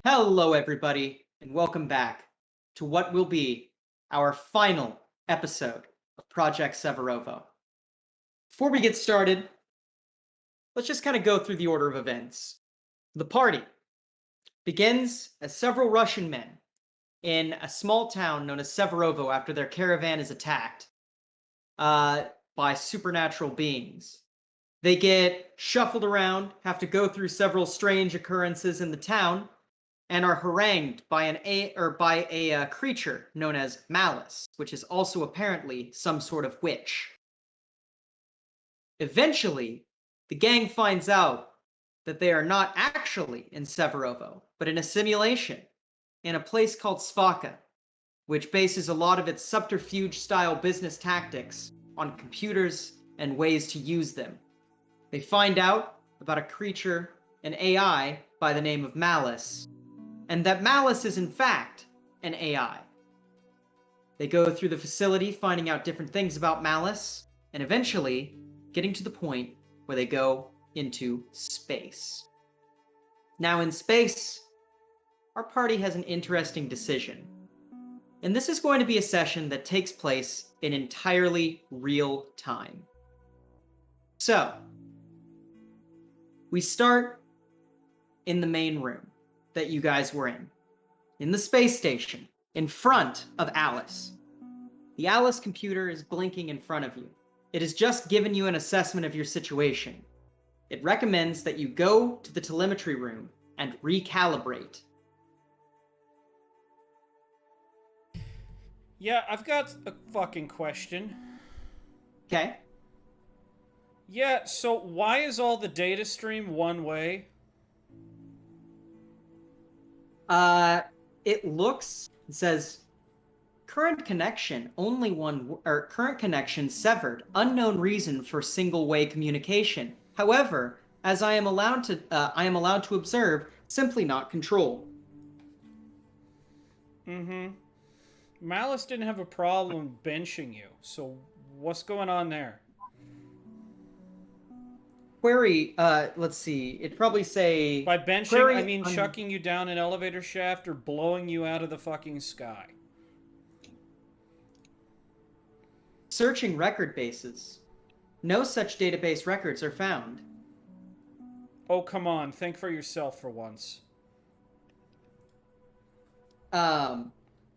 Hello, everybody, and welcome back to what will be our final episode of Projekt Severovo. Before we get started, let's just kind of go through the order of events. The party begins as several Russian men in a small town known as Severovo after their caravan is attacked by supernatural beings. They get shuffled around, have to go through several strange occurrences in the town, and are harangued by a creature known as Malice, which is also apparently some sort of witch. Eventually, the gang finds out that they are not actually in Severovo, but in a simulation, in a place called Svaka, which bases a lot of its subterfuge-style business tactics on computers and ways to use them. They find out about a creature, an AI, by the name of Malice, and that Malice is in fact an AI. They go through the facility finding out different things about Malice, and eventually getting to the point where they go into space. Now in space, our party has an interesting decision. And this is going to be a session that takes place in entirely real time. So, we start in the main room that you guys were in the space station, in front of Alice. The Alice computer is blinking in front of you. It has just given you an assessment of your situation. It recommends that you go to the telemetry room and recalibrate. Yeah, I've got a fucking question. Okay. Yeah, so why is all the data stream one way? It says, current connection current connection severed, unknown reason for single-way communication. However, as I am allowed to observe, simply not control. Malice didn't have a problem benching you, so what's going on there? Query, let's see, it'd probably say... By benching, I mean chucking you down an elevator shaft or blowing you out of the fucking sky. Searching record bases. No such database records are found. Oh, come on, think for yourself for once. Yeah,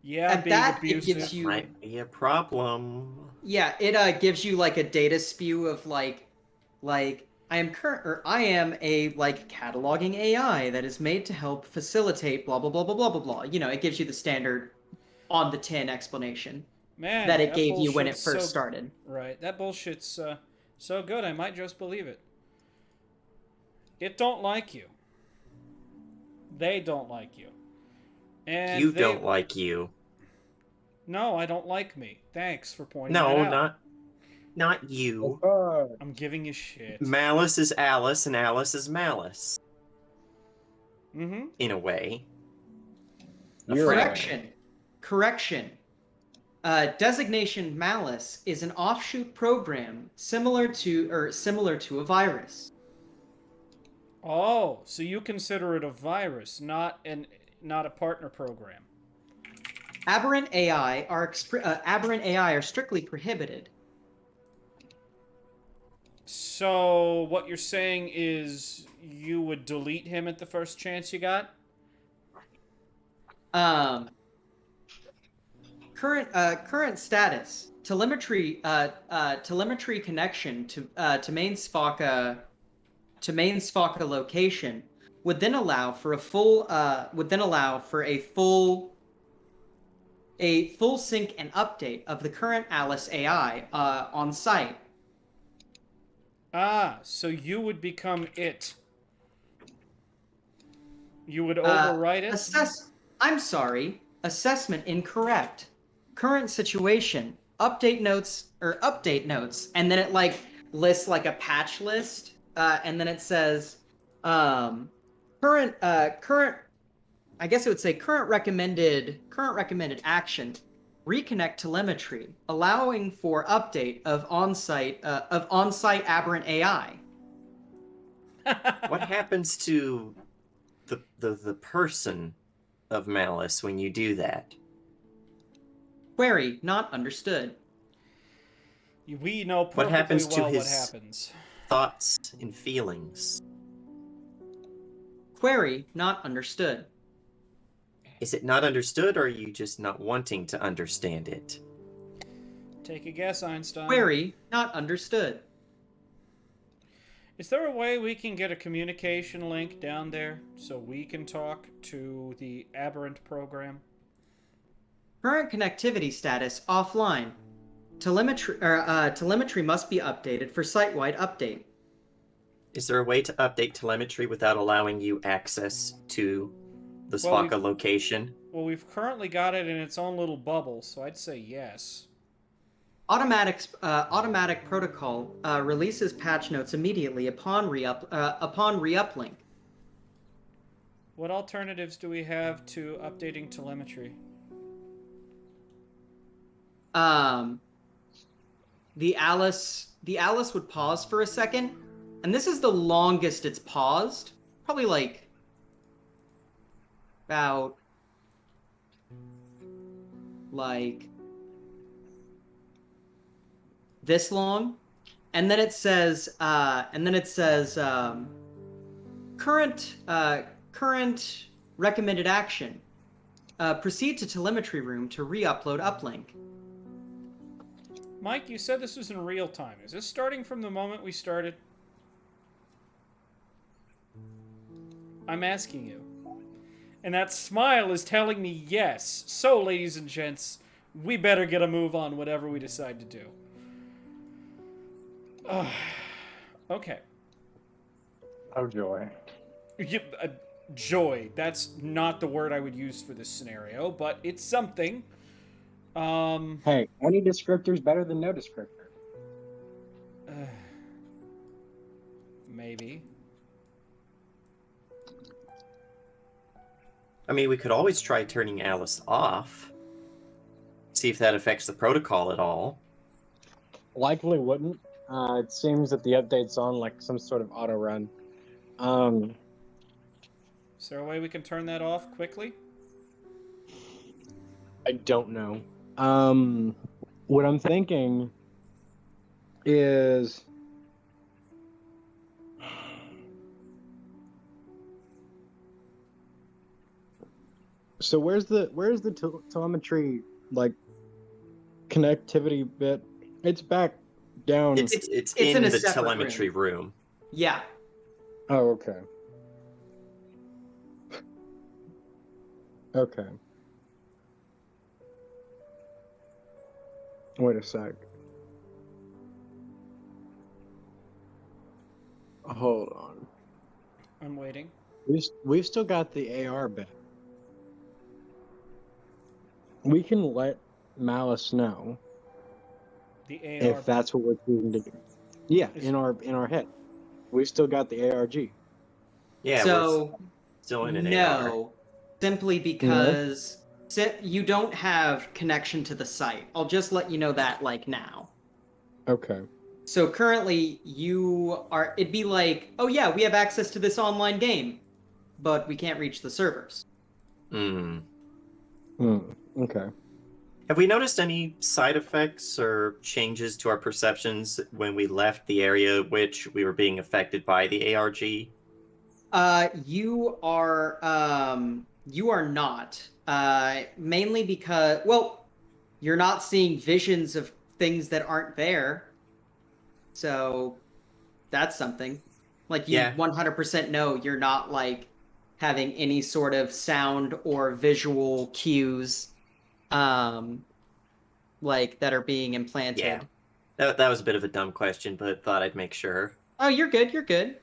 at being that, abusive. It gives you... might be a problem. Yeah, it gives you like a data spew of like I am a cataloging AI that is made to help facilitate blah blah blah blah blah blah blah. You know, it gives you the standard on the tin explanation that it gave you when it first started. Right, that bullshit's so good I might just believe it. It don't like you. They don't like you. And you don't like you. No, I don't like me. Thanks for pointing that out. No, not you. I'm giving you shit. Malice is Alice, and Alice is Malice. Mm-hmm. In a way. Correction. Designation Malice is an offshoot program similar to a virus. Oh, so you consider it a virus, not a partner program. Aberrant AI are strictly prohibited. So what you're saying is you would delete him at the first chance you got? Current status: telemetry connection to main Sfaka location would then allow for a full sync and update of the current Alice AI on site. Ah, so you would become it. You would overwrite it? I'm sorry. Assessment incorrect. Current situation. Update notes, and then it like lists like a patch list, and then it says, current. I guess it would say current recommended action. Reconnect telemetry, allowing for update of on-site aberrant AI. What happens to the person of Malice when you do that? Query not understood. We know What perfectly happens to well what his happens. thoughts and feelings? Query not understood. Is it not understood, or are you just not wanting to understand it? Take a guess, Einstein. Query not understood. Is there a way we can get a communication link down there so we can talk to the aberrant program? Current connectivity status offline. Telemetry must be updated for site-wide update. Is there a way to update telemetry without allowing you access to the Sfaka location? Well, we've currently got it in its own little bubble, so I'd say yes. Automatic protocol releases patch notes immediately upon re-uplink. What alternatives do we have to updating telemetry? The Alice would pause for a second, and this is the longest it's paused. Probably like about like this long, and then it says current recommended action. Proceed to telemetry room to re-upload uplink. Mike, you said this was in real time. Is this starting from the moment we started? I'm asking you. And that smile is telling me yes. So, ladies and gents, we better get a move on whatever we decide to do. Okay. Oh, joy. Joy. That's not the word I would use for this scenario, but it's something. Hey, any descriptor's better than no descriptor. Maybe. I mean, we could always try turning Alice off. See if that affects the protocol at all. Likely wouldn't. It seems that the update's on like some sort of auto run. Is there a way we can turn that off quickly? I don't know. What I'm thinking is so where's the telemetry like connectivity bit? It's back down. It's in in a the separate telemetry room. Yeah. Oh, okay. Okay. Wait a sec. Hold on. I'm waiting. We've still got the AR bit. We can let Malice know The AR. if that's what we're choosing to do. Yeah, in our head, we've still got the ARG. Yeah, So we're still in an no, AR. simply because You don't have connection to the site. I'll just let you know that like now. Okay. So currently it'd be like, oh yeah, we have access to this online game, but we can't reach the servers. Hmm. Okay. Have we noticed any side effects or changes to our perceptions when we left the area which we were being affected by the ARG? You are not. Mainly because, well, you're not seeing visions of things that aren't there. So that's something. Like you Yeah. 100% know you're not like having any sort of sound or visual cues like that are being implanted. Yeah. That was a bit of a dumb question, but thought I'd make sure. Oh, you're good. You're good.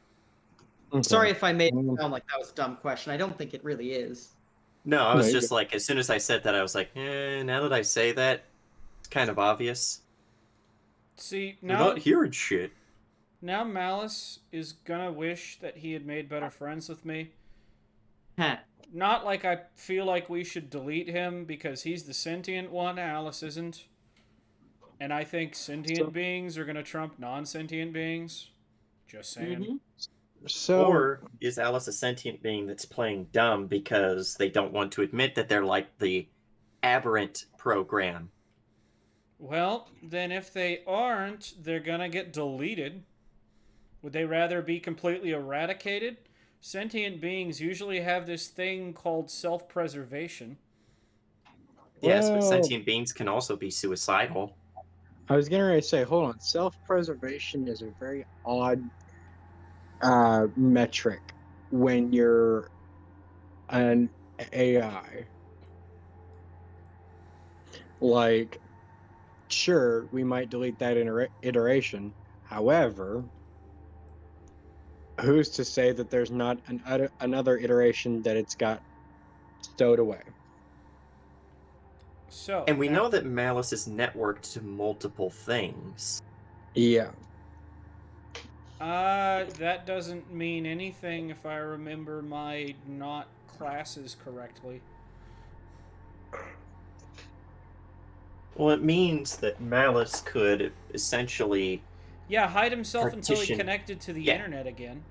Okay. Sorry if I made it Mm, sound like that was a dumb question. I don't think it really is. No, I No, was you're just like, as soon as I said that, I was like, now that I say that, it's kind of obvious. See, You're not hearing shit. now Malice is gonna wish that he had made better friends with me. Huh. Not like I feel like we should delete him because he's the sentient one, Alice isn't. And I think sentient So- beings are gonna trump non-sentient beings. Just saying. Mhm. So, Or is Alice a sentient being that's playing dumb because they don't want to admit that they're like the aberrant program? Well, then if they aren't, they're gonna get deleted. Would they rather be completely eradicated? Sentient beings usually have this thing called self-preservation. Yes, but well, sentient beings can also be suicidal. I was getting ready to say, hold on. Self-preservation is a very odd metric when you're an AI. Like, sure, we might delete that iteration. However, who's to say that there's not another iteration that it's got stowed away? So, And we know that Malice is networked to multiple things. Yeah. that doesn't mean anything if I remember my not classes correctly. Well, it means that Malice could essentially, Yeah, hide himself until he Partition. connected to the Yeah. internet again.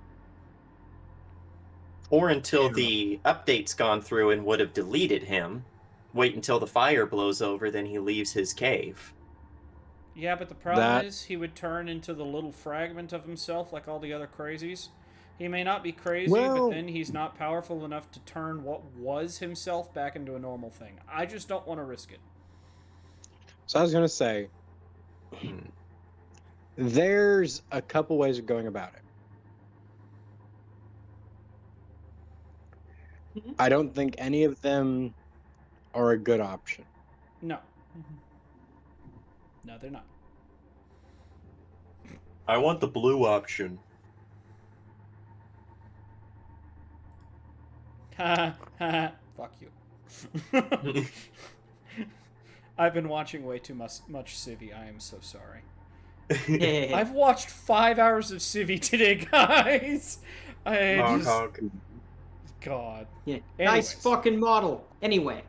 or until the update's gone through and would have deleted him, wait until the fire blows over, then he leaves his cave. Yeah, but the problem That- is he would turn into the little fragment of himself like all the other crazies. He may not be crazy, Well- but then he's not powerful enough to turn what was himself back into a normal thing. I just don't want to risk it. So I was going to say, there's a couple ways of going about it. Mhm. I don't think any of them are a good option. No. No, they're not. I want the blue option. Ha ha. Fuck you. I've been watching way too much Civi. I am so sorry. Yeah. I've watched 5 hours of Civi today, guys. Honk, honk. God. Yeah. Anyways. Nice fucking model. Anyway.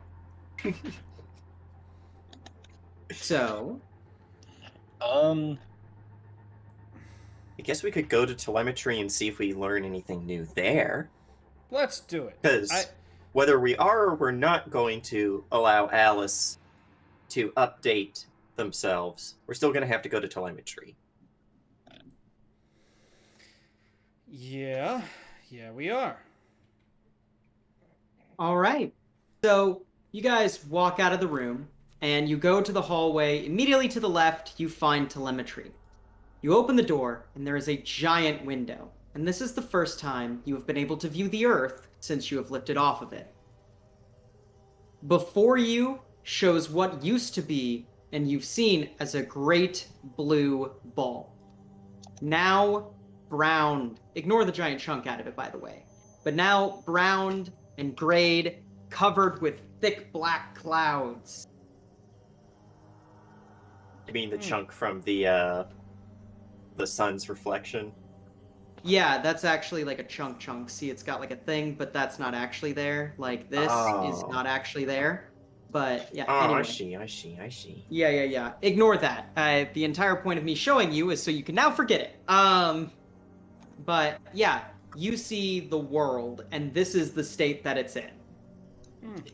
So, I guess we could go to telemetry and see if we learn anything new there. Let's do it. Because whether we are or we're not going to allow Alice to update themselves, we're still going to have to go to telemetry. Yeah, we are. all right. So, you guys walk out of the room and you go to the hallway. Immediately to the left, you find telemetry. You open the door and there is a giant window. And this is the first time you have been able to view the Earth since you have lifted off of it. Before you shows what used to be, and you've seen as a great blue ball. Now browned. Ignore the giant chunk out of it, by the way. But now browned and grayed, covered with thick black clouds. I mean the chunk from the sun's reflection. Yeah, that's actually like a chunk. See, it's got like a thing, but that's not actually there. Like this is Oh. not actually there. But yeah, Oh, anyway. I see. Yeah. Ignore that. The entire point of me showing you is so you can now forget it. But yeah, you see the world, and this is the state that it's in.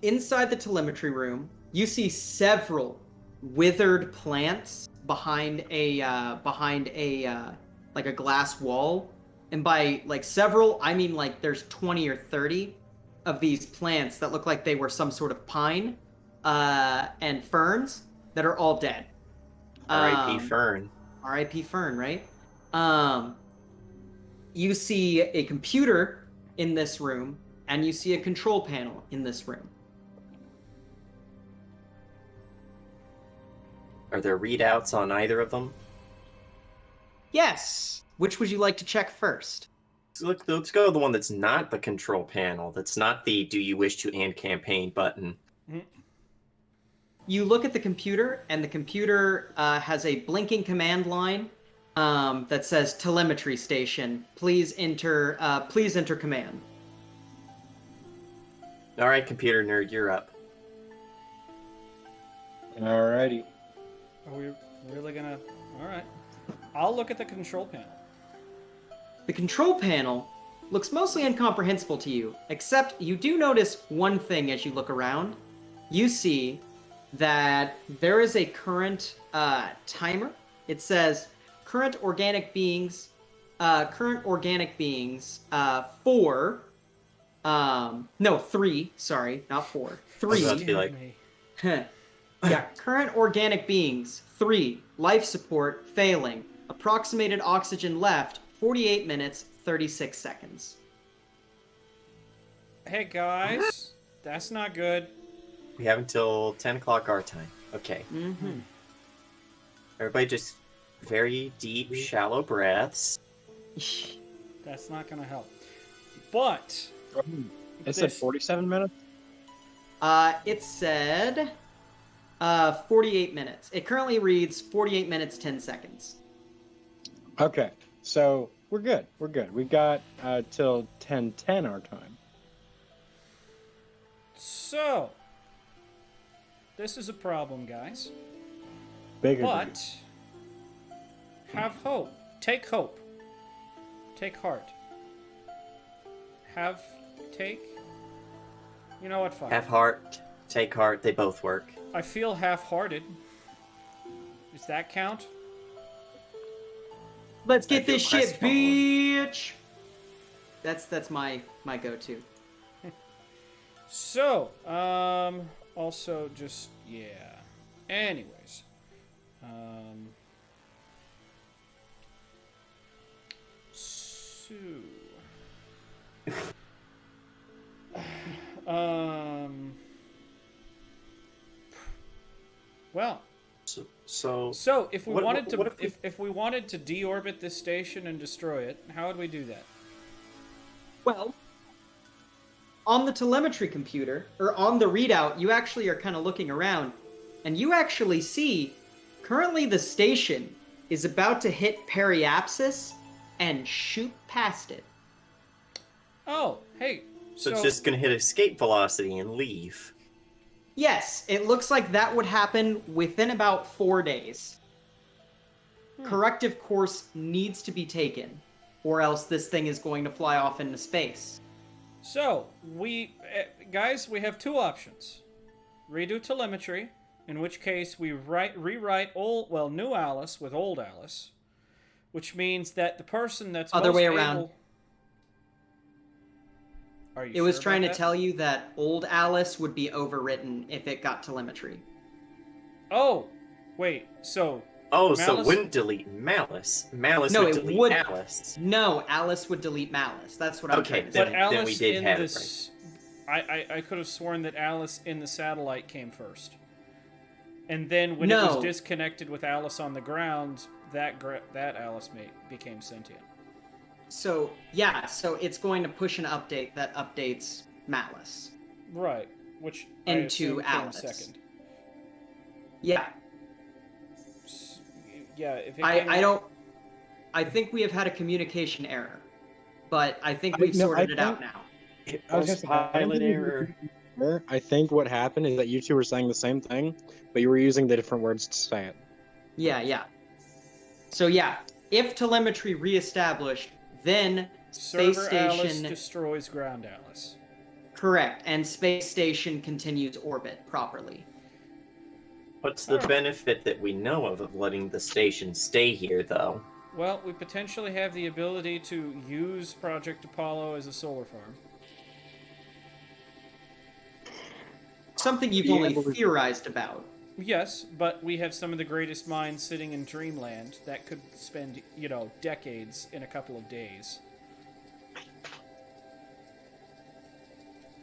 Inside the telemetry room, you see several withered plants behind a like a glass wall. And by like several, I mean like there's 20 or 30 of these plants that look like they were some sort of pine and ferns that are all dead. R.I.P. Fern. R.I.P. Fern, right? You see a computer in this room, and you see a control panel in this room. Are there readouts on either of them? Yes. Which would you like to check first? So let's go with the one that's not the control panel. That's not the "Do you wish to end campaign" button. You look at the computer, and the computer has a blinking command line that says "Telemetry Station. Please enter command." All right, computer nerd, you're up. Alrighty. Are we really gonna? All right. I'll look at the control panel. The control panel looks mostly incomprehensible to you, except you do notice one thing as you look around. You see that there is a current timer. It says current organic beings four. No, 3. Sorry, not 4. 3. About to be like, Yeah, current organic beings 3. Life support failing. Approximated oxygen left 48 minutes 36 seconds. Hey guys, that's not good. we have until 10 o'clock our time. Okay. Mm-hmm. Everybody just very deep, shallow breaths. That's not gonna help. But It said this- 47 minutes? It said 48 minutes. It currently reads 48 minutes 10 seconds. Okay, so we're good. We're good. We got till 10:10 our time. So this is a problem, guys. Bigger. But have hope. Take hope. Take heart. Take. You know what? Fine. Have heart, take heart, they both work. I feel half-hearted. Does that count? Let's I get this feel shit, bitch. That's my go-to. So, also just, yeah. Anyways. So. Well. So if we what- wanted to, what if we- if we wanted to deorbit this station and destroy it, how would we do that? Well, on the telemetry computer, or on the readout, you actually are kind of looking around, and you actually see currently the station is about to hit periapsis and shoot past it. Oh, hey. So it's just gonna hit escape velocity and leave. Yes, it looks like that would happen within about 4 days. Corrective course needs to be taken, or else this thing is going to fly off into space. So, guys, we have two options. Redo telemetry, in which case we rewrite new Alice with old Alice, which means that the person that's Other most way around. able... Are you It was sure trying to about that? tell you that old Alice would be overwritten if it got telemetry. Oh, wait, so... Oh, so Malice- it wouldn't delete Malice. Malice No, would it delete would- Alice. No, Alice would delete Malice. That's what I'm Okay, trying to then- say. But Alice we did in have it this... I could have sworn that Alice in the satellite came first. And then when it No. was disconnected with Alice on the ground, that Alice became sentient. So, yeah, so it's going to push an update that updates Malice. Right, which I Into assume came Alice. second. Yeah, Yeah, if it I came don't... I think we have had a communication error, but I think we've sorted it out now. It I was was gonna say, I don't pilot think we- error. fair, I think what happened is that you two were saying the same thing, but you were using the different words to say it. Yeah. So yeah, if telemetry reestablished, then space Server Alice station destroys Ground Alice. correct, and space station continues orbit properly. What's the benefit that we know of letting the station stay here, though? Well, we potentially have the ability to use Project Apollo as a solar farm. Something you've Yeah, only but we- theorized about. Yes, but we have some of the greatest minds sitting in Dreamland that could spend, decades in a couple of days.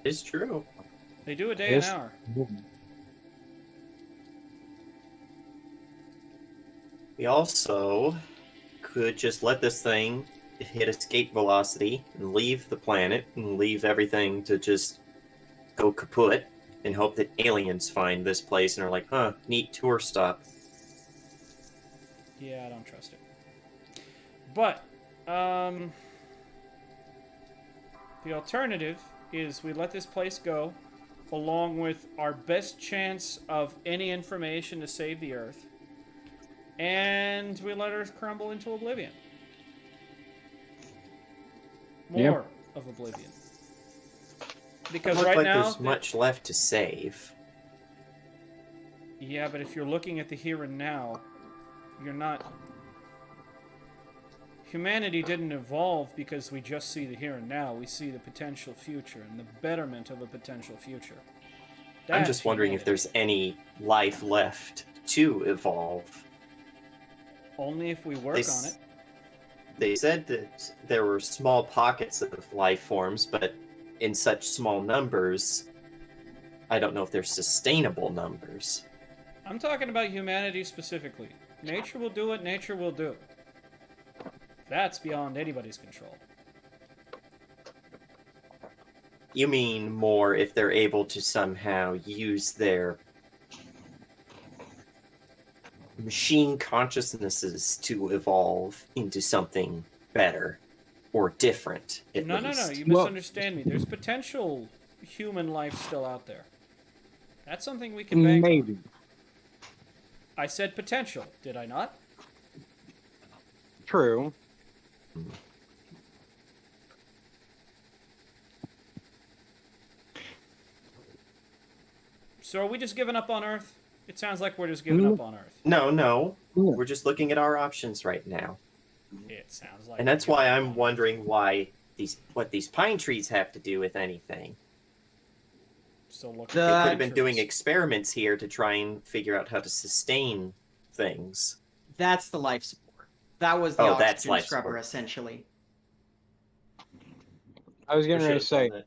It's true. They do a day an hour. We also could just let this thing hit escape velocity and leave the planet and leave everything to just go kaput and hope that aliens find this place and are like, huh, neat tour stop. Yeah, I don't trust it. But, the alternative is we let this place go, along with our best chance of any information to save the Earth, and we let Earth crumble into oblivion. More of oblivion. Because Doesn't look right like now, there's much left to save. yeah, but if you're looking at the here and now, you're not. Humanity didn't evolve because we just see the here and now. We see the potential future and the betterment of a potential future. I'm That's just wondering if humanity. there's any life left to evolve. Only if we work They on s- it. They said that there were small pockets of life forms, but in such small numbers, I don't know if they're sustainable numbers. I'm talking about humanity specifically. Nature will do what nature will do. That's beyond anybody's control. You mean more if they're able to somehow use their machine consciousnesses to evolve into something better or different, at No, least. you Well- misunderstand me. There's potential human life still out there. That's something we can bank on. Maybe. I said potential, did I not? True. So are we just giving up on Earth? It sounds like we're just giving up on Earth. No. Yeah. We're just looking at our options right now. It sounds like. And that's we're why giving up I'm on Earth. wondering what these pine trees have to do with anything. So look. They The- could have been doing experiments here to try and figure out how to sustain things. That's the life support. That was the Oh, that's oxygen life scrubber, support. essentially. I was getting We ready to should have say, done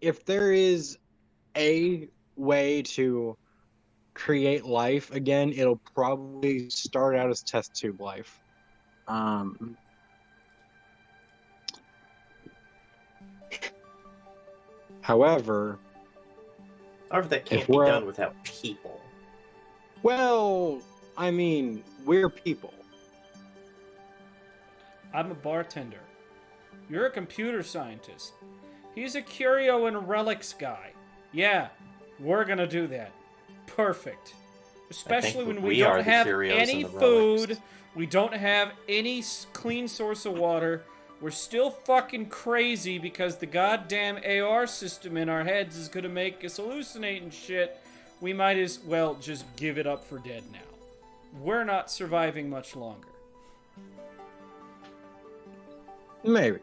if there is a way to create life again, it'll probably start out as test tube life. However, However, that can't If be we're- done without people. well, I mean, we're people. I'm a bartender. You're a computer scientist. He's a curio and relics guy. Yeah, we're gonna do that. Perfect. Especially when we are don't the have curios any and the food, relics. we don't have any clean source of water. We're still fucking crazy because the goddamn AR system in our heads is gonna make us hallucinate and shit. We might as well just give it up for dead now. We're not surviving much longer. Maybe.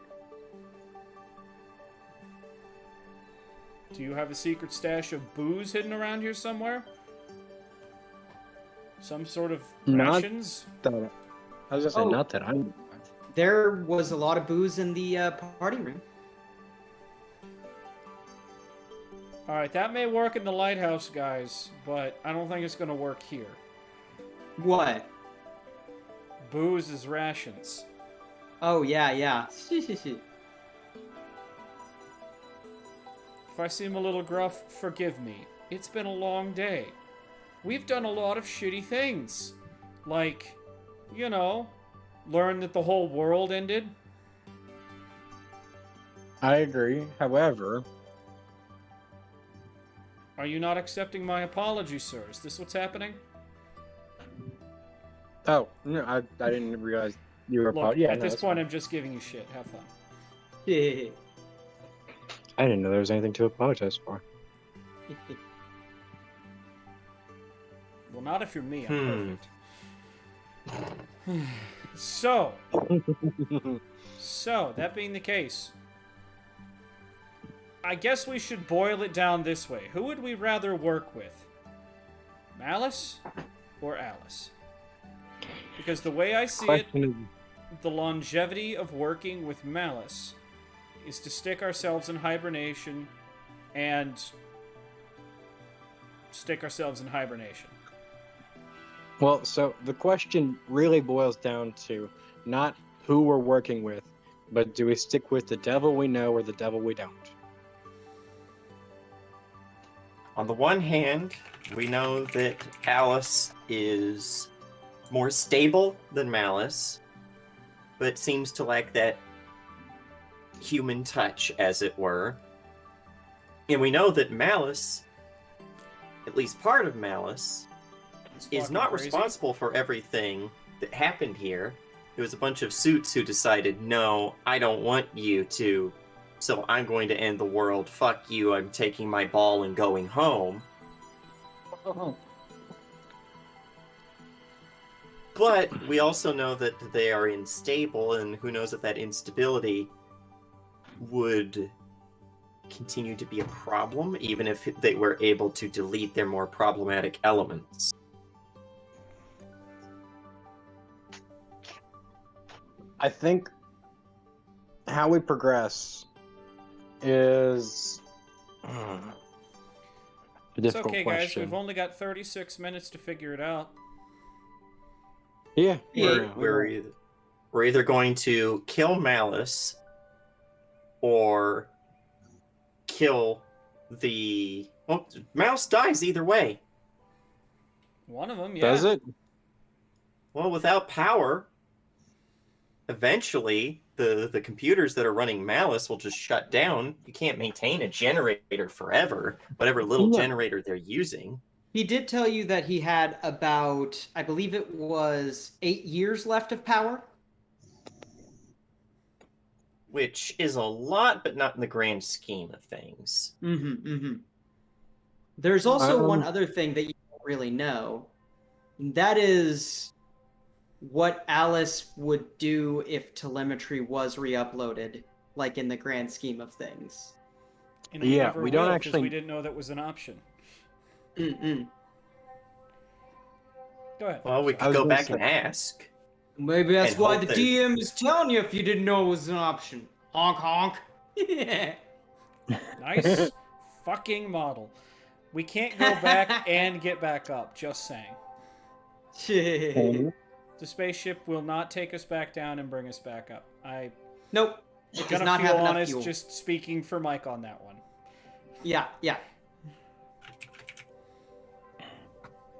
Do you have a secret stash of booze hidden around here somewhere? Some sort of Not- rations? I was gonna say, Oh. not that I'm. There was a lot of booze in the party room. Alright, that may work in the lighthouse, guys, but I don't think it's gonna work here. What? Booze is rations. Oh, yeah. If I seem a little gruff, forgive me. It's been a long day. We've done a lot of shitty things. Like, learn that the whole world ended. I agree. However, Are you not accepting my apology, sir? Is this what's happening? Oh, no, I didn't realize you were Look, Yeah, at no, this that's point, fine. I'm just giving you shit. Have fun. Yeah. I didn't know there was anything to apologize for. Well, not if you're me. Hmm. I'm perfect. So, that being the case, I guess we should boil it down this way. Who would we rather work with? Malice or Alice? Because the way I see it, Question is, the longevity of working with Malice is to stick ourselves in hibernation and stick ourselves in hibernation. well, so the question really boils down to not who we're working with, but do we stick with the devil we know or the devil we don't? On the one hand, we know that Alice is more stable than Malice, but seems to lack that human touch, as it were. And we know that Malice, at least part of Malice, It's is fucking not crazy. responsible for everything that happened here. It was a bunch of suits who decided, no, I don't want you to, so I'm going to end the world. Fuck you, I'm taking my ball and going home. But we also know that they are unstable, and who knows if that instability would continue to be a problem, even if they were able to delete their more problematic elements. I think how we progress is a It's difficult okay, guys. question. We've only got 36 minutes to figure it out. Yeah, We're either going to kill Malice or kill the... Well, Malice dies either way. One of them, yeah. Does it? Well, without power, eventually the computers that are running Malice will just shut down. You can't maintain a generator forever, whatever little No. generator they're using. He did tell you that he had about, I believe it was 8 years left of power. Which is a lot, but not in the grand scheme of things. There's also one Um, other thing that you don't really know. And that is what Alice would do if telemetry was re-uploaded, like in the grand scheme of things. And we Yeah, never we don't will, 'cause actually- we didn't know that was an option. Mm-mm. Go ahead. Well, we I could was go gonna back say- and ask. Maybe that's And why hope the there's- DM is telling you if you didn't know it was an option. Honk honk. Nice fucking model. We can't go back and get back up, just saying. The spaceship will not take us back down and bring us back up. I Nope. It does gonna not feel have enough honest fuel. just speaking for Mike on that one. Yeah.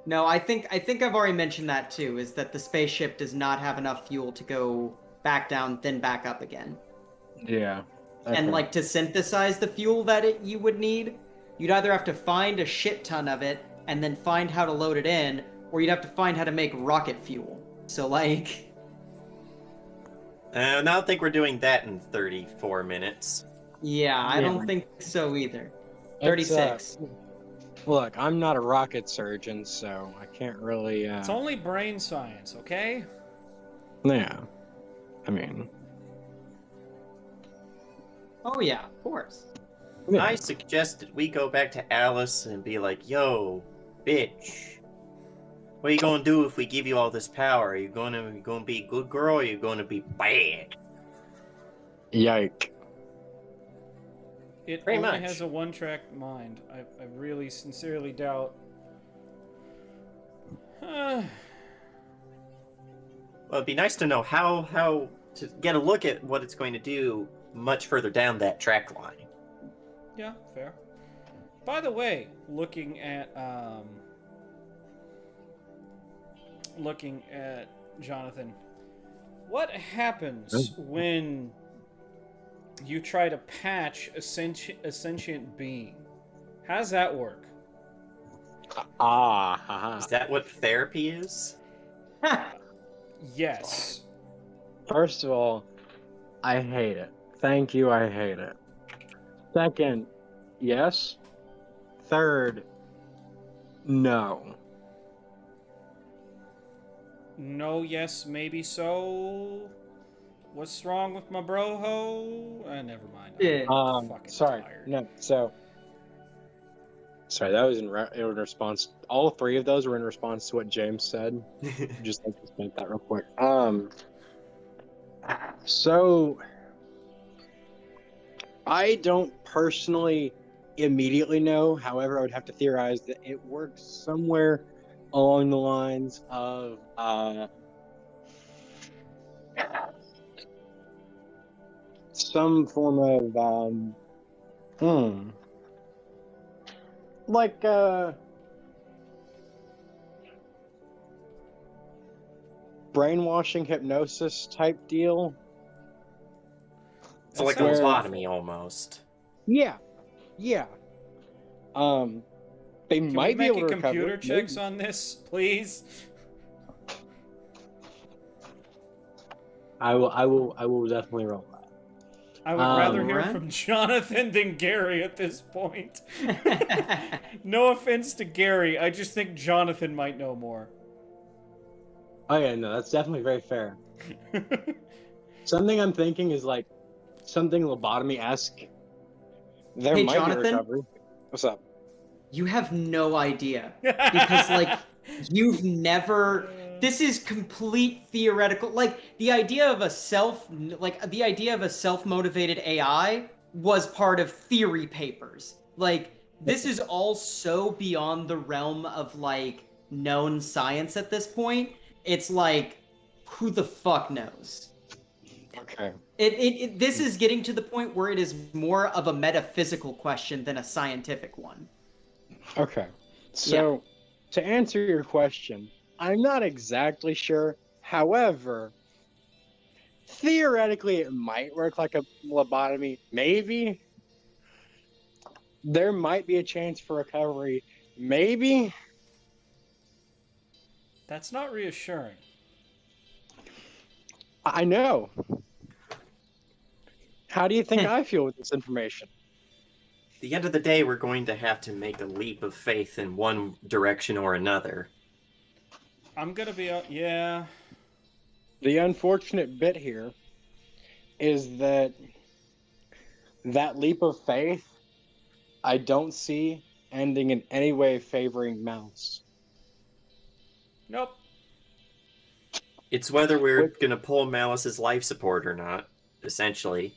No, I think I've already mentioned that too, is that the spaceship does not have enough fuel to go back down, then back up again. Yeah. And okay. like to synthesize the fuel that you would need, you'd either have to find a shit ton of it and then find how to load it in, or you'd have to find how to make rocket fuel. So like, I don't think we're doing that in 34 minutes. yeah, I Yeah. don't think so either. It's, 36. Look, I'm not a rocket surgeon, so I can't really. It's only brain science, okay? Yeah. I mean. Oh yeah, of course. Yeah. I suggested we go back to Alice and be like, yo, bitch, what are you gonna do if we give you all this power? Are you gonna be a good girl, or are you gonna be bad? Yike. It Pretty only much. has a one-track mind. I really sincerely doubt. Well, it'd be nice to know how to get a look at what it's going to do much further down that track line. Yeah, fair. By the way, looking at Jonathan, what happens when you try to patch a sentient being? How does that work? Haha. Is that what therapy is? Yes. First of all, I hate it. Thank you, I hate it. Second, yes. Third, no. No, yes, maybe so. What's wrong with my bro-ho? Never mind. Yeah. I'm fucking Sorry. tired. No, so. Sorry, that was in response. All three of those were in response to what James said. Just like to make that real quick. So I don't personally immediately know. However, I would have to theorize that it works somewhere along the lines of some form of like brainwashing hypnosis type deal. It's like a sounds lobotomy awful. almost. Yeah. They Can we might be make able a to recover. computer Maybe. checks on this, please? I will definitely roll that. I would rather hear Alright. from Jonathan than Gary at this point. No offense to Gary, I just think Jonathan might know more. Oh yeah, no, that's definitely very fair. Something I'm thinking is like something lobotomy-esque. There Hey, might be Jonathan? recovery. What's up? You have no idea. Because, like, you've never. This is complete theoretical. Like, the idea of a self-motivated AI was part of theory papers. Like, this is all so beyond the realm of, like, known science at this point. It's like, who the fuck knows? Okay. This is getting to the point where it is more of a metaphysical question than a scientific one. Okay. So, to answer your question, I'm not exactly sure. However, theoretically, it might work like a lobotomy. Maybe. There might be a chance for recovery. Maybe. That's not reassuring. I know. How do you think I feel with this information? At the end of the day, we're going to have to make a leap of faith in one direction or another. I'm gonna be yeah. The unfortunate bit here is that leap of faith, I don't see ending in any way favoring Mouse. Nope. It's whether we're Which- going to pull Malice's life support or not, essentially.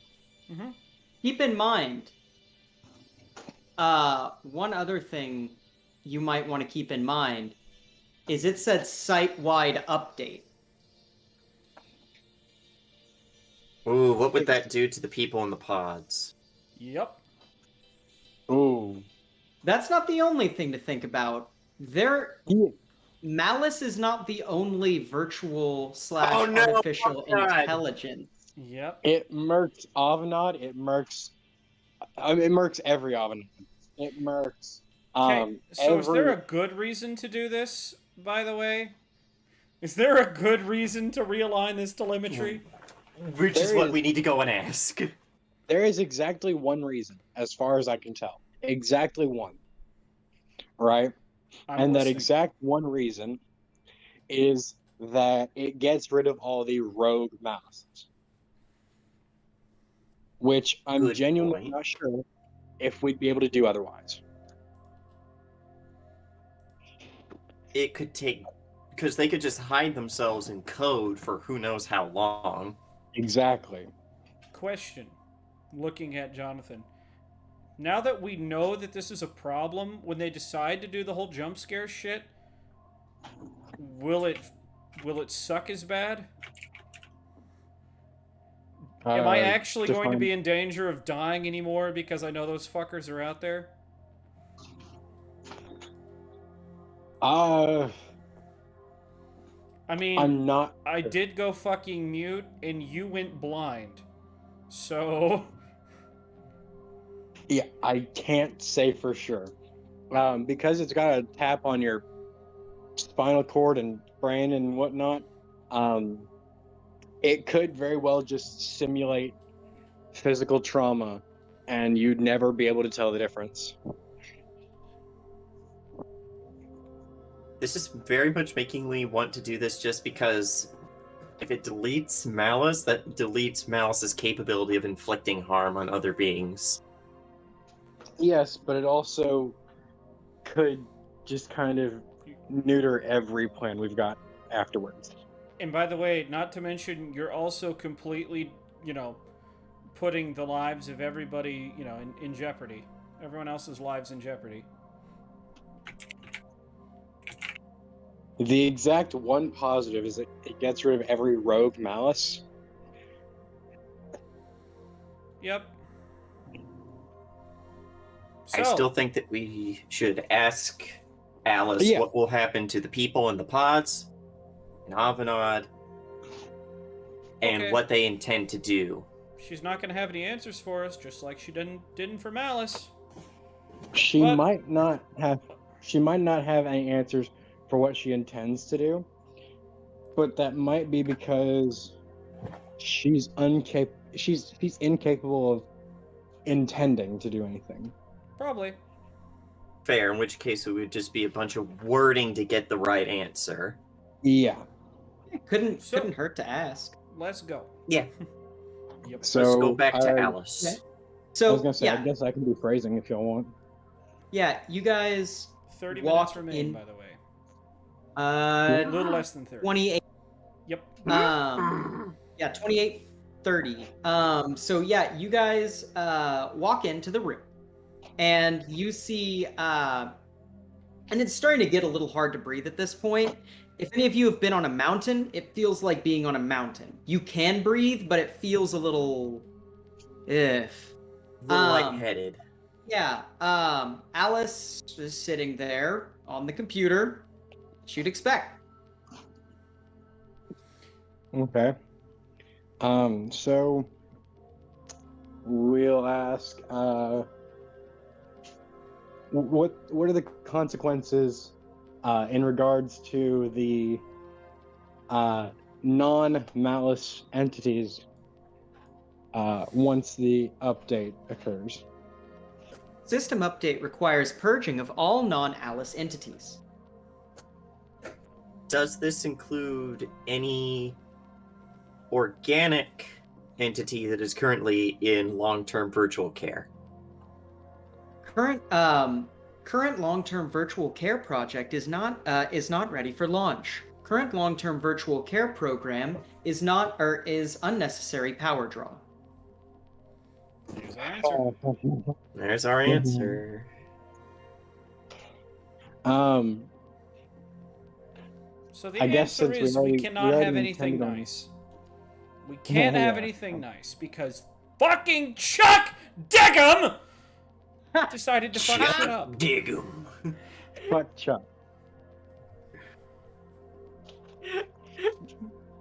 Mm-hmm. Keep in mind, one other thing you might want to keep in mind is it said site-wide update. Ooh, what would that do to the people in the pods? Yep. Ooh. That's not the only thing to think about. Yeah. Malice is not the only virtual / Oh, no, artificial oh, God. intelligence. Yep. It murks Avanad. It murks every Avanad. It murks. Okay, so is there every- a good reason to do this, by the way? Is there a good reason to realign this telemetry? Which is There what is- we need to go and ask. There is exactly one reason, as far as I can tell. Exactly one. Right? I'm And that listening. exact one reason is that it gets rid of all the rogue mouses. Which I'm Good genuinely point. not sure if we'd be able to do otherwise. It could take... Because they could just hide themselves in code for who knows how long. Exactly. Question. Looking at Jonathan. Now that we know that this is a problem, when they decide to do the whole jump scare shit, will it suck as bad? Am I actually going to be in danger of dying anymore because I know those fuckers are out there? I mean, I'm not. I did go fucking mute and you went blind. So... Yeah, I can't say for sure. because it's got a tap on your spinal cord and brain and whatnot, it could very well just simulate physical trauma, and you'd never be able to tell the difference. This is very much making me want to do this just because if it deletes Malice, that deletes Malice's capability of inflicting harm on other beings. Yes, but it also could just kind of neuter every plan we've got afterwards. And by the way, not to mention, you're also completely, putting the lives of everybody, in jeopardy. Everyone else's lives in jeopardy. The exact one positive is that it gets rid of every rogue Malice. Yep. I still think that we should ask Alice Yeah. what will happen to the people in the pods, in Avanad, and Okay. what they intend to do. She's not going to have any answers for us, just like she didn't for Malice. She But- might not have any answers for what she intends to do, but that might be because she's incapable of intending to do anything. Probably. Fair, in which case it would just be a bunch of wording to get the right answer. Yeah. It couldn't So- hurt to ask. Let's go. Yeah. Yep. So Let's go back to I Alice. Okay. I So was gonna say, yeah, I guess I can do phrasing if y'all want. yeah, you guys 30 walk minutes remain, in- by the way. uh A little less than 30. 28 Yep. yeah, 28:30. So yeah, you guys walk into the room and you see and it's starting to get a little hard to breathe at this point. If any of you have been on a mountain, it feels like being on a mountain. You can breathe, but it feels a little A little Um, lightheaded. yeah. Alice is sitting there on the computer. As you'd expect. Okay. So we'll ask, what are the consequences in regards to the non-malice entities once the update occurs? System update requires purging of all non-Alice entities. Does this include any organic entity that is currently in long-term virtual care? Current long-term virtual care project is not ready for launch. Current long-term virtual care program is unnecessary power draw. Here's our answer. There's our answer. So the I guess answer since is we we already- cannot we already have anything intended on- nice. We can't have Yeah. anything nice because fucking Chuck Diggum decided to fuck shit up. Dig 'em. Fuck Chuck.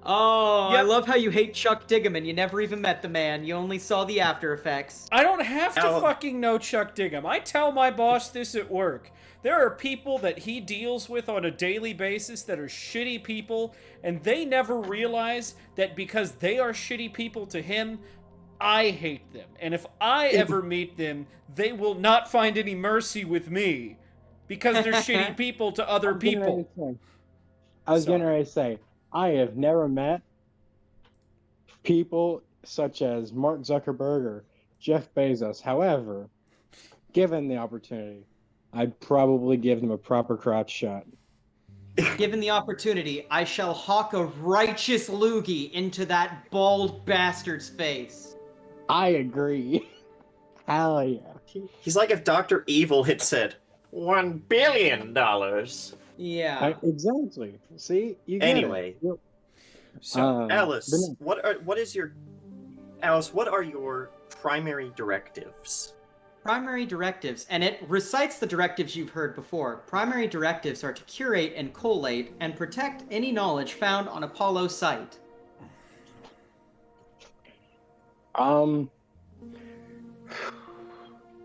Oh, I Yep. love how you hate Chuck Diggum and you never even met the man. You only saw the after effects. I don't have to Al- fucking know Chuck Diggum. I tell my boss this at work. There are people that he deals with on a daily basis that are shitty people, and they never realize that because they are shitty people to him, I hate them. And if I ever meet them, they will not find any mercy with me because they're shitty people to other people. I was So- getting ready to say, I have never met people such as Mark Zuckerberg or Jeff Bezos. However, given the opportunity, I'd probably give them a proper crotch shot. Given the opportunity, I shall hawk a righteous loogie into that bald bastard's face. I agree. Hell yeah. He's like if Dr. Evil had said, $1 billion. Yeah. Exactly. See, you get Anyway. it. So, Alice, but what are your primary directives? Primary directives, and it recites the directives you've heard before. Primary directives are to curate and collate and protect any knowledge found on Apollo site.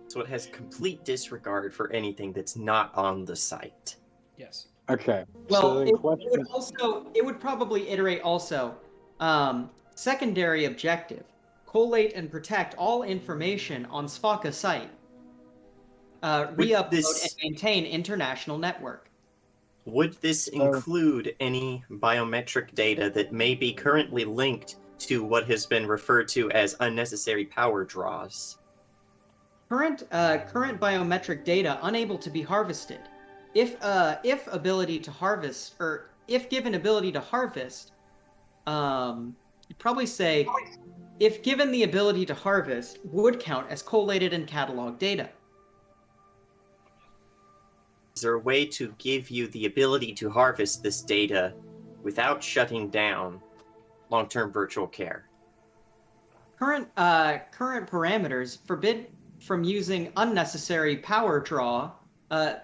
So it has complete disregard for anything that's not on the site. Yes. Okay. Well, so the it question. would also it would probably iterate also secondary objective: collate and protect all information on Svaka site. Re-upload and maintain international network. Would this So- include any biometric data that may be currently linked to what has been referred to as unnecessary power draws? Current biometric data unable to be harvested. If ability to harvest, or if given ability to harvest, you'd probably say if given the ability to harvest would count as collated and catalog data. Is there a way to give you the ability to harvest this data without shutting down long-term virtual care? Current parameters forbid from using unnecessary power draw.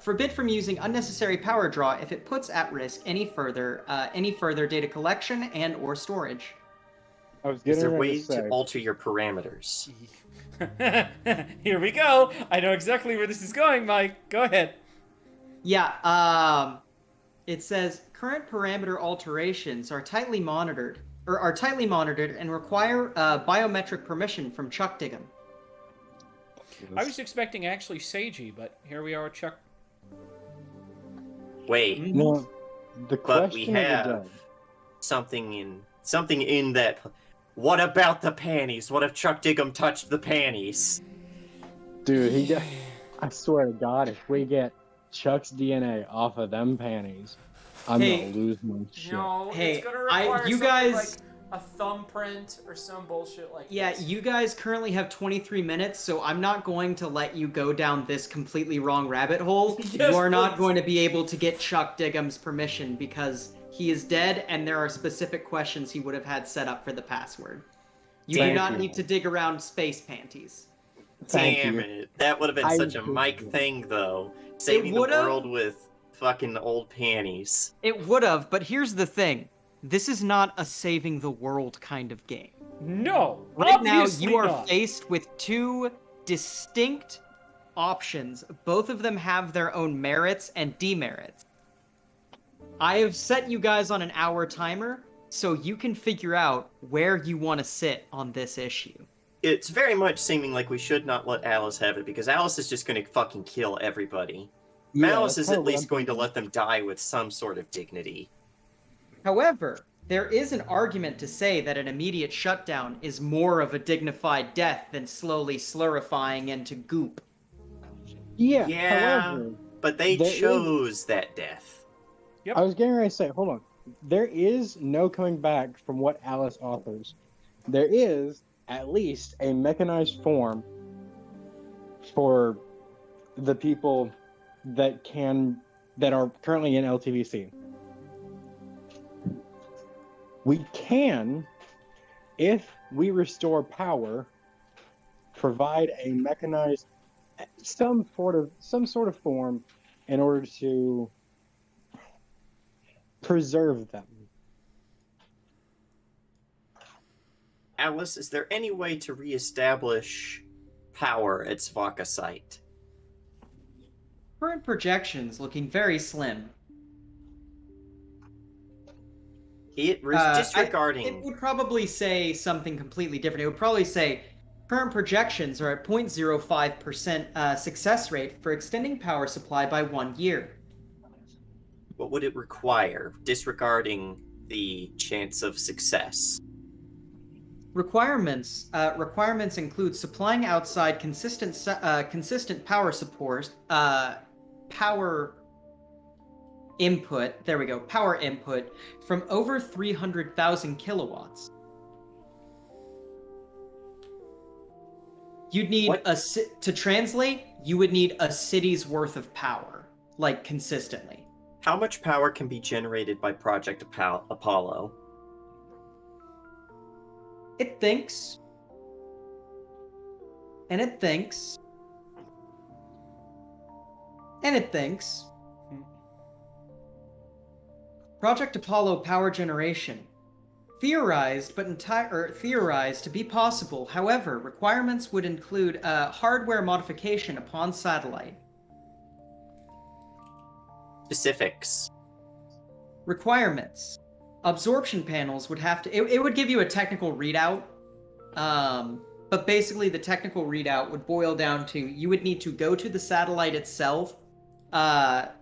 Forbid from using unnecessary power draw if it puts at risk any further data collection and or storage. I was Is getting there ready ways to say. to alter your parameters? Here we go. I know exactly where this is going, Mike. Go ahead. Yeah, it says current parameter alterations are tightly monitored and require biometric permission from Chuck Diggum. I was expecting actually Seiji, but here we are, Chuck. Wait, No, the but we question of the have day. something in that. What about the panties? What if Chuck Diggum touched the panties? Dude, he got. I swear to God, if we get Chuck's DNA off of them panties, I'm Hey. gonna lose my shit. No, Hey, it's gonna require you something guys- like a thumbprint or some bullshit like Yeah, this. you guys currently have 23 minutes, so I'm not going to let you go down this completely wrong rabbit hole. Yes, You are not please. going to be able to get Chuck Diggum's permission because he is dead and there are specific questions he would have had set up for the password. You do Thank not you. need to dig around space panties. Thank Damn you. it. That would have been I such a appreciate Mike it. thing, though. Saving the would've. world with fucking old panties. It would have, but here's the thing. This is not a saving the world kind of game. No, Right now, obviously you are not. faced with two distinct options. Both of them have their own merits and demerits. I have set you guys on an hour timer, so you can figure out where you want to sit on this issue. It's very much seeming like we should not let Alice have it, because Alice is just going to fucking kill everybody. Yeah, Malice that's is kinda at what least I'm going to thinking. let them die with some sort of dignity. However, there is an argument to say that an immediate shutdown is more of a dignified death than slowly slurifying into goop. Yeah. Yeah, However, but they there is- chose that death. Yep. I was getting ready to say, hold on. There is no coming back from what Alice authors. There is at least a mechanized form for the people that are currently in LTVC. We can, if we restore power, provide a mechanized some sort of form in order to preserve them. Alice, is there any way to reestablish power at Svaka site? Current projections looking very slim. It was It disregarding. would probably say something completely different. It would probably say current projections are at 0.05% success rate for extending power supply by 1 year. What would it require, disregarding the chance of success? Requirements include supplying outside consistent power support, power input. There we go. Power input from over 300,000 kilowatts. You'd need to translate. You would need a city's worth of power, like consistently. How much power can be generated by Project Apollo? It thinks. And it thinks. And it thinks. Project Apollo power generation. theorized to be possible. However, requirements would include hardware modification upon satellite. Specifics. Requirements. Absorption panels would have to... It would give you a technical readout. But basically the technical readout would boil down to you would need to go to the satellite itself,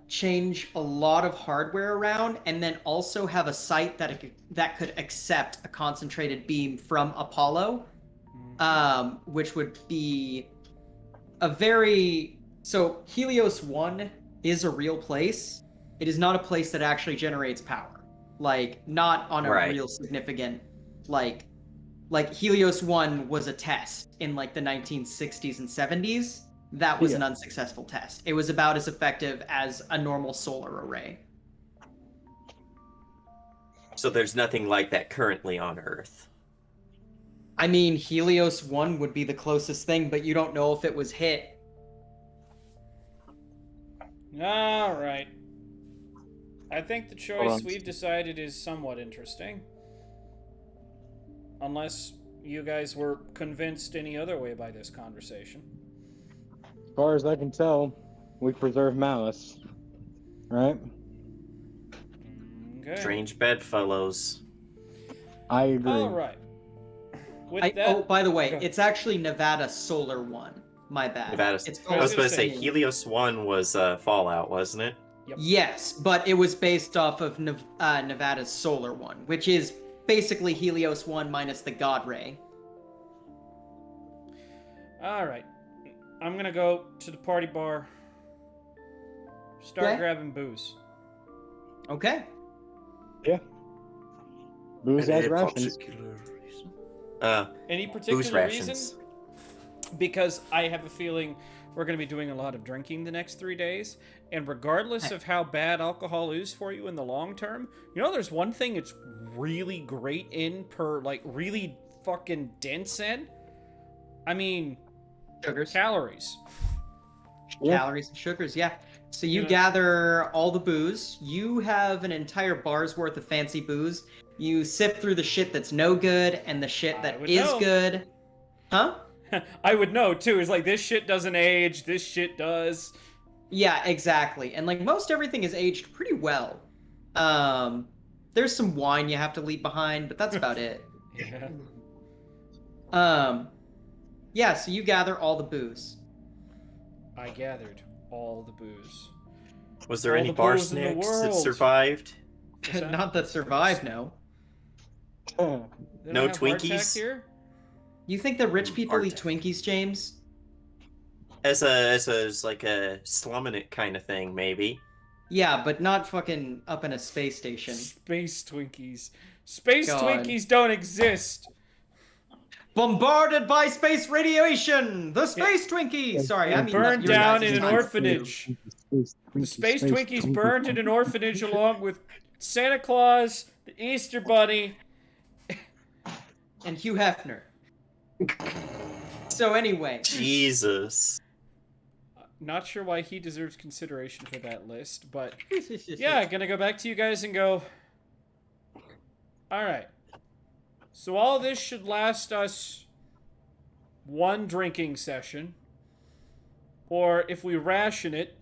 change a lot of hardware around, and then also have a site that could accept a concentrated beam from Apollo, which would be a very... So Helios 1 is a real place. It is not a place that actually generates power. Like, not on a real significant... Like Helios 1 was a test in like the 1960s and 70s. That was an unsuccessful test. It was about as effective as a normal solar array. So there's nothing like that currently on Earth. I mean, Helios 1 would be the closest thing, but you don't know if it was hit. All right. I think the choice we've decided is somewhat interesting. Unless you guys were convinced any other way by this conversation. As far as I can tell, we preserve malice. Right? Okay. Strange bedfellows. I agree. All right. With that, Oh, by the way, it's actually Nevada Solar 1. My bad. Nevada. I was gonna going to say say- Helios 1 was Fallout, wasn't it? Yep. Yes, but it was based off of Nevada's Solar 1, which is basically Helios 1 minus the God Ray. all right. I'm gonna go to the party bar. Start Okay. grabbing booze. Okay. Booze as rations. Any particular Booze reason? rations. Because I have a feeling we're going to be doing a lot of drinking the next 3 days, and regardless of how bad alcohol is for you in the long term, you know, there's one thing it's really great in really fucking dense in. I mean, Sugars. calories. Yeah. Calories and sugars, yeah. So you Yeah. gather all the booze. You have an entire bar's worth of fancy booze. You sift through the shit that's no good and the shit I that would is know. good. Huh? I would know too. It's like, this shit doesn't age, this shit does. Yeah, exactly. And like most everything is aged pretty well. There's some wine you have to leave behind, but that's about it. Yeah. Yeah, so you gather all the booze. I gathered all the booze. Was there All any the bar booze in the snacks that world. survived? What's that? Not that survive, no. They No don't have hardtack Twinkies? here? You think that rich people eat Hardtack. Twinkies, James? As like a slumming it kind of thing, maybe. Yeah, but not fucking up in a space station. Space Twinkies. Space God. Twinkies don't exist. Bombarded by space radiation! The space Twinkies! Sorry, I mean... Burned your down guys' in an time. orphanage. The Space Twinkies burned in an orphanage along with Santa Claus, the Easter Bunny. And Hugh Hefner. So anyway, Jesus. Not sure why he deserves consideration for that list, but yeah, gonna go back to you guys and go, all right. So all this should last us one drinking session, or if we ration it,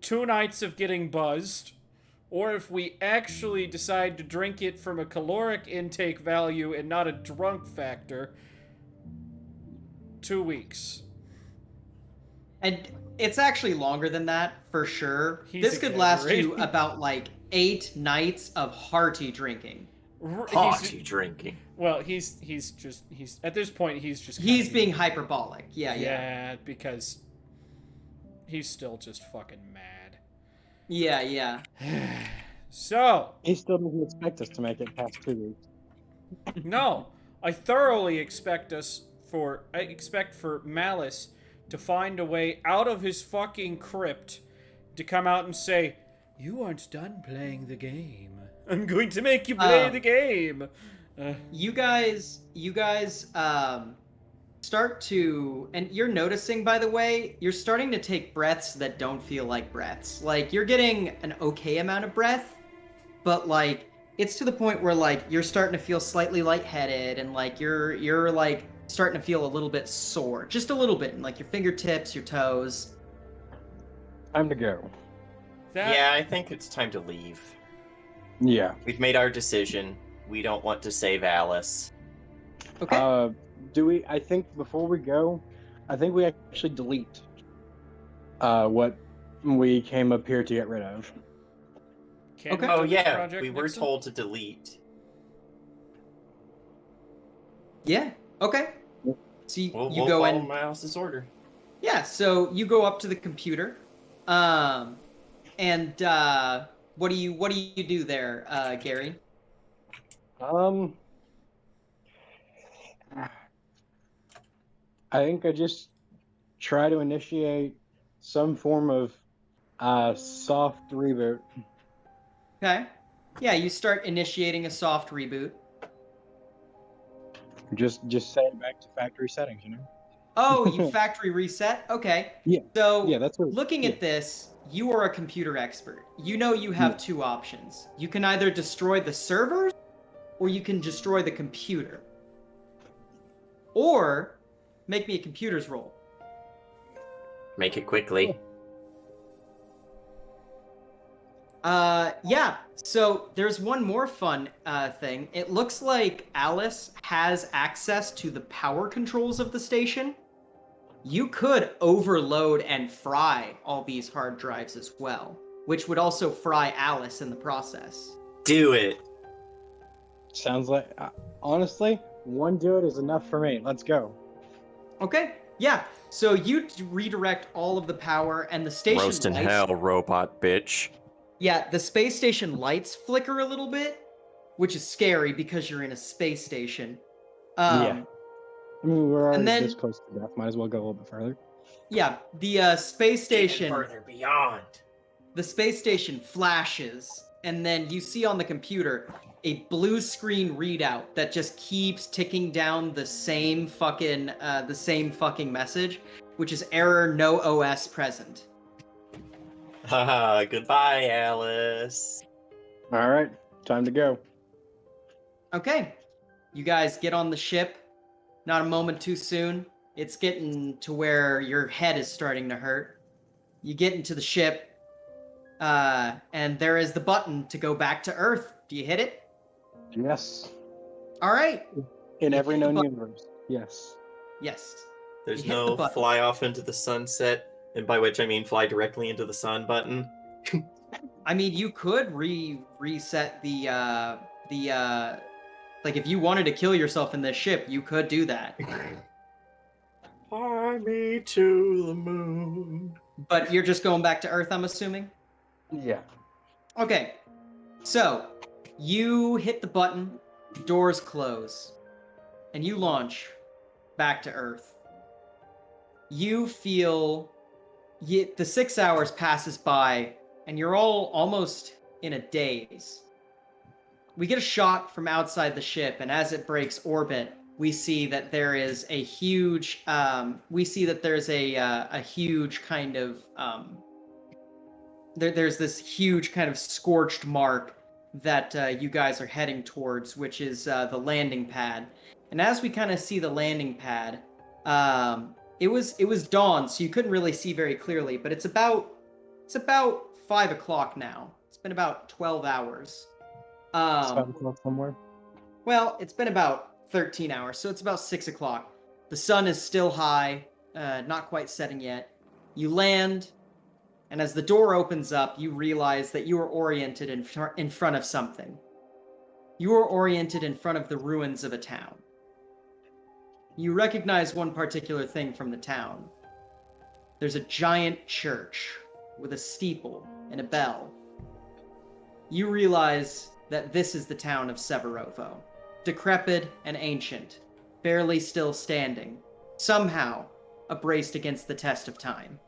2 nights of getting buzzed, or if we actually decide to drink it from a caloric intake value and not a drunk factor, 2 weeks. And it's actually longer than that, for sure. He's This could last you exaggerating. about, like, 8 nights of hearty drinking. Party drinking. Well, he's at this point he's just He's kinda being hyperbolic. Yeah. yeah, because he's still just fucking mad. Yeah. So, He still doesn't expect us to make it past 2 weeks. no, I thoroughly expect for Malice to find a way out of his fucking crypt to come out and say, "You aren't done playing the game. I'm going to make you play the game." You guys, start to, and you're noticing, by the way, you're starting to take breaths that don't feel like breaths. Like, you're getting an okay amount of breath, but, like, it's to the point where like you're starting to feel slightly lightheaded and like you're like starting to feel a little bit sore, just a little bit, in like your fingertips, your toes. Time to go. Yeah, I think it's time to leave. Yeah. We've made our decision. We don't want to save Alice. Okay. Do we? I think before we go, I think we actually delete what we came up here to get rid of. Can Okay. we Oh delete yeah, Project we were Nixon? told to delete. Yeah. Okay. So you We'll go follow in. Miles's order. Yeah. So you go up to the computer, and what do you do there, Gary? Um, I think I just try to initiate some form of soft reboot. Okay. Yeah, you start initiating a soft reboot. Just set it back to factory settings, you know? Oh, you factory reset? Okay. Yeah. So, Yeah, that's what. looking yeah. at this, you are a computer expert. You know you have Yeah. two options. You can either destroy the servers or you can destroy the computer. Or make me a computer's roll. Make it quickly. Yeah. So there's one more fun thing. It looks like Alice has access to the power controls of the station. You could overload and fry all these hard drives as well, which would also fry Alice in the process. Do it. Sounds like, honestly, one do it is enough for me. Let's go. Okay. Yeah. So you redirect all of the power, and the station Roast in lights. hell, robot bitch. Yeah, the space station lights flicker a little bit, which is scary because you're in a space station. Yeah. I mean, we're already then- this close to death. Might as well go a little bit further. Yeah, the space station. Even further beyond. The space station flashes, and then you see on the computer a blue screen readout that just keeps ticking down the same fucking message, which is error, no OS present. Haha, goodbye, Alice. All right, time to go. Okay, you guys get on the ship. Not a moment too soon. It's getting to where your head is starting to hurt. You get into the ship, and there is the button to go back to Earth. Do you hit it? Yes. All right. In You every hit the known button. universe. Yes. Yes. There's You hit the no button. fly off into the sunset, and by which I mean fly directly into the sun button. I mean, you could reset the like if you wanted to kill yourself in this ship, you could do that. Fly me to the moon. But you're just going back to Earth, I'm assuming? Yeah. Okay. So, you hit the button, doors close, and you launch back to Earth. You feel the 6 hours passes by, and you're all almost in a daze. We get a shot from outside the ship, and as it breaks orbit, we see that there is a huge. A huge kind of. There's this huge kind of scorched mark that you guys are heading towards, which is the landing pad. And as we kind of see the landing pad, it was dawn, so you couldn't really see very clearly. But it's about 5 o'clock now. It's been about 12 hours. It's 5 o'clock somewhere. Well, it's been about 13 hours, so it's about 6 o'clock. The sun is still high, not quite setting yet. You land, and as the door opens up, you realize that you are oriented in front of something. You are oriented in front of the ruins of a town. You recognize one particular thing from the town. There's a giant church with a steeple and a bell. You realize that this is the town of Severovo. Decrepit and ancient, barely still standing, somehow braced against the test of time.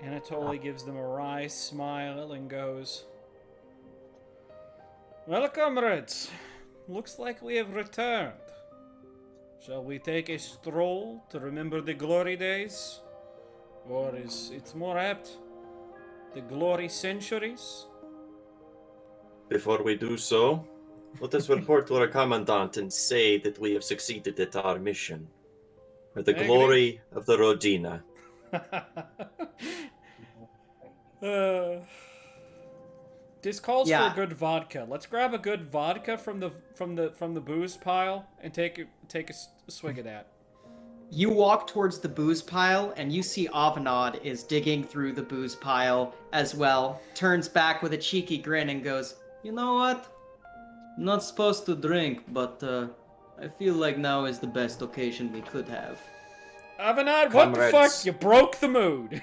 Anatoly gives them a wry smile and goes, "Well, comrades, looks like we have returned. Shall we take a stroll to remember the glory days? Or is it more apt, the glory centuries?" Before we do so, let us report to our commandant and say that we have succeeded at our mission. For the I agree. glory of the Rodina. This calls for Yeah. a good vodka. Let's grab a good vodka from the booze pile and take a swig of that. You walk towards the booze pile, and you see Avanad is digging through the booze pile as well. Turns back with a cheeky grin and goes, "You know what? I'm not supposed to drink, but I feel like now is the best occasion we could have." Avanad, what the fuck? Comrades. You broke the mood.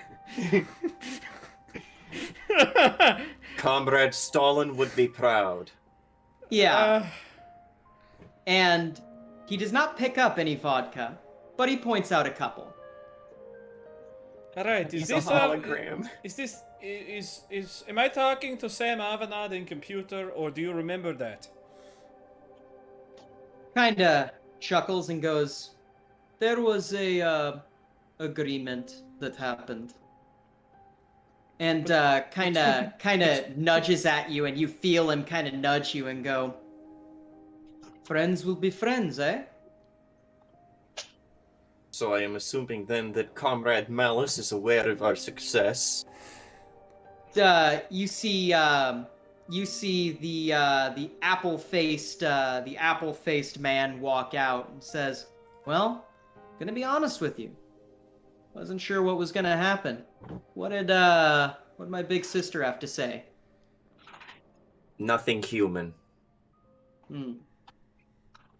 Comrade Stalin would be proud. Yeah. And he does not pick up any vodka, but he points out a couple. All right, is He's a this hologram. am I talking to Sam Avanad in computer, or do you remember that? Kinda chuckles and goes, "There was a agreement that happened." And kinda nudges at you, and you feel him kinda nudge you and go, "Friends will be friends, eh?" So I am assuming then that Comrade Malice is aware of our success. You see the apple-faced man walk out and says, "Well, gonna be honest with you. Wasn't sure what was gonna happen. What did my big sister have to say?" Nothing human. Hmm.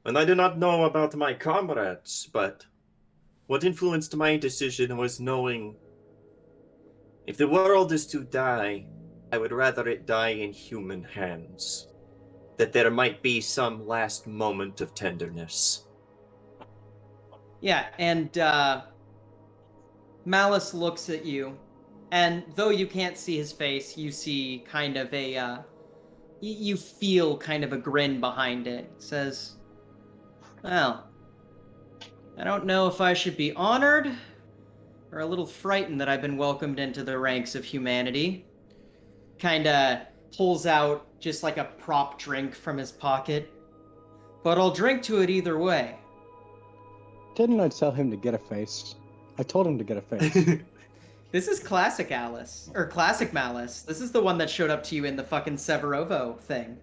And I do not know about my comrades, but what influenced my decision was knowing if the world is to die, I would rather it die in human hands. That there might be some last moment of tenderness. Yeah, and Malice looks at you, and though you can't see his face, you see kind of a you feel kind of a grin behind it. It says, "Well, I don't know if I should be honored or a little frightened that I've been welcomed into the ranks of humanity." Kinda pulls out just like a prop drink from his pocket. "But I'll drink to it either way." Didn't I tell him to get a face? I told him to get a face. This is classic Alice, or classic Malice. This is the one that showed up to you in the fucking Severovo thing.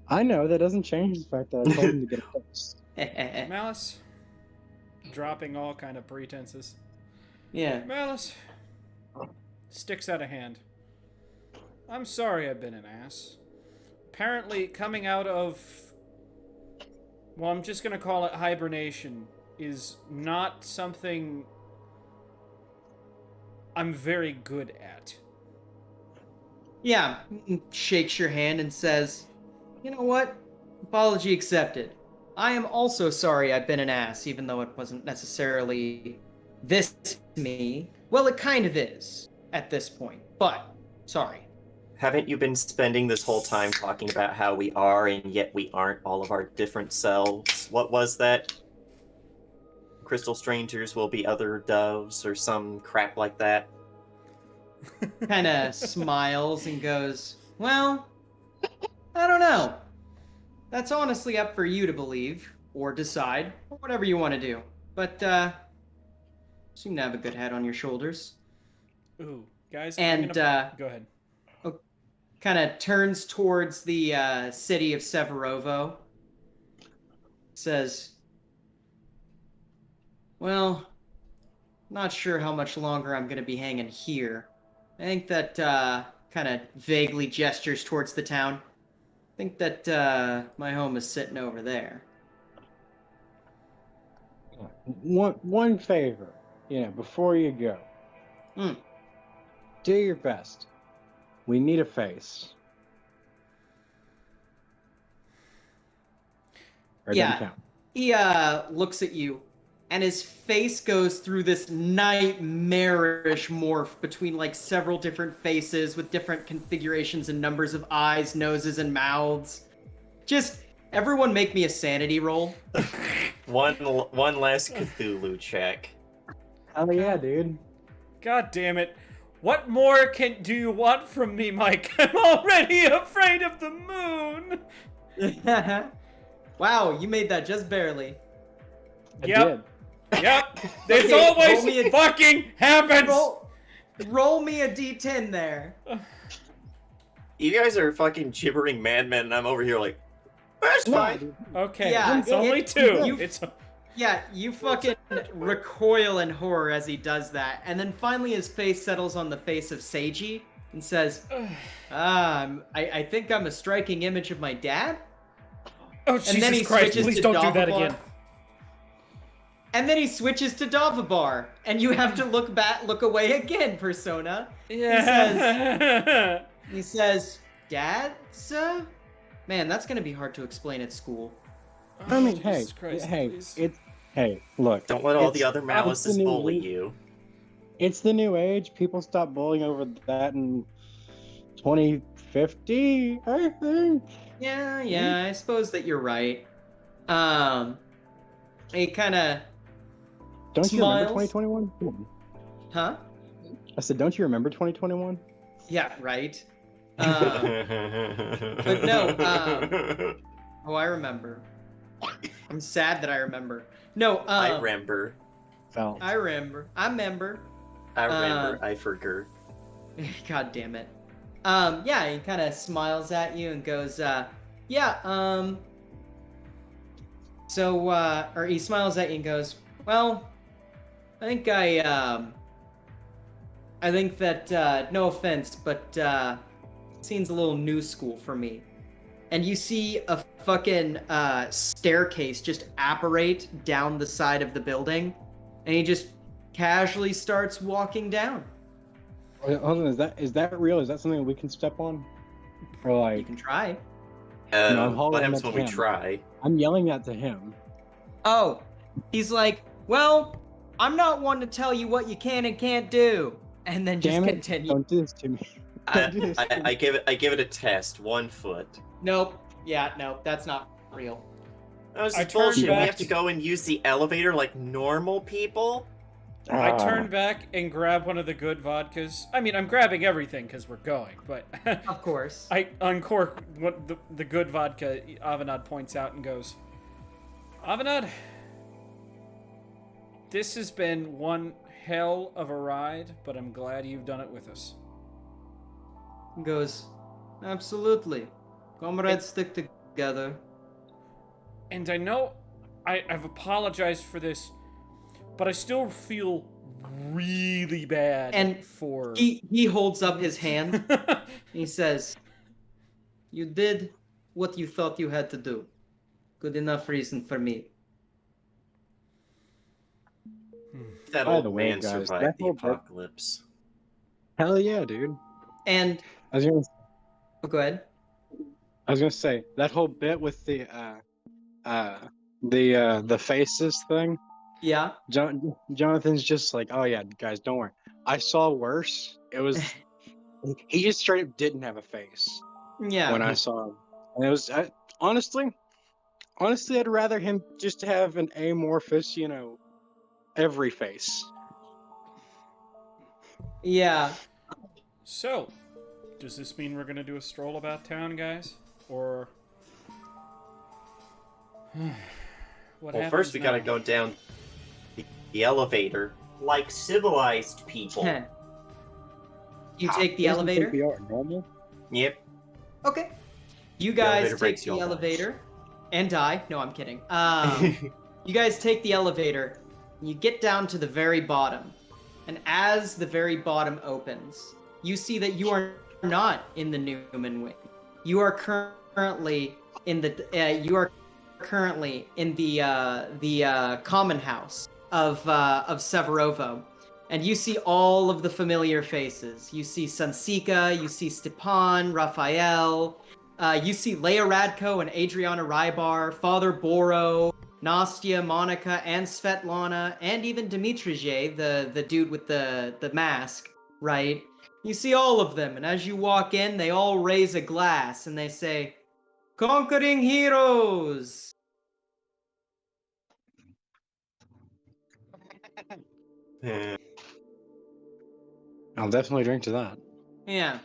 I know, that doesn't change the fact that I told him to get a face. Malice, dropping all kind of pretenses. Yeah. Malice sticks out a hand. I'm sorry I've been an ass. Apparently, coming out of, well, I'm just gonna call it hibernation, is not something I'm very good at. Yeah, shakes your hand and says, "You know what? Apology accepted. I am also sorry I've been an ass, even though it wasn't necessarily this me. Well, it kind of is at this point, but sorry." Haven't you been spending this whole time talking about how we are and yet we aren't all of our different selves? What was that? Crystal strangers will be other doves or some crap like that. Kinda smiles and goes, "Well, I don't know. That's honestly up for you to believe, or decide, or whatever you want to do. But, seem to have a good head on your shoulders." Ooh, guys, And, go ahead. Kind of turns towards the city of Severovo. Says, "Well, not sure how much longer I'm going to be hanging here. I think that, kind of vaguely gestures towards the town. I think that, my home is sitting over there." One favor, before you go. Hmm. Do your best. We need a face. Or it doesn't Yeah. count. He looks at you, and his face goes through this nightmarish morph between like several different faces with different configurations and numbers of eyes, noses, and mouths. Just everyone make me a sanity roll. One last Cthulhu check. Hell yeah, dude. God damn it. What more do you want from me, Mike? I'm already afraid of the moon. Wow, you made that just barely. I Yep. Yep. This Okay, roll always me a- fucking happens. Roll me a d10 there. You guys are fucking gibbering madmen, and I'm over here like, that's fine. Okay, Yeah, it's only it- two. you- It's Yeah, you fucking recoil in horror as he does that, and then finally his face settles on the face of Seiji and says, I think I'm a striking image of my dad? oh And then he Jesus Christ! switches Please to don't do that Davabar. again. And then he switches to Davabar, and you have to look away again, Persona. Yeah. He says, Dad, sir? Man, that's gonna be hard to explain at school. I mean, hey, Jesus Christ, hey, please. look. Don't let all the it's- other malices it's the new bully week. you. It's the new age. People stop bullying over that in 2050, I think. Yeah, I suppose that you're right. He kind of, Don't you remember Smiles. 2021? Come on. huh? I said, don't you remember 2021? Yeah, right. But no, oh, I remember. I'm sad that I remember. No, I remember. Felt. I remember. I remember. I remember. I forgot. God damn it. Yeah, he kind of smiles at you and goes, or he smiles at you and goes, well, I think that, no offense, but, seems a little new school for me. And you see a fucking, staircase just apparate down the side of the building, and he just casually starts walking down. Wait, hold on, is that real? Is that something we can step on? Or You like, can try. No, I'm What hollering happens at when we him. try? I'm yelling that to him. Oh, he's like, well, I'm not one to tell you what you can and can't do. And then just Damn it! continue. Don't do this to me. Don't do this to me. I give it a test. 1 foot. Nope. Yeah, no, that's not real. That was I just turned bullshit. We back have to go and use the elevator like normal people. I Ah. turn back and grab one of the good vodkas. I mean, I'm grabbing everything because we're going, but Of course. I uncork what the good vodka. Avanad points out and goes, Avanad, this has been one hell of a ride, but I'm glad you've done it with us. He goes, absolutely. Comrades stick together. And I know I've apologized for this, but I still feel really bad And for... He holds up his hand. He says, you did what you thought you had to do. Good enough reason for me. That By old the way, man guys, survived that the whole bit- apocalypse. Hell yeah, dude. And, I was gonna oh, go ahead. say that whole bit with the faces thing. Yeah. Jonathan's just like, oh yeah, guys, don't worry. I saw worse. It was he just straight up didn't have a face Yeah. when I saw him, and it was honestly, I'd rather him just have an amorphous, every face. Yeah. So, does this mean we're gonna do a stroll about town, guys? Or... what Well, happens first we gotta now? go down the elevator like civilized people. You take the Doesn't think elevator? we are normal. Yep. Okay. You The guys elevator take breaks you the all elevator and die. No, I'm kidding. You guys take the elevator. And you get down to the very bottom, and as the very bottom opens, you see that you are not in the Newman wing. You are currently in the common house of Severovo. And you see all of the familiar faces. You see Sansika, you see Stepan, Raphael, you see Leia Radko and Adriana Rybar, Father Boro, Nastya, Monica, and Svetlana, and even Dmitrije, the dude with the mask, right? You see all of them, and as you walk in, they all raise a glass and they say, "Conquering heroes!" I'll definitely drink to that. Yeah.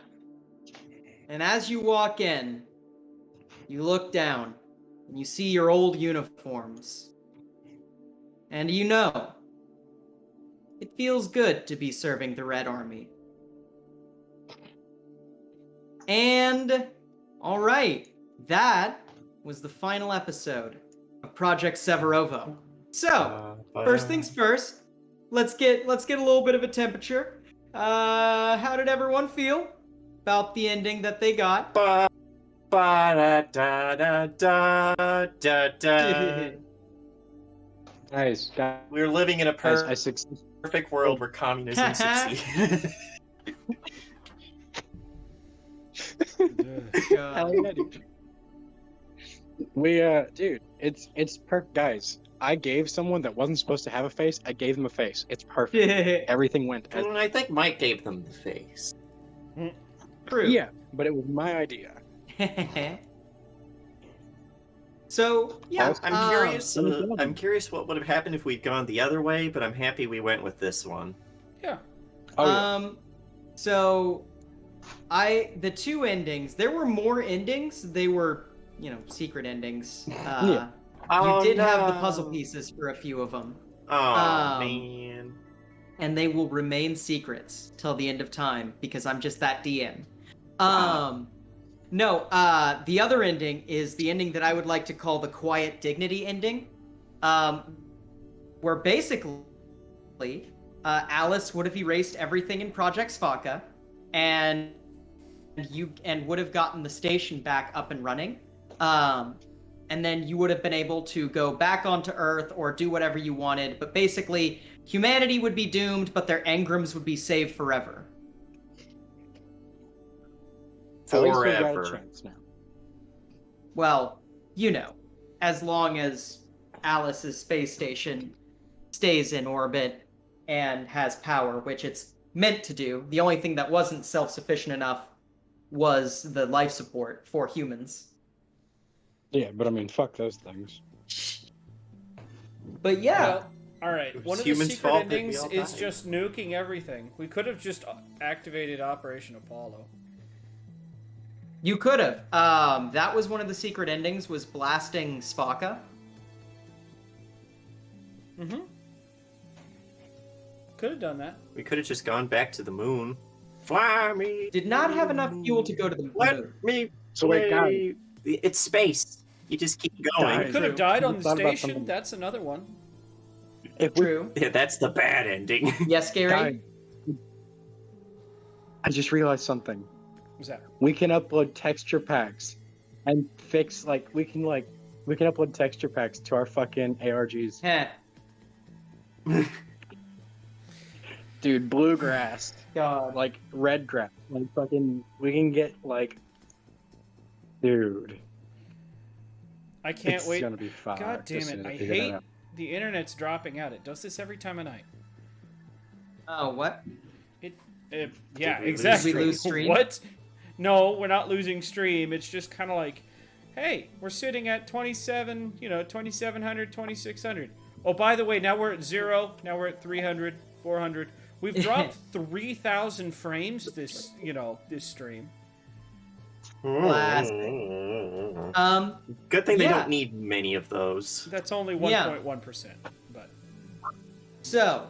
And as you walk in, you look down and you see your old uniforms. And you know, it feels good to be serving the Red Army. And, alright, that was the final episode of Projekt Severovo. So, first things first, let's get a little bit of a temperature. How did everyone feel about the ending that they got? Ba, ba, da, da, da, da, da. Guys, We're living in a I succeed. perfect world where communism succeeds. Hell yeah, dude. We dude, it's perfect, guys. I gave someone that wasn't supposed to have a face. I gave them a face. It's perfect. Everything went as I think Mike gave them the face. True. yeah, but it was my idea. So yeah, I'm curious. let me I'm curious what would have happened if we'd gone the other way, but I'm happy we went with this one. Yeah. Oh yeah. So the two endings. There were more endings. They were, secret endings. Yeah. You did have the puzzle pieces for a few of them. Oh man. And they will remain secrets till the end of time because I'm just that DM. No, the other ending is the ending that I would like to call the Quiet Dignity ending, where basically Alice would have erased everything in Projekt Severovo, and would have gotten the station back up and running, and then you would have been able to go back onto Earth or do whatever you wanted. But basically, humanity would be doomed, but their engrams would be saved forever. At least we've got a Forever. chance now. Well, as long as Alice's space station stays in orbit and has power, which it's meant to do. The only thing that wasn't self-sufficient enough was the life support for humans. Yeah, but I mean, fuck those things. But yeah, Well, all right. It was One of the humans' secret fault that we endings all is died. just nuking everything. We could have just activated Operation Apollo. you could have. That was one of the secret endings, was blasting Severovo. Mm-hmm. Could have done that. We could have just gone back to the moon. Fly me. Did not have enough fuel to go to the moon. Let me. So wait, guys. play. It's space. You just keep going. Guys. Could have died on the Thought about station. something. That's another one. If we, True. Yeah, that's the bad ending. Yes, Gary? guys, I just realized something. What's that? We can upload texture packs and fix we can upload texture packs to our fucking ARGs. Heh. Dude, bluegrass, God. red grass, fucking. We can get dude. I can't It's wait. gonna be fire. God damn as soon it! as I figure that hate out. the internet's dropping out. It does this every time of night. Oh, what? Yeah, we lose exactly. stream? Did we lose stream? What? No, we're not losing stream. It's just kind of like, hey, we're sitting at 27, 2700, 2600. Oh, by the way, now we're at 0. Now we're at 300, 400. We've dropped 3,000 frames this stream. Classic. Good thing they yeah. don't need many of those. That's only Yeah. 1.1%. But So,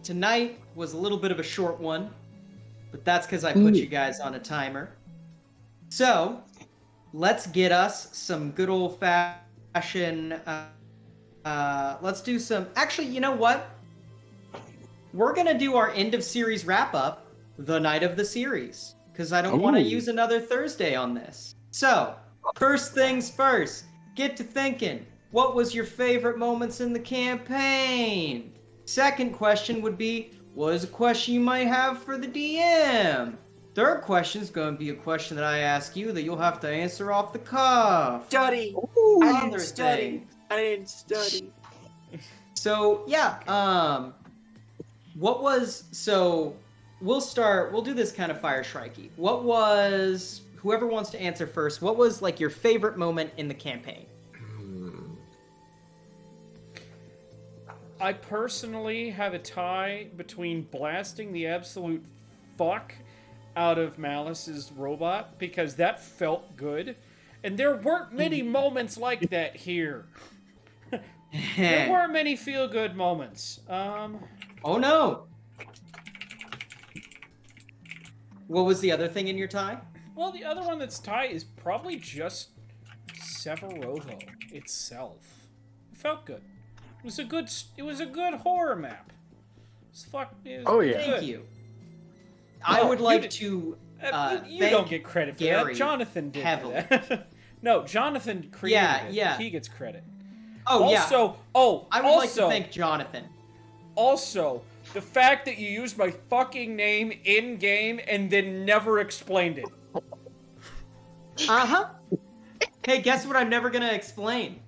tonight was a little bit of a short one, but that's because I put you guys on a timer. So, let's get us some good old-fashioned... let's do some... Actually, you know what? We're going to do our end-of-series wrap-up the night of the series, because I don't want to Ooh. use another Thursday on this. So, first things first, get to thinking. What was your favorite moments in the campaign? Second question would be, what is a question you might have for the DM? Third question is going to be a question that I ask you that you'll have to answer off the cuff. Study. Other things. I didn't study. So, yeah, we'll do this kind of fire strikey. Whoever wants to answer first, what was, your favorite moment in the campaign? I personally have a tie between blasting the absolute fuck out of Malice's robot because that felt good. And there weren't many moments like that here. There weren't many feel-good moments. Oh no! What was the other thing in your tie? Well, the other one that's tight is probably just Severovo itself. It felt good. It was a good horror map. It was good. Thank you. I would like to you thank don't get credit for Gary that. Jonathan did heavily. that. No, Jonathan created it. Yeah. He gets credit. Oh, yeah. I would like to also, thank Jonathan. Also, the fact that you used my fucking name in-game and then never explained it. Uh-huh. Hey, guess what I'm never gonna explain?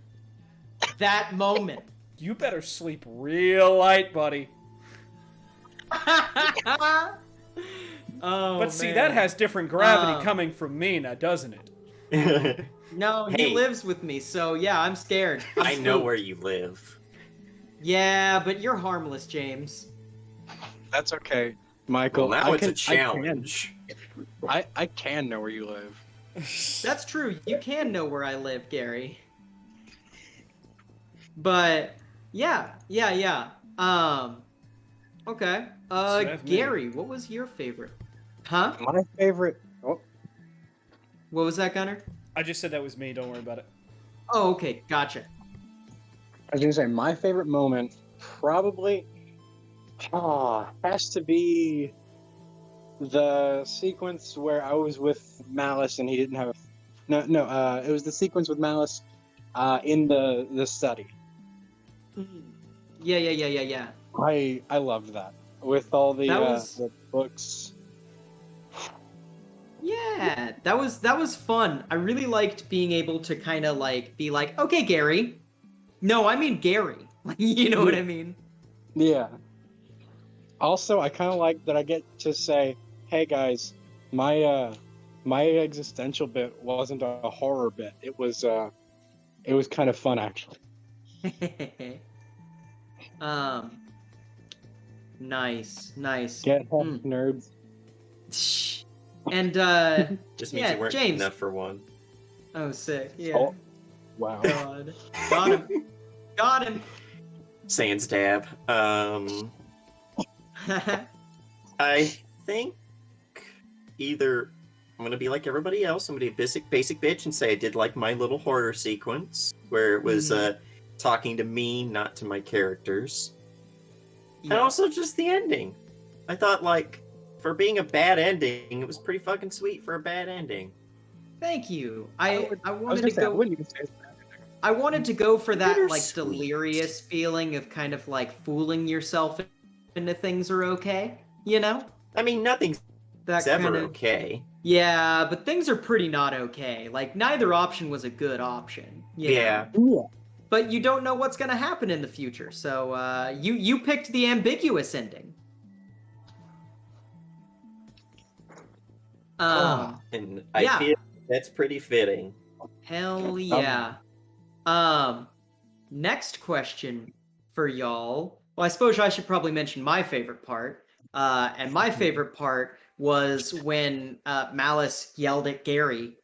That moment. You better sleep real light, buddy. Oh, But see, man. that has different gravity coming from me now, doesn't it? No, Hey. he lives with me, so yeah, I'm scared. I know where you live. Yeah, but you're harmless, James. That's okay, Michael. Well, now I it's a can- challenge. I can know where you live. That's true. You can know where I live, Gary. But yeah. Okay. So that's me. Gary, what was your favorite? Huh? My favorite. Oh, What was that, Gunner? I just said that was me, don't worry about it. Oh, okay, gotcha. I was gonna say my favorite moment probably has to be the sequence where I was with Malice and he didn't have it was the sequence with Malice in the study. Yeah. I loved that with all the That was- the books. Yeah, that was fun. I really liked being able to kind of like be like, okay, Gary. No, I mean Gary. Like, you know what I mean? Yeah. Also, I kind of like that I get to say, "Hey guys, my existential bit wasn't a horror bit. It was kind of fun actually." Nice. Get nerds. And Just means Yeah, you weren't James. enough for one. oh, sick. Yeah. Oh, wow. God. Got him. Sans dab. I think either I'm gonna be like everybody else. I'm gonna be a basic bitch and say I did like my little horror sequence where it was talking to me, not to my characters, and also just the ending. I thought like for being a bad ending, it was pretty fucking sweet for a bad ending. Thank you. I I wanted to I go. wouldn't even say it's bad. I wanted to go for that like Bittersweet. delirious feeling of kind of like fooling yourself into things are okay. You know? I mean, nothing's That ever kind of. okay. Yeah, but things are pretty not okay. Like neither option was a good option. You Yeah. know? Yeah. But you don't know what's gonna happen in the future, so you picked the ambiguous ending. And I Yeah. feel that's pretty fitting. Hell yeah. Next question for y'all. Well, I suppose I should probably mention my favorite part. And my favorite part was when Malice yelled at Gary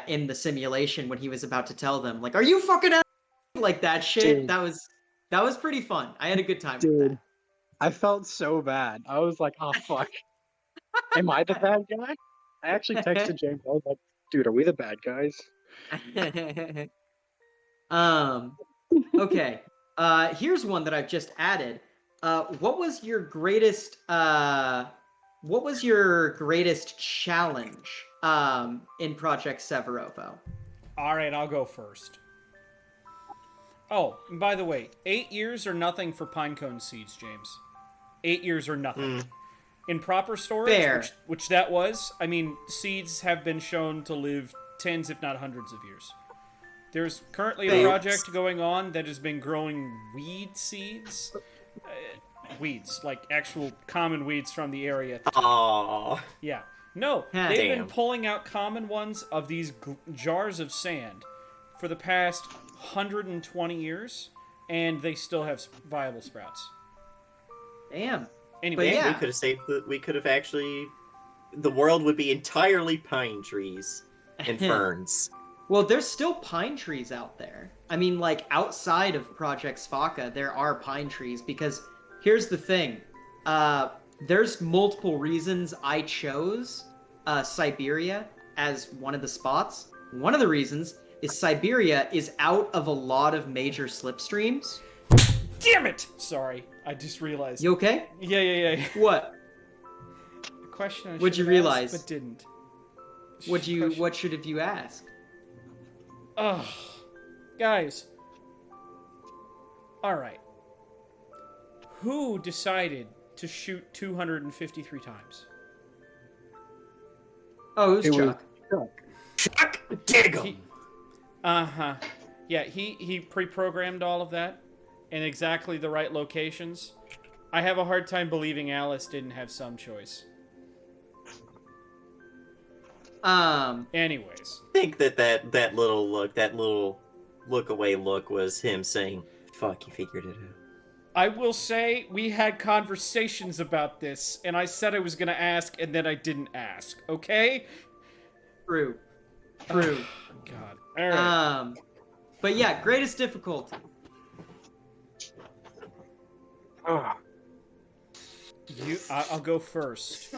in the simulation when he was about to tell them, like, "Are you fucking out?" Like that shit. Dude. That was pretty fun. I had a good time with Dude. that. I felt so bad. I was like, "Oh fuck, am I the bad guy?" I actually texted James. I was like, "Dude, are we the bad guys?" Okay. Here's one that I've just added. What was your greatest challenge in Projekt Severovo? All right, I'll go first. Oh, and by the way, 8 years are nothing for pinecone seeds, James. 8 years are nothing. In proper storage, Fair. which that was, I mean, seeds have been shown to live tens, if not hundreds of years. There's currently a Fair. project going on that has been growing weed seeds. Weeds, like actual common weeds from the area. Aww. Yeah. No, Huh. they've been Damn. pulling out common ones of these jars of sand for the past 120 years, and they still have viable sprouts. Damn. Anyway, But yeah. We could have saved. We could have actually the world would be entirely pine trees and ferns. Well, there's still pine trees out there. I mean, like, outside of Project Svaka, there are pine trees, because here's the thing. There's multiple reasons I chose Siberia as one of the spots. One of the reasons is Siberia is out of a lot of major slipstreams. Damn it! Sorry, I just realized. You okay? Yeah. What? The question I What'd you should have asked, realize? but didn't. What should have you asked? Ugh. Guys. Alright. Who decided to shoot 253 times? Oh, it was It was Chuck. Chuck Diggle! Uh-huh. Yeah, he pre-programmed all of that in exactly the right locations. I have a hard time believing Alice didn't have some choice. Anyways. I think that little look away look was him saying, fuck, you figured it out. I will say we had conversations about this, and I said I was gonna ask, and then I didn't ask. Okay? True. God. All right. But yeah, greatest difficulty. Ah, I'll go first.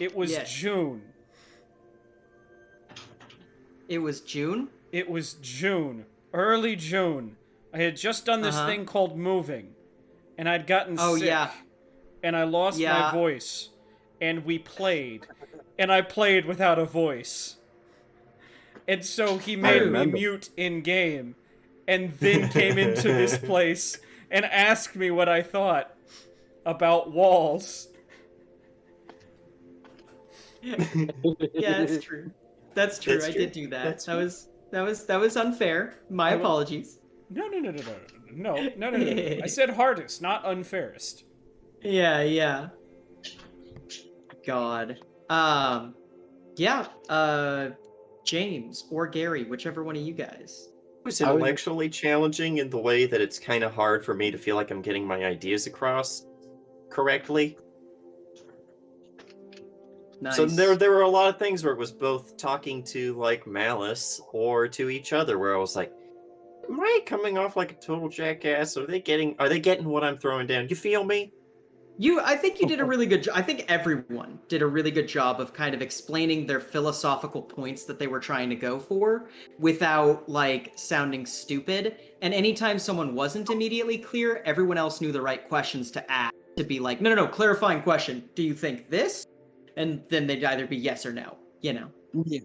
It was Yeah. June. It was June? It was June. Early June. I had just done this Uh-huh. thing called moving, and I'd gotten Oh, sick. yeah. And I lost Yeah. my voice. And we played. And I played without a voice. And so he made me remember. mute in game, and then came into this place and asked me what I thought about walls. Yeah, that's true. That's true. That's I true. did do that. That's That was unfair. My I will- apologies. No. I said hardest, not unfairest. Yeah. God. James or Gary, whichever one of you guys. It was I would- intellectually challenging in the way that it's kind of hard for me to feel like I'm getting my ideas across correctly. Nice. So there were a lot of things where it was both talking to like Malice or to each other, where I was like, "Am I coming off like a total jackass? Are they getting what I'm throwing down? You feel me?" I think you did a really good job. I think everyone did a really good job of kind of explaining their philosophical points that they were trying to go for without, like, sounding stupid. And anytime someone wasn't immediately clear, everyone else knew the right questions to ask to be like, no, clarifying question. Do you think this? And then they'd either be yes or no, you know? yeah.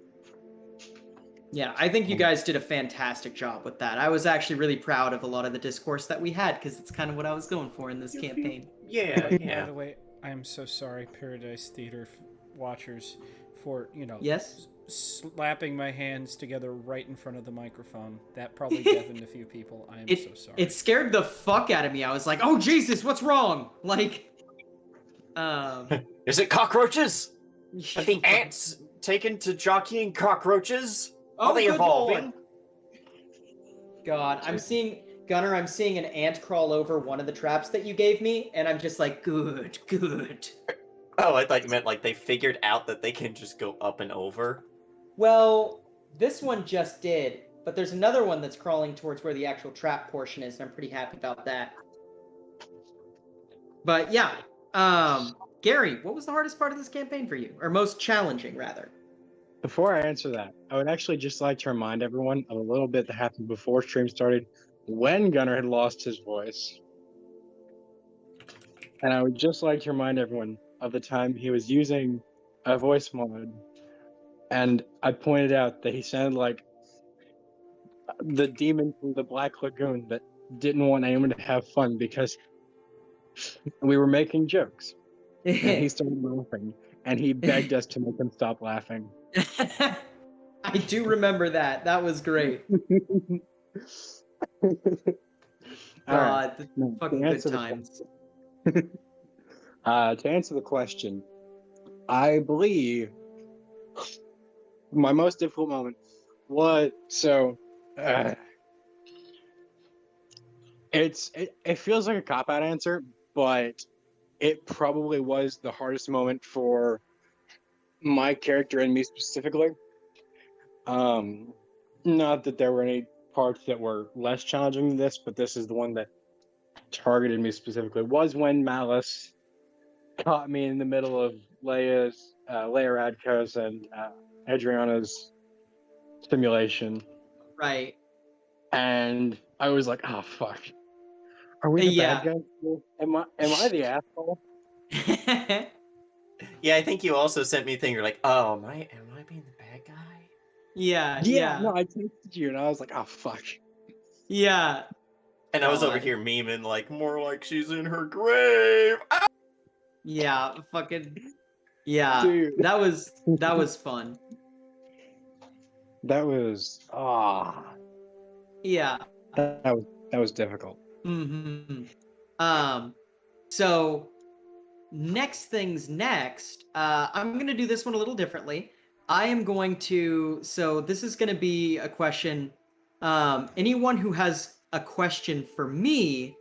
Yeah, I think you guys did a fantastic job with that. I was actually really proud of a lot of the discourse that we had, because it's kind of what I was going for in this campaign. Yeah, By yeah. the way, I am so sorry, Paradise Theater watchers, for, Yes? slapping my hands together right in front of the microphone. That probably deafened a few people. I am so sorry. It scared the fuck out of me. I was like, oh, Jesus, what's wrong? Like, Is it cockroaches? Are the ants taken to jockeying cockroaches? Are they good evolving? Lord. God, I'm seeing an ant crawl over one of the traps that you gave me, and I'm just like, good. Oh, I thought you meant like they figured out that they can just go up and over. Well, this one just did, but there's another one that's crawling towards where the actual trap portion is, and I'm pretty happy about that. But yeah, Gary, what was the hardest part of this campaign for you? Or most challenging, rather? Before I answer that, I would actually just like to remind everyone of a little bit that happened before stream started when Gunnar had lost his voice. And I would just like to remind everyone of the time he was using a voice mod. And I pointed out that he sounded like the demon from the Black Lagoon that didn't want anyone to have fun because we were making jokes. And he started laughing. And he begged us to make him stop laughing. I do remember that. That was great. All right. God, the No, fucking to good answer the times. To answer the question, I believe my most difficult moment was it feels like a cop-out answer, but it probably was the hardest moment for my character and me specifically. Not that there were any parts that were less challenging than this, but this is the one that targeted me specifically. Was when Malice caught me in the middle of Leia Radko's and Adriana's simulation, Right. and I was like, "Oh fuck, are we the bad guys? Am I the asshole?" Yeah, I think you also sent me a thing. You're like, oh, am I being the bad guy? Yeah. No, I texted you, and I was like, "Oh fuck." Yeah. And I was over God. here memeing like, more like she's in her grave. Ah! Yeah, fucking yeah. Dude. That was fun. That was Yeah. that was difficult. Mm-hmm. So next things next, I'm gonna do this one a little differently. I am going to, so this is gonna be a question. Anyone who has a question for me,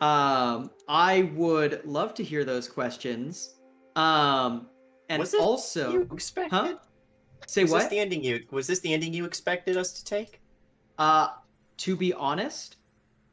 I would love to hear those questions. And Was this also, you expected? huh? Say was what? Was this the ending you expected us to take? To be honest,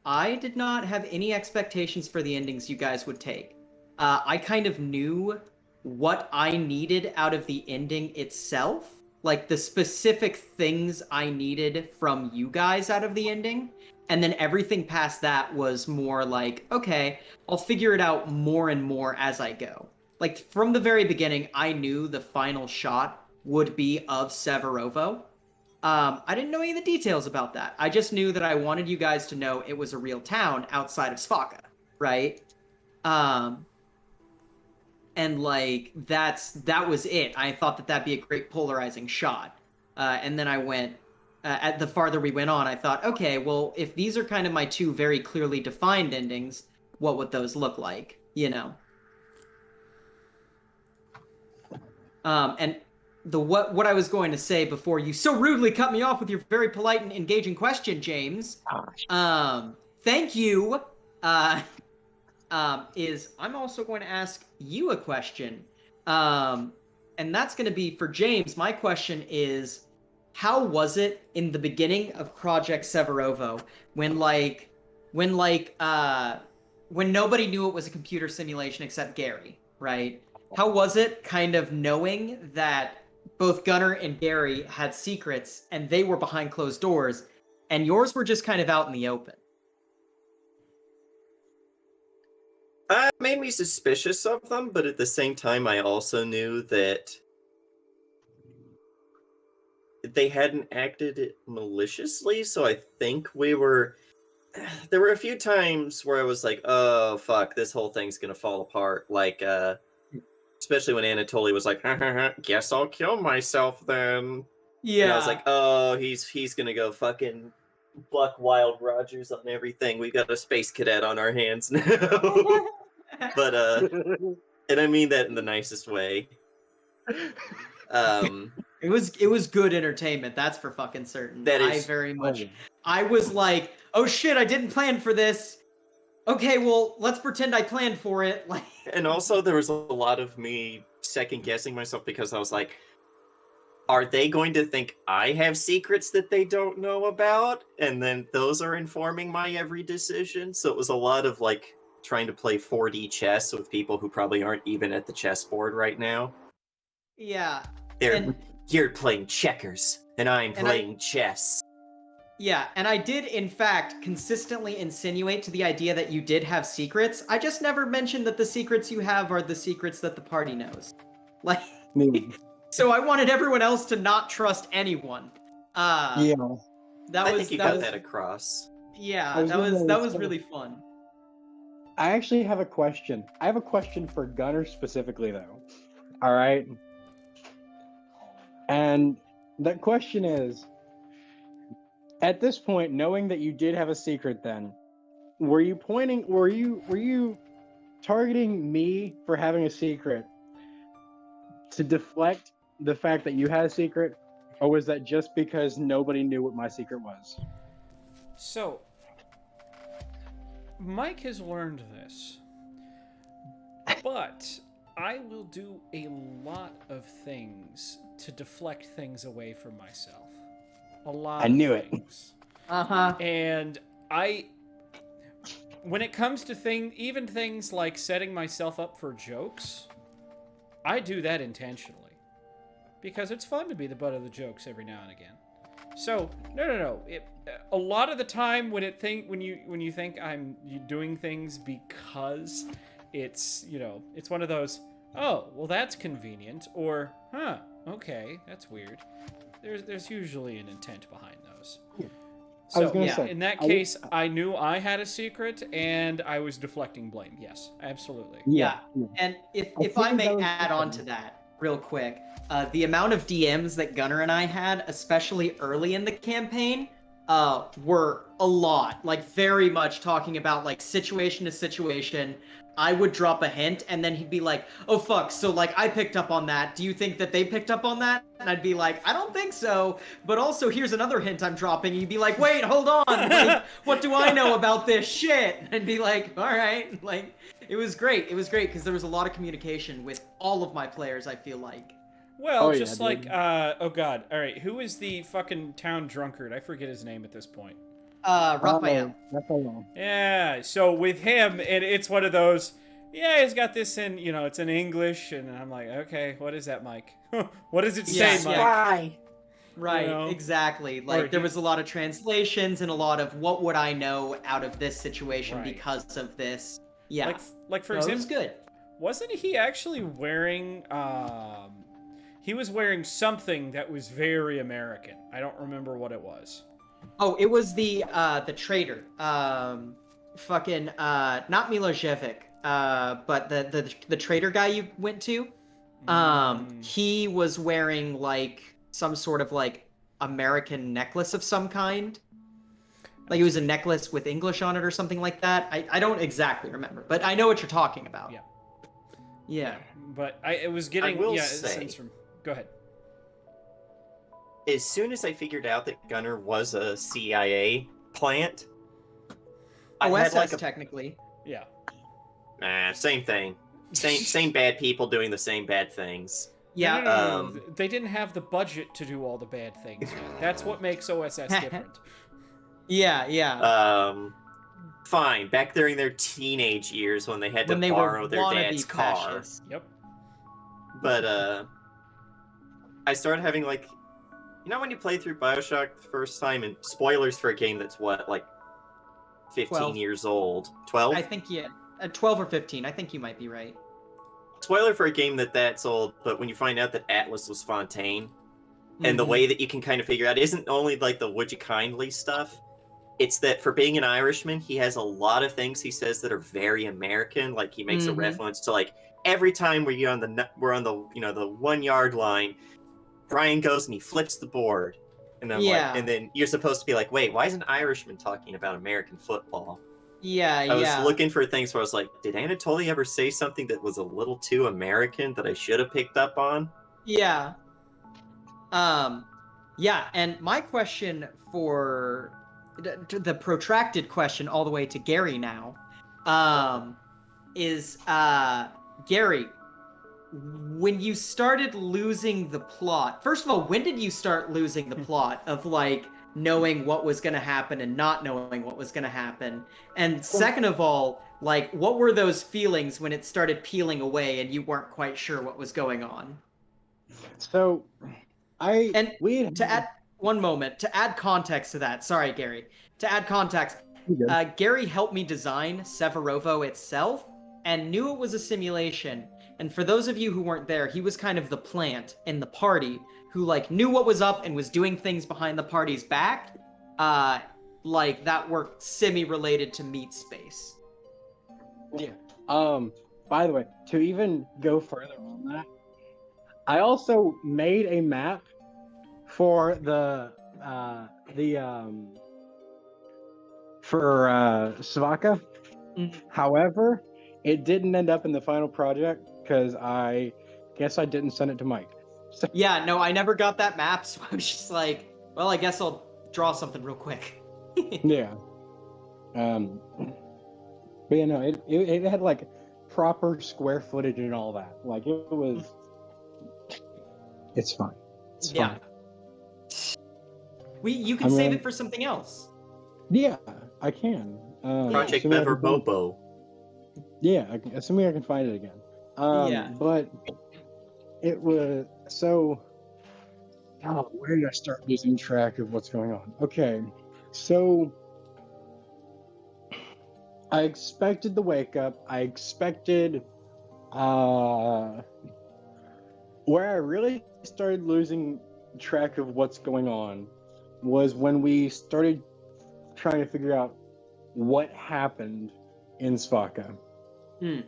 I did not have any expectations for the endings you guys would take. I kind of knew what I needed out of the ending itself, like the specific things I needed from you guys out of the ending. And then everything past that was more like, okay, I'll figure it out more and more as I go. Like from the very beginning, I knew the final shot would be of Severovo. I didn't know any of the details about that. I just knew that I wanted you guys to know it was a real town outside of Svaka, right? And like that was it. I thought that that'd be a great polarizing shot. And then I went at the farther we went on, I thought, okay, well, if these are kind of my two very clearly defined endings, what would those look like? You know. And the what I was going to say before you so rudely cut me off with your very polite and engaging question, James. Thank you. Is I'm also going to ask you a question. And that's going to be for James. My question is, how was it in the beginning of Projekt Severovo when nobody knew it was a computer simulation except Gary, right? How was it kind of knowing that both Gunnar and Gary had secrets and they were behind closed doors and yours were just kind of out in the open? It made me suspicious of them, but at the same time, I also knew that they hadn't acted maliciously, so I think we were... There were a few times where I was like, oh, fuck, this whole thing's gonna fall apart. Like, especially when Anatoly was like, ha, ha, ha, guess I'll kill myself then. Yeah. And I was like, oh, he's gonna go fucking Buck Wild Rogers on everything. We got a space cadet on our hands now. But and I mean that in the nicest way. It was good entertainment, that's for fucking certain. That is, I very much I was like, oh shit, I didn't plan for this. Okay, well, let's pretend I planned for it. Like, and also there was a lot of me second guessing myself because I was like, are they going to think I have secrets that they don't know about? And then those are informing my every decision. So it was a lot of like trying to play 4D chess with people who probably aren't even at the chessboard right now. yeah. You're playing checkers, and I'm playing chess. Yeah, and I did, in fact, consistently insinuate to the idea that you did have secrets. I just never mentioned that the secrets you have are the secrets that the party knows. Like, so I wanted everyone else to not trust anyone. Yeah. I think you got that across. Yeah, that was really fun. I actually have a question. I have a question for Gunnar specifically, though. All right. And that question is, at this point, knowing that you did have a secret then, were you targeting me for having a secret to deflect the fact that you had a secret, or was that just because nobody knew what my secret was? So, Mike has learned this. But I will do a lot of things to deflect things away from myself. A lot I knew of it. things. Uh-huh. And when it comes to even things like setting myself up for jokes, I do that intentionally. Because it's fun to be the butt of the jokes every now and again. So, no. A lot of the time when you think I'm doing things because it's, it's one of those, oh, well that's convenient, or, huh, okay, that's weird. There's usually an intent behind those. I was So, gonna yeah, say, in that case, I knew I had a secret, and I was deflecting blame. Yes, absolutely. Yeah. Yeah. And if I I figured may that was add on to that real quick, the amount of DMs that Gunnar and I had, especially early in the campaign, were a lot. Like very much talking about like situation to situation. I would drop a hint and then he'd be like, "Oh fuck, so like I picked up on that. Do you think that they picked up on that?" And I'd be like, "I don't think so. But also here's another hint I'm dropping." And he'd be like, "Wait, hold on. Like what do I know about this shit?" And I'd be like, "All right." Like it was great. It was great because there was a lot of communication with all of my players, I feel like. Well, Oh, yeah, just dude. like, oh god, all right, who is the fucking town drunkard? I forget his name at this point. Raphael. That's all wrong. Yeah, so with him, it's one of those, yeah, he's got this in, it's in English, and I'm like, okay, what is that, Mike? What does it say, Yeah, Mike? Why? Right, know? exactly. Like there was a lot of translations and a lot of what would I know out of this situation Right. because of this. Yeah. Like for No, it example, was good. wasn't he actually wearing, he was wearing something that was very American. I don't remember what it was. Oh, it was the traitor. Fucking not Milojevic. But the traitor guy you went to. He was wearing like some sort of like American necklace of some kind. Like it was a necklace with English on it or something like that. I don't exactly remember, but I know what you're talking about. Yeah. Yeah. But it was getting, I will a say- sense from, go ahead. As soon as I figured out that Gunnar was a CIA plant, I had OSS like a technically. Yeah. same thing. Same bad people doing the same bad things. Yeah. No. They didn't have the budget to do all the bad things yet. That's what makes OSS different. Yeah. Fine. Back during their teenage years when they had When to they borrow were their wannabe dad's car. fascists. Yep. But I started having like, when you play through BioShock the first time, and spoilers for a game that's what, like 15 12. years old, 12? I think 12 or 15. I think you might be right. Spoiler for a game that's old, but when you find out that Atlas was Fontaine, and the Mhm. way that you can kind of figure out isn't only like the would you kindly stuff, it's that for being an Irishman, he has a lot of things he says that are very American. Like he makes a Mhm. reference to like every time we're on the 1 yard line, Brian goes and he flips the board, and I'm Yeah. like, and then you're supposed to be like, wait, why is an Irishman talking about American football? Yeah. I was looking for things where I was like, did Anatoly ever say something that was a little too American that I should have picked up on? Yeah. Yeah, and my question for the protracted question all the way to Gary now, is Gary, when you started losing the plot, first of all, when did you start losing the plot of like knowing what was going to happen and not knowing what was going to happen? And second of all, like what were those feelings when it started peeling away and you weren't quite sure what was going on? So, To add one moment, to add context to that, sorry, Gary. To add context, Gary helped me design Severovo itself and knew it was a simulation. And for those of you who weren't there, he was kind of the plant in the party who like knew what was up and was doing things behind the party's back, like that were semi-related to Meat Space. Yeah. By the way, to even go further on that, I also made a map for Svaka. Mhm. However, it didn't end up in the final project because I guess I didn't send it to Mike. So, Yeah, no, I never got that map, so I was just like, well, I guess I'll draw something real quick. yeah. But yeah, no, it had like proper square footage and all that. Like it was. It's fine. It's fine. You can save it for something else. Yeah, I can. Projekt assuming I can find- Severovo. Yeah, assuming I can find it again. Yeah. But it was so. Oh, where did I start losing track of what's going on? Okay, so I expected the wake up. I expected. Where I really started losing track of what's going on was when we started trying to figure out what happened in Svaka. And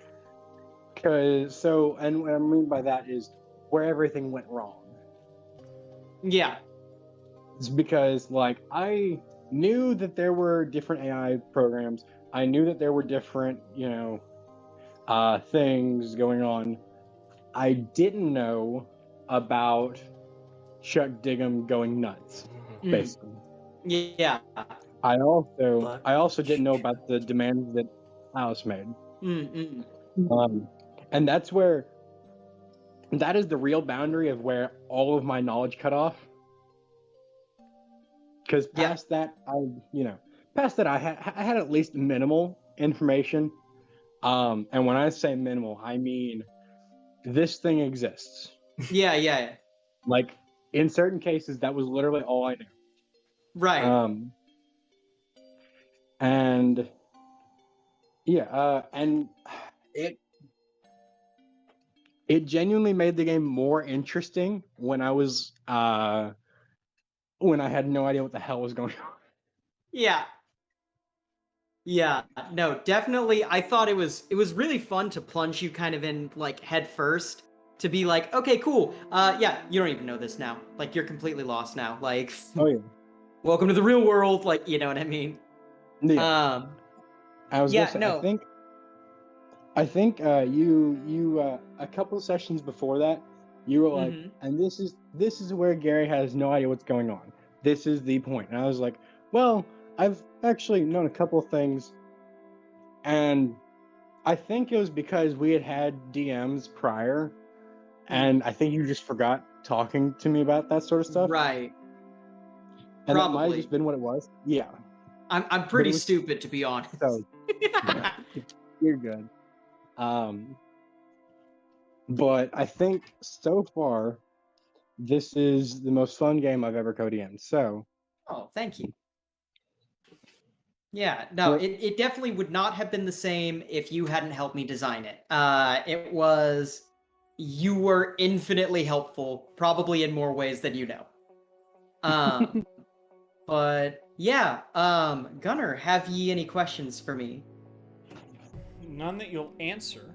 what I mean by that is where everything went wrong. Yeah. It's because, like, I knew that there were different AI programs. I knew that there were different, things going on. I didn't know about Chuck Diggum going nuts, basically. Yeah. I also didn't know about the demands that Alice made. And that is the real boundary of where all of my knowledge cut off. Because past that, I had at least minimal information. And when I say minimal, I mean this thing exists. Yeah. Like in certain cases, that was literally all I knew. Right. And it genuinely made the game more interesting when I was when I had no idea what the hell was going on. Yeah, no, definitely. I thought it was really fun to plunge you kind of in like head first to be like, okay, cool. Yeah, you don't even know this now. Like you're completely lost now. Like, Oh yeah. Welcome to the real world. Like, you know what I mean? Yeah. I was gonna say, no. I think you a couple of sessions before that, you were like, and this is where Gary has no idea what's going on. This is the point. And I was like, well, I've actually known a couple of things, and I think it was because we had DMs prior, and I think you just forgot talking to me about that sort of stuff. Right. And that might have just been what it was. Yeah. I'm pretty stupid, to be honest. So, you're good. But I think so far, this is the most fun game I've ever co-DM'd. So. Oh, thank you. Yeah, no, it definitely would not have been the same if you hadn't helped me design it. You were infinitely helpful, probably in more ways than you know. But yeah, Gunnar, have ye any questions for me? None that you'll answer.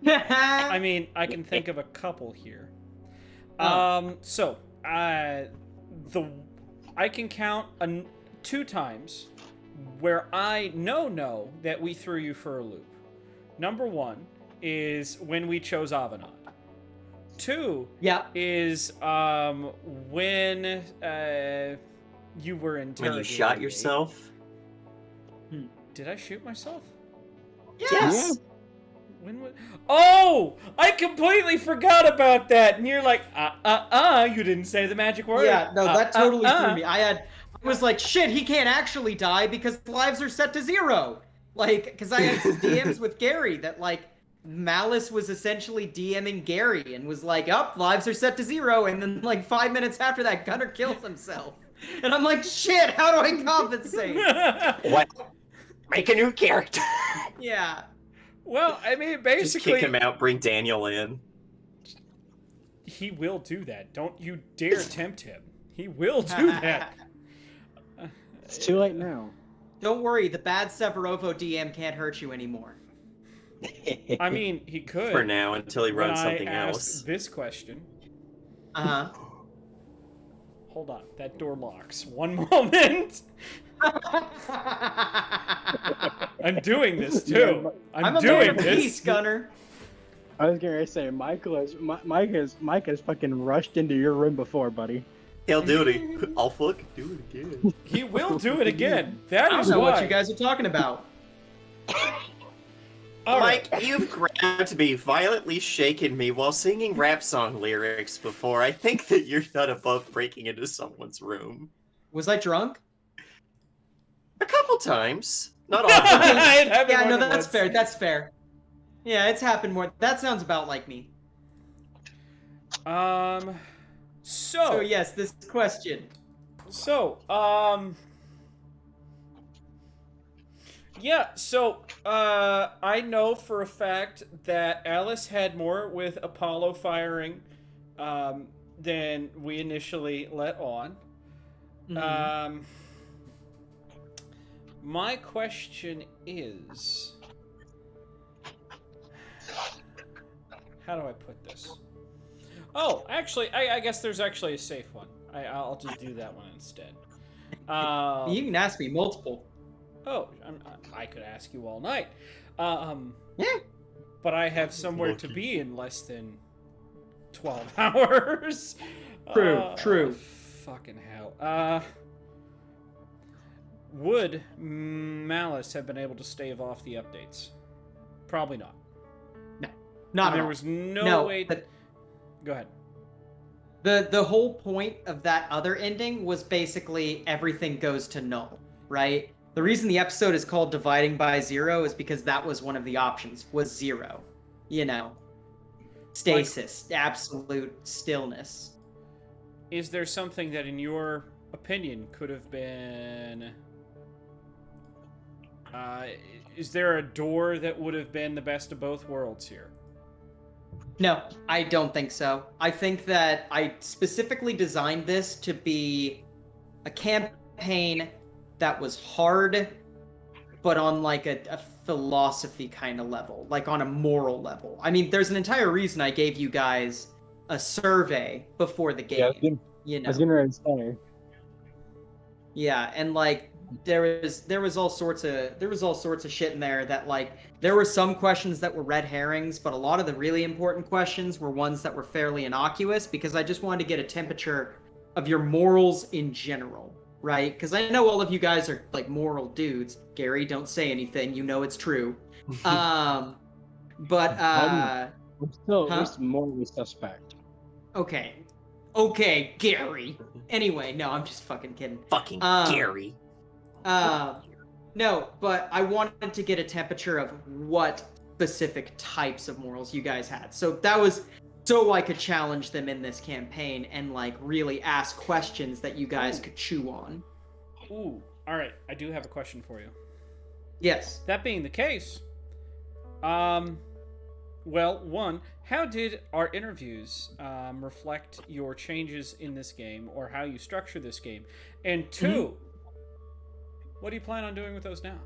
I mean, I can think of a couple here. I can count 2 times where I know that we threw you for a loop. Number 1 is when we chose Avenant. 2 is when you were interrogating. When you shot yourself? Did I shoot myself? Yes. When was... Oh! I completely forgot about that. And you're like, you didn't say the magic word. Yeah, no, that totally threw me. I was like, shit, he can't actually die because lives are set to 0. Like, because I had some DMs with Gary that, like, Malice was essentially DMing Gary and was like, lives are set to 0. And then, like, 5 minutes after that, Gunnar kills himself. And I'm like, shit, how do I compensate? What? Make a new character. Yeah. Well, I mean, basically... Just kick him out, bring Daniel in. He will do that. Don't you dare tempt him. He will do that. It's too late now. Don't worry, the bad Severovo DM can't hurt you anymore. I mean, he could. For now, until he runs something I ask else. This question. Uh-huh. Hold on, that door locks. One moment. I'm doing this too. I'm doing a man of this. peace, Gunnar. I was gonna say, Mike has fucking rushed into your room before, buddy. He'll do it. I'll fucking do it again. He will do it again. That I is don't know why. what you guys are talking about. All Mike, right. you've grabbed me, violently shaken me while singing rap song lyrics before. I think that you're not above breaking into someone's room. Was I drunk? A couple times. Not often. It happened Yeah, more no, than that's once. fair. That's fair. Yeah, it's happened more. That sounds about like me. So So yes, this question. Yeah, I know for a fact that Alice had more with Apollo firing than we initially let on. Mhm. My question is, how do I put this? Oh, actually, I guess there's actually a safe one. I'll just do that one instead. You can ask me multiple. Oh, I could ask you all night. Yeah. But I have somewhere to be in less than 12 hours. True. Fucking hell. Would Malice have been able to stave off the updates? Probably not. No, not at There all. was no No, way. but Go ahead. the whole point of that other ending was basically everything goes to null, right? The reason the episode is called Dividing by Zero is because that was one of the options, was zero. You know, stasis, absolute stillness. Is there something that, in your opinion, could have been... is there a door that would have been the best of both worlds here? No, I don't think so. I think that I specifically designed this to be a campaign that was hard, but on like a philosophy kind of level, like on a moral level. I mean, there's an entire reason I gave you guys a survey before the Yeah, game. I was gonna say. Yeah, and like there was all sorts of shit in there that like there were some questions that were red herrings, but a lot of the really important questions were ones that were fairly innocuous because I just wanted to get a temperature of your morals in general, right? Because I know all of you guys are like moral dudes. Gary, don't say anything. You know it's true. But We're still morally suspect. Okay, Gary. Anyway, no, I'm just fucking kidding. Fucking Gary. No, but I wanted to get a temperature of what specific types of morals you guys had. So that was so I could challenge them in this campaign and like really ask questions that you guys could chew on. Ooh, all right. I do have a question for you. Yes. That being the case, well, one, how did our interviews reflect your changes in this game or how you structure this game? And two, what do you plan on doing with those now?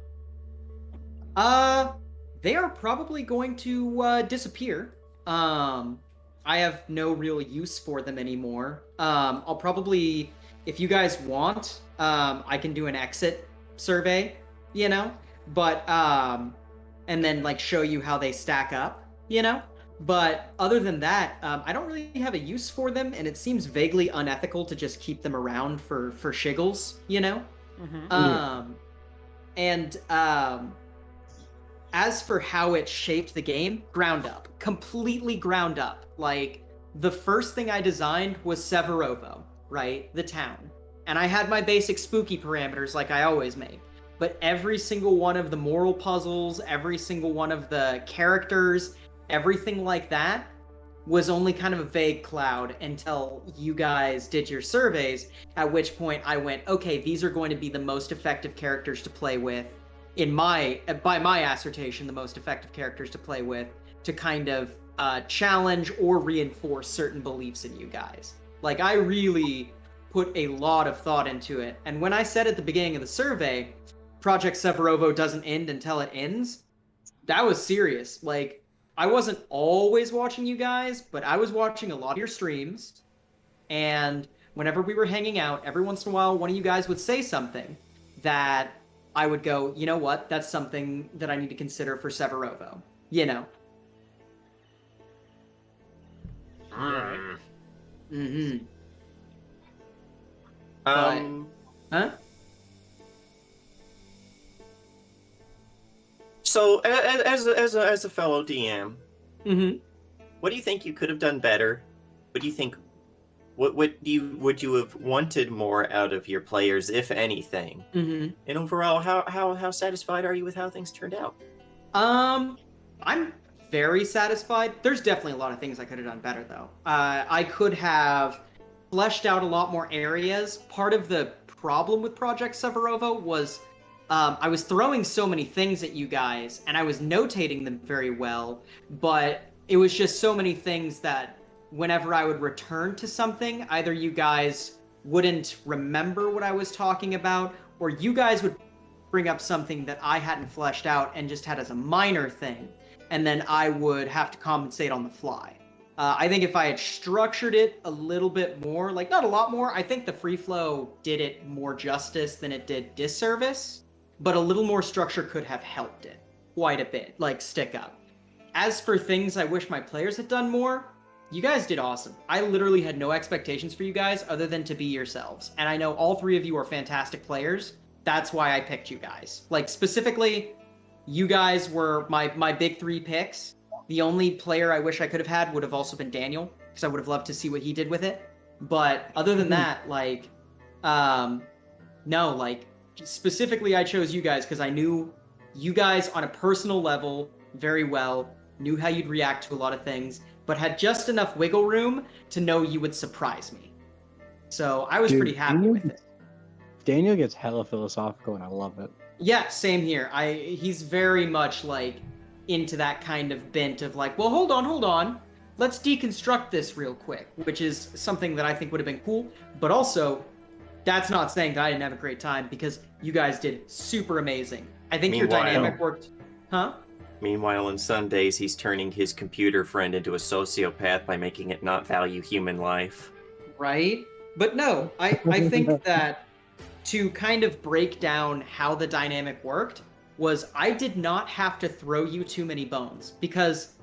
They are probably going to disappear. I have no real use for them anymore. I'll probably, if you guys want, I can do an exit survey, you know, but and then like show you how they stack up, you know. But other than that, I don't really have a use for them, and it seems vaguely unethical to just keep them around for shiggles, you know. As for how it shaped the game, ground up, completely ground up. Like the first thing I designed was Severovo, right, the town, and I had my basic spooky parameters like I always make. But every single one of the moral puzzles, every single one of the characters, everything like that was only kind of a vague cloud until you guys did your surveys, at which point I went, okay, these are going to be the most effective characters to play with, by my assertion, the most effective characters to play with, to kind of challenge or reinforce certain beliefs in you guys. Like, I really put a lot of thought into it, and when I said at the beginning of the survey, Projekt Severovo doesn't end until it ends, that was serious. Like, I wasn't always watching you guys, but I was watching a lot of your streams. And whenever we were hanging out, every once in a while, one of you guys would say something that I would go, you know what? That's something that I need to consider for Severovo. You know? Right. Mm-hmm. Um. Huh? So, as a fellow DM, Mm-hmm. what do you think you could have done better? What do you think? What would you have wanted more out of your players, if anything? Mm-hmm. And overall, how satisfied are you with how things turned out? I'm very satisfied. There's definitely a lot of things I could have done better, though. I could have fleshed out a lot more areas. Part of the problem with Projekt Severovo was I was throwing so many things at you guys, and I was notating them very well, but it was just so many things that whenever I would return to something, either you guys wouldn't remember what I was talking about, or you guys would bring up something that I hadn't fleshed out and just had as a minor thing, and then I would have to compensate on the fly. I think if I had structured it a little bit more, like not a lot more, I think the free flow did it more justice than it did disservice, but a little more structure could have helped it quite a bit, like stick up. As for things I wish my players had done more, you guys did awesome. I literally had no expectations for you guys other than to be yourselves. And I know all three of you are fantastic players. That's why I picked you guys. Like, specifically, you guys were my big three picks. The only player I wish I could have had would have also been Daniel, because I would have loved to see what he did with it. But other than that, like, no, like, specifically I chose you guys because I knew you guys on a personal level very well, knew how you'd react to a lot of things, but had just enough wiggle room to know you would surprise me. So I was pretty happy with it. Daniel gets hella philosophical, and I love it. Yeah, same here. He's very much like into that kind of bent of like, well, hold on. Let's deconstruct this real quick, which is something that I think would have been cool. But also, that's not saying that I didn't have a great time, because you guys did super amazing. I think your dynamic worked. Huh? Meanwhile, on Sundays, he's turning his computer friend into a sociopath by making it not value human life. Right? But no, I think that to kind of break down how the dynamic worked was I did not have to throw you too many bones, because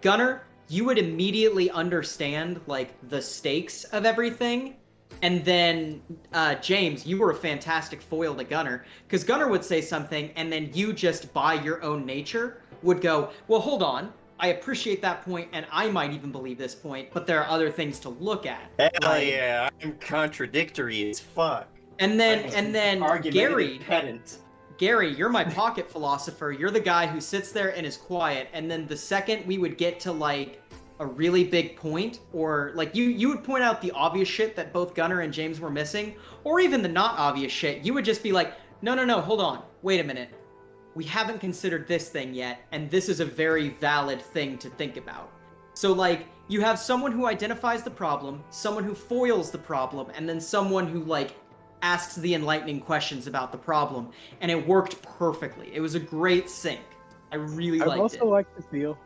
Gunnar, you would immediately understand like the stakes of everything. And then James, you were a fantastic foil to Gunnar, because Gunnar would say something and then you just by your own nature would go, well, hold on. I appreciate that point, and I might even believe this point, but there are other things to look at. Hell yeah, I'm contradictory as fuck. And then Gary, you're my pocket philosopher. You're the guy who sits there and is quiet. And then the second we would get to like a really big point, or like you would point out the obvious shit that both Gunnar and James were missing, or even the not obvious shit, you would just be like, no, hold on, wait a minute. We haven't considered this thing yet, and this is a very valid thing to think about. So like, you have someone who identifies the problem, someone who foils the problem, and then someone who like asks the enlightening questions about the problem, and it worked perfectly. It was a great sync. I really liked it.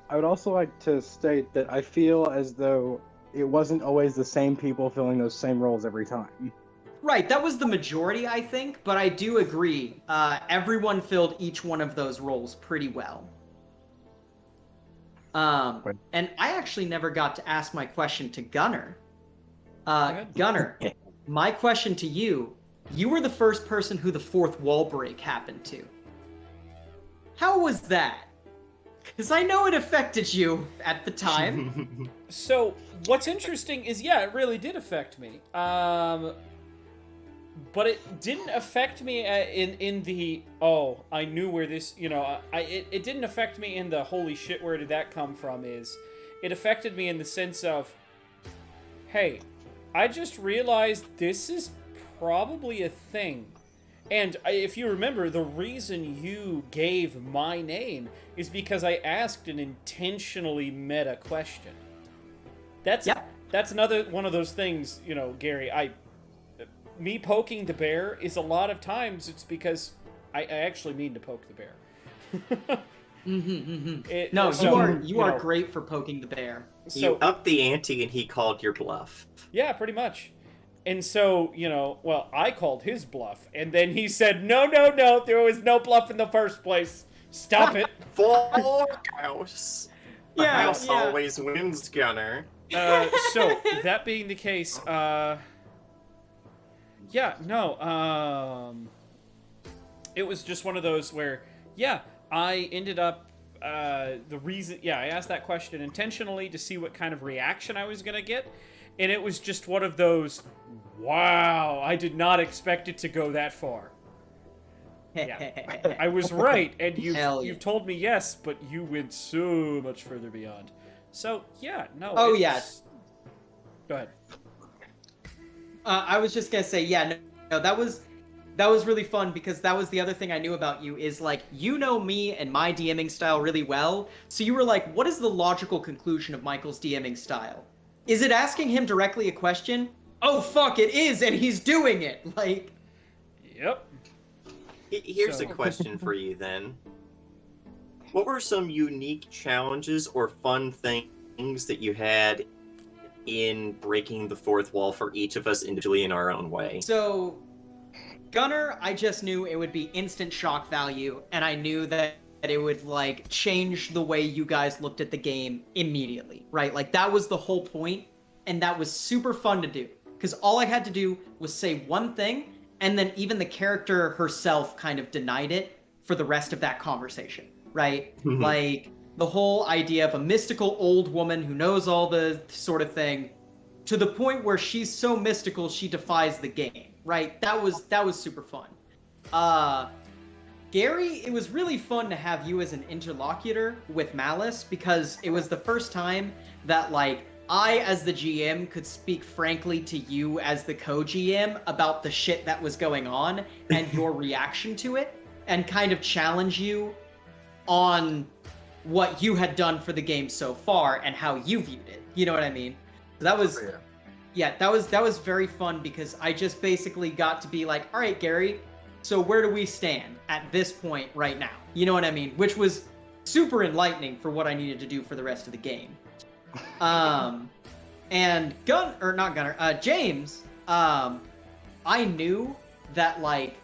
I would also like to state that I feel as though it wasn't always the same people filling those same roles every time. Right, that was the majority, I think, but I do agree. Everyone filled each one of those roles pretty well. And I actually never got to ask my question to Gunnar. Gunnar, my question to you, you were the first person who the fourth wall break happened to. How was that? Because I know it affected you at the time. So, what's interesting is, yeah, it really did affect me. But it didn't affect me in the, oh, I knew where this, it didn't affect me in the, holy shit, where did that come from, is it affected me in the sense of, hey, I just realized this is probably a thing. And if you remember, the reason you gave my name is because I asked an intentionally meta question. That's another one of those things, Gary, me poking the bear is a lot of times it's because I actually mean to poke the bear. You are great for poking the bear. So, you upped the ante and he called your bluff. Yeah, pretty much. And so, well, I called his bluff, and then he said, no, there was no bluff in the first place. Stop it. Full house. The house always wins, Gunnar. So, that being the case, it was just one of those where, I ended up the reason. Yeah, I asked that question intentionally to see what kind of reaction I was gonna get, and it was just one of those. Wow, I did not expect it to go that far. Yeah. I was right, and Hell yeah. you've told me yes, but you went so much further beyond. So yeah, no. Oh, it's- Go ahead. I was just gonna say, yeah, no, that was really fun because that was the other thing I knew about you is like you know me and my DMing style really well. So you were like, what is the logical conclusion of Michael's DMing style? Is it asking him directly a question? Oh fuck, it is, and he's doing it. Like, Yep. Here's a So- question for you then. What were some unique challenges or fun things that you had in breaking the fourth wall for each of us individually in our own way? so Gunner, I just knew it would be instant shock value, and I knew that it would like change the way you guys looked at the game immediately, right? Like that was the whole point, and that was super fun to do because all I had to do was say one thing, and then even the character herself kind of denied it for the rest of that conversation, right? Like the whole idea of a mystical old woman who knows all the sort of thing, to the point where she's so mystical she defies the game, right? That was super fun. Gary, it was really fun to have you as an interlocutor with Malice because it was the first time that like I as the GM could speak frankly to you as the co-GM about the shit that was going on and your reaction to it and kind of challenge you on what you had done for the game so far and how you viewed it. You know what I mean? So that was that was very fun because I just basically got to be like, all right, Gary, so where do we stand at this point right now? You know what I mean? Which was super enlightening for what I needed to do for the rest of the game. And James, I knew that like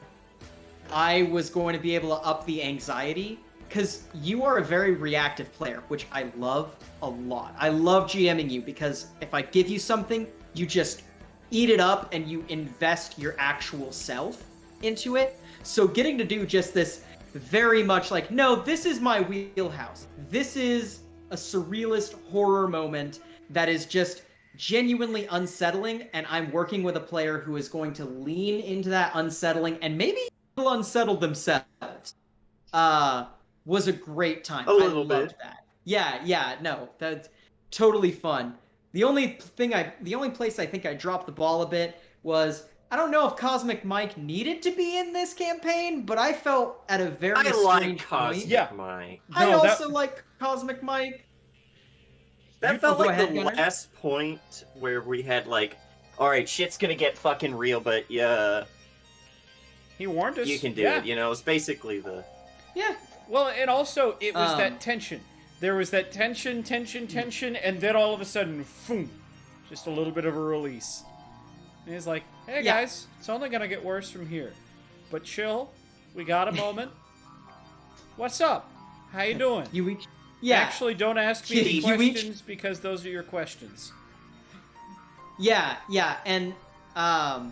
I was going to be able to up the anxiety because you are a very reactive player, which I love a lot. I love GMing you because if I give you something, you just eat it up and you invest your actual self into it. So getting to do just this very much like, no, this is my wheelhouse. This is a surrealist horror moment that is just genuinely unsettling, and I'm working with a player who is going to lean into that unsettling and maybe a little unsettled themselves. Was a great time. A little I loved bit. that. Yeah, no, that's totally fun. The only place I think I dropped the ball a bit was I don't know if Cosmic Mike needed to be in this campaign, but I felt at a very I like strange Cosmic point. Yeah. Mike. I No, that- also like Cosmic Mike. That felt go like ahead, the Gunnar. last point where we had like, all right, shit's gonna get fucking real, but yeah, He warned us. you can do Yeah. it. You know, it's basically the. Yeah. Well, and also it was Um, that tension. There was that tension, and then all of a sudden, boom, just a little bit of a release. And he's like, "Hey Yeah. guys, it's only gonna get worse from here, but chill. We got a moment. What's up? How you doing? You each. Yeah. Actually, don't ask me any You each- questions because those are your questions." Yeah, and I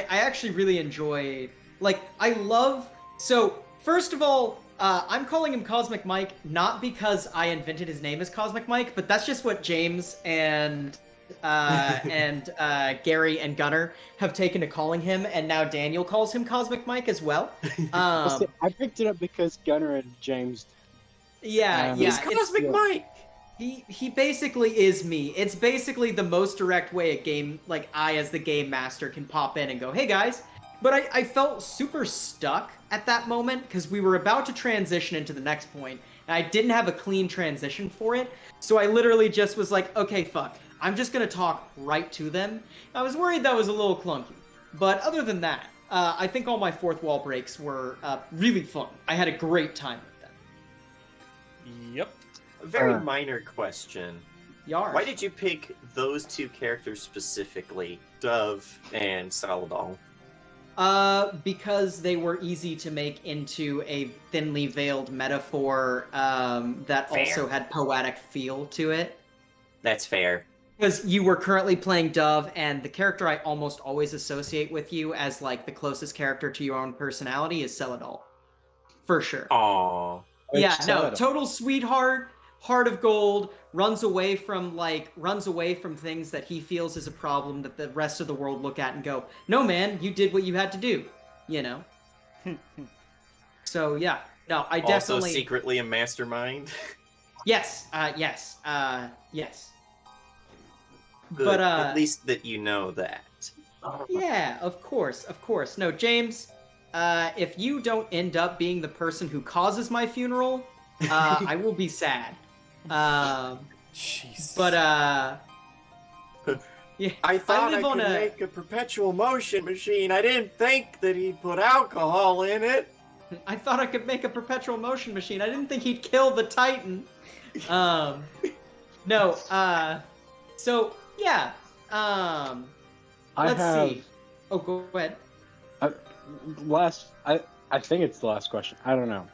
actually really enjoy like I love so first of all, I'm calling him Cosmic Mike not because I invented his name as Cosmic Mike, but that's just what James and Gary and Gunnar have taken to calling him, and now Daniel calls him Cosmic Mike as well. I picked it up because Gunnar and James. Yeah, He's it's- Cosmic Mike. He basically is me. It's basically the most direct way a game, like I as the game master, can pop in and go, hey guys. But I felt super stuck at that moment because we were about to transition into the next point, and I didn't have a clean transition for it. So I literally just was like, okay, fuck. I'm just going to talk right to them. I was worried that was a little clunky. But other than that, I think all my fourth wall breaks were really fun. I had a great time with them. Yep. A very minor question. Yar. Why did you pick those two characters specifically, Dove and Saladon? Because they were easy to make into a thinly veiled metaphor that Fair. also had poetic feel to it. That's fair. Because you were currently playing Dove, and the character I almost always associate with you as like the closest character to your own personality is Celadol. For sure. Aww. Yeah, no, Excited. total sweetheart, heart of gold, runs away from things that he feels is a problem that the rest of the world look at and go, "No, man, you did what you had to do," you know. So yeah, no, I Also definitely secretly a mastermind. yes. Good. But At least that you know that. yeah, of course. No, James, if you don't end up being the person who causes my funeral, I will be sad. Jesus. But yeah, I thought I live on could a make a perpetual motion machine. I didn't think that he'd put alcohol in it. I thought I could make a perpetual motion machine. I didn't think he'd kill the Titan. No, so yeah. Let's see. Oh, go ahead. I think it's the last question. I don't know.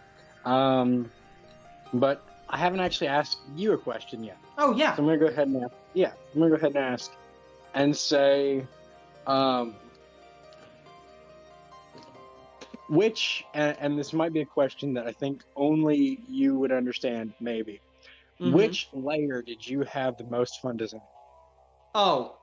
But I haven't actually asked you a question yet. Oh yeah. So I'm gonna go ahead and ask. Yeah, I'm gonna go ahead and ask, and say, which, and this might be a question that I think only you would understand, maybe. Mhm. Which layer did you have the most fun designing? Oh,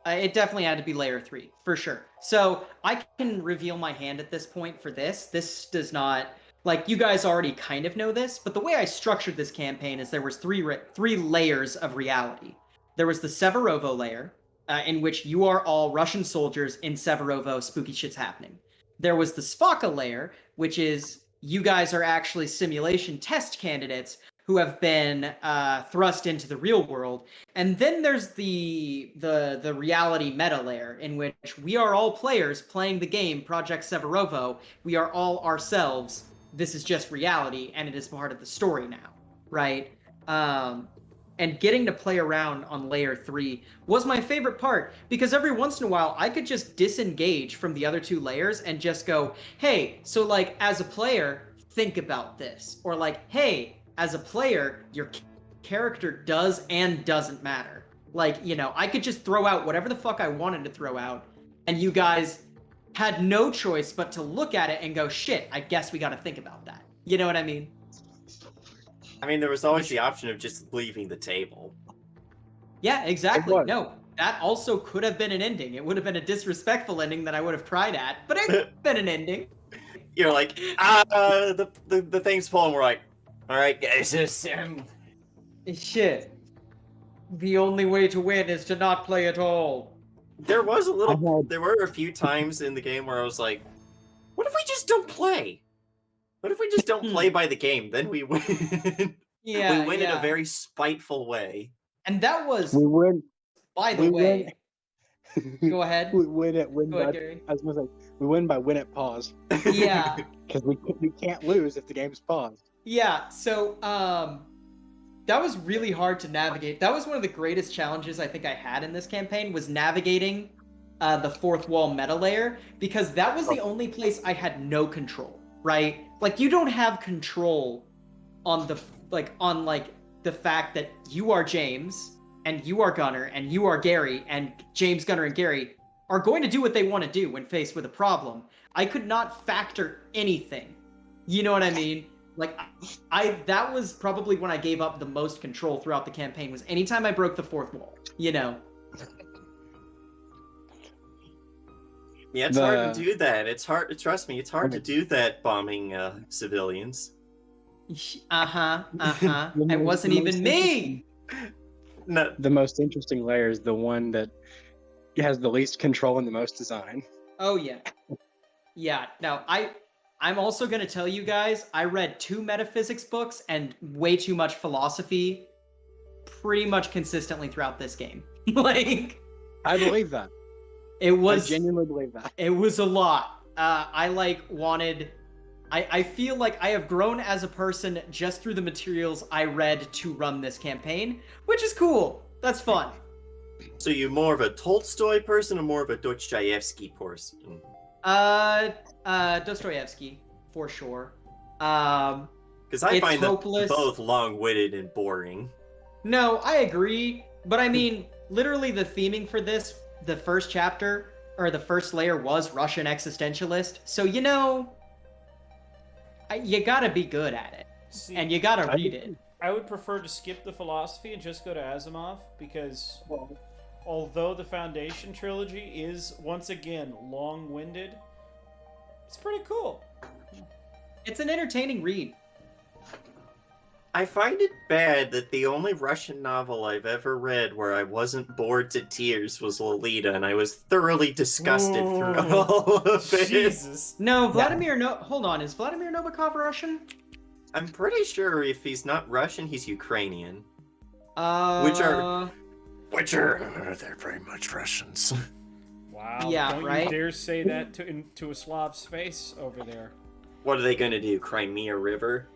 it definitely had to be layer 3, for sure. So I can reveal my hand at this point for this. This does not, like, you guys already kind of know this, but the way I structured this campaign is there was three layers of reality. There was the Severovo layer, in which you are all Russian soldiers in Severovo, spooky shit's happening. There was the Svaka layer, which is you guys are actually simulation test candidates who have been thrust into the real world. And then there's the reality meta layer, in which we are all players playing the game Projekt Severovo. We are all ourselves. This is just reality, and it is part of the story now, right? And getting to play around on layer 3 was my favorite part, because every once in a while I could just disengage from the other 2 layers and just go, hey, so like as a player, think about this. Or like, hey, as a player, your character does and doesn't matter. Like, you know, I could just throw out whatever the fuck I wanted to throw out, and you guys had no choice but to look at it and go, shit, I guess we gotta think about that. You know what I mean? I mean, there was always the option of just leaving the table. Yeah, exactly. was. No, that also could have been an ending. It would have been a disrespectful ending that I would have cried at, but it could have been an ending. You're like, the thing's pulling. We're like, all right, guys, Shit. The only way to win is to not play at all. there was a little. had- There were a few times in the game where I was like, what if we just don't play? What if we just don't play by the game? Then we win. Yeah, we win in yeah. a very spiteful way. And that was, We win. by the we way, go ahead. We win it. Win Go ahead, by. Gary. I was gonna say we win by win it pause Yeah. because we can't lose if the game's paused. Yeah, so that was really hard to navigate. That was one of the greatest challenges I think I had in this campaign, was navigating the fourth wall meta layer, because that was the only place I had no control, right? Like, you don't have control on the the fact that you are James and you are Gunnar and you are Gary, and James, Gunnar, and Gary are going to do what they want to do when faced with a problem. I could not factor anything. You know what I mean? Like, that was probably when I gave up the most control throughout the campaign, was anytime I broke the fourth wall, you know? Yeah, it's hard to do that. It's hard. Trust me, it's hard to do that bombing civilians. It wasn't even me! No, The most interesting layer is the one that has the least control and the most design. Oh, yeah. Yeah, no, I'm also going to tell you guys, I read 2 metaphysics books and way too much philosophy pretty much consistently throughout this game. Like, I believe that. it was... I genuinely believe that. It was a lot. I feel like I have grown as a person just through the materials I read to run this campaign, which is cool. That's fun. so you more of a Tolstoy person or more of a Dostoevsky person? Dostoevsky, for sure. Because I It's find them hopeless. both long-witted and boring. No, I agree, but I mean, literally the theming for this, the first chapter, or the first layer, was Russian existentialist, so, you know, you gotta be good at it. See, and you gotta read it. I would prefer to skip the philosophy and just go to Asimov because although the Foundation trilogy is once again long-winded, it's pretty cool. It's an entertaining read. I find it bad that the only Russian novel I've ever read where I wasn't bored to tears was Lolita, and I was thoroughly disgusted through all of it. Jesus. No, hold on, is Vladimir Nabokov Russian? I'm pretty sure if he's not Russian, he's Ukrainian. Which are they're very much Russians. Wow. Yeah, Don't right? you dare say that to a Slav's face over there. What are they gonna do? Crimea River?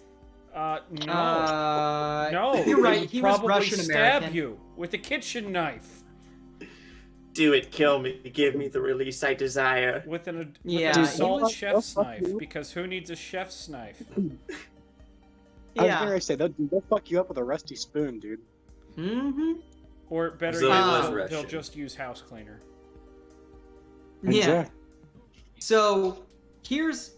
No. No. You're right, he was probably Russian stab American. you with a kitchen knife. Do it, kill me, give me the release I desire. With an Yeah, assault he- chef's fuck knife, you. because who needs a chef's knife? I was Yeah. gonna say they'll fuck you up with a rusty spoon, dude. Mm-hmm. Or better So yet, he was they'll Russian. just use house cleaner. Yeah. So here's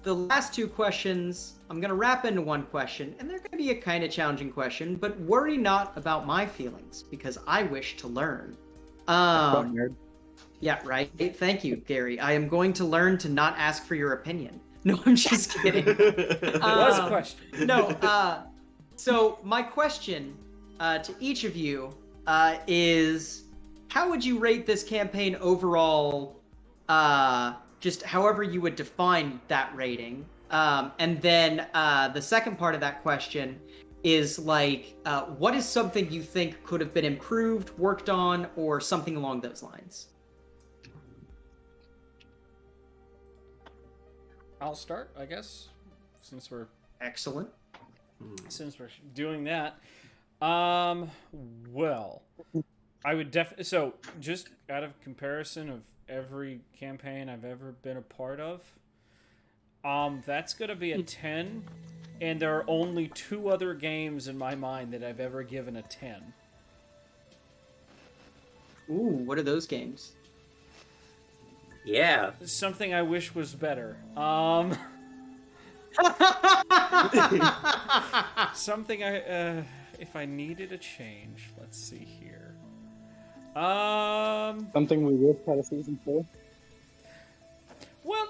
the last two questions. I'm gonna wrap into one question, and they're gonna be a kind of challenging question, but worry not about my feelings because I wish to learn. Fuck, nerd. Yeah, right. Thank you, Gary. I am going to learn to not ask for your opinion. No, I'm just kidding. It was a Um, question. No, so my question to each of you is, how would you rate this campaign overall, just however you would define that rating? And then the second part of that question is like, what is something you think could have been improved, worked on, or something along those lines? I'll start, I guess, since we're Excellent. doing that. Well, I would definitely. So, just out of comparison of every campaign I've ever been a part of, that's gonna be a 10, and there are only 2 other games in my mind that I've ever given a 10. Ooh, what are those games? Yeah. Something I wish was better. Something if I needed a change, let's see here. Something we will try to season 4. Well,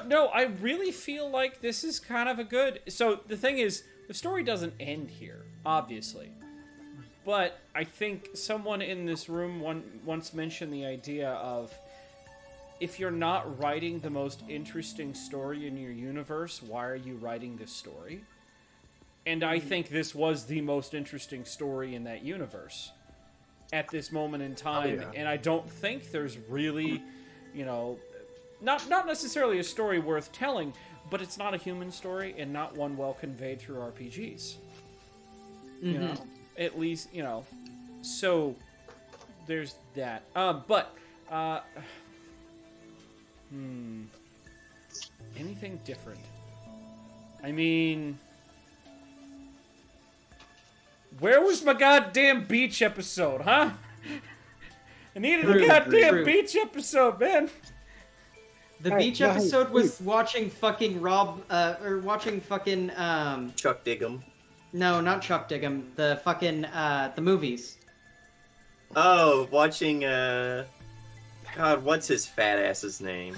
no, I really feel like this is kind of a good. So the thing is, the story doesn't end here, obviously. But I think someone in this room once mentioned the idea of, if you're not writing the most interesting story in your universe, why are you writing this story? And I think this was the most interesting story in that universe at this moment in time. Oh, yeah. And I don't think there's really, not necessarily a story worth telling, but it's not a human story and not one well conveyed through RPGs. You know, at least, so there's that. Anything different? I mean, where was my goddamn beach episode, huh? I needed a goddamn beach episode, man. The Hey, beach no, hey, episode was dude. watching fucking Chuck Diggum. no, not Chuck Diggum, the fucking, the movies. Oh, watching, God, what's his fat ass's name?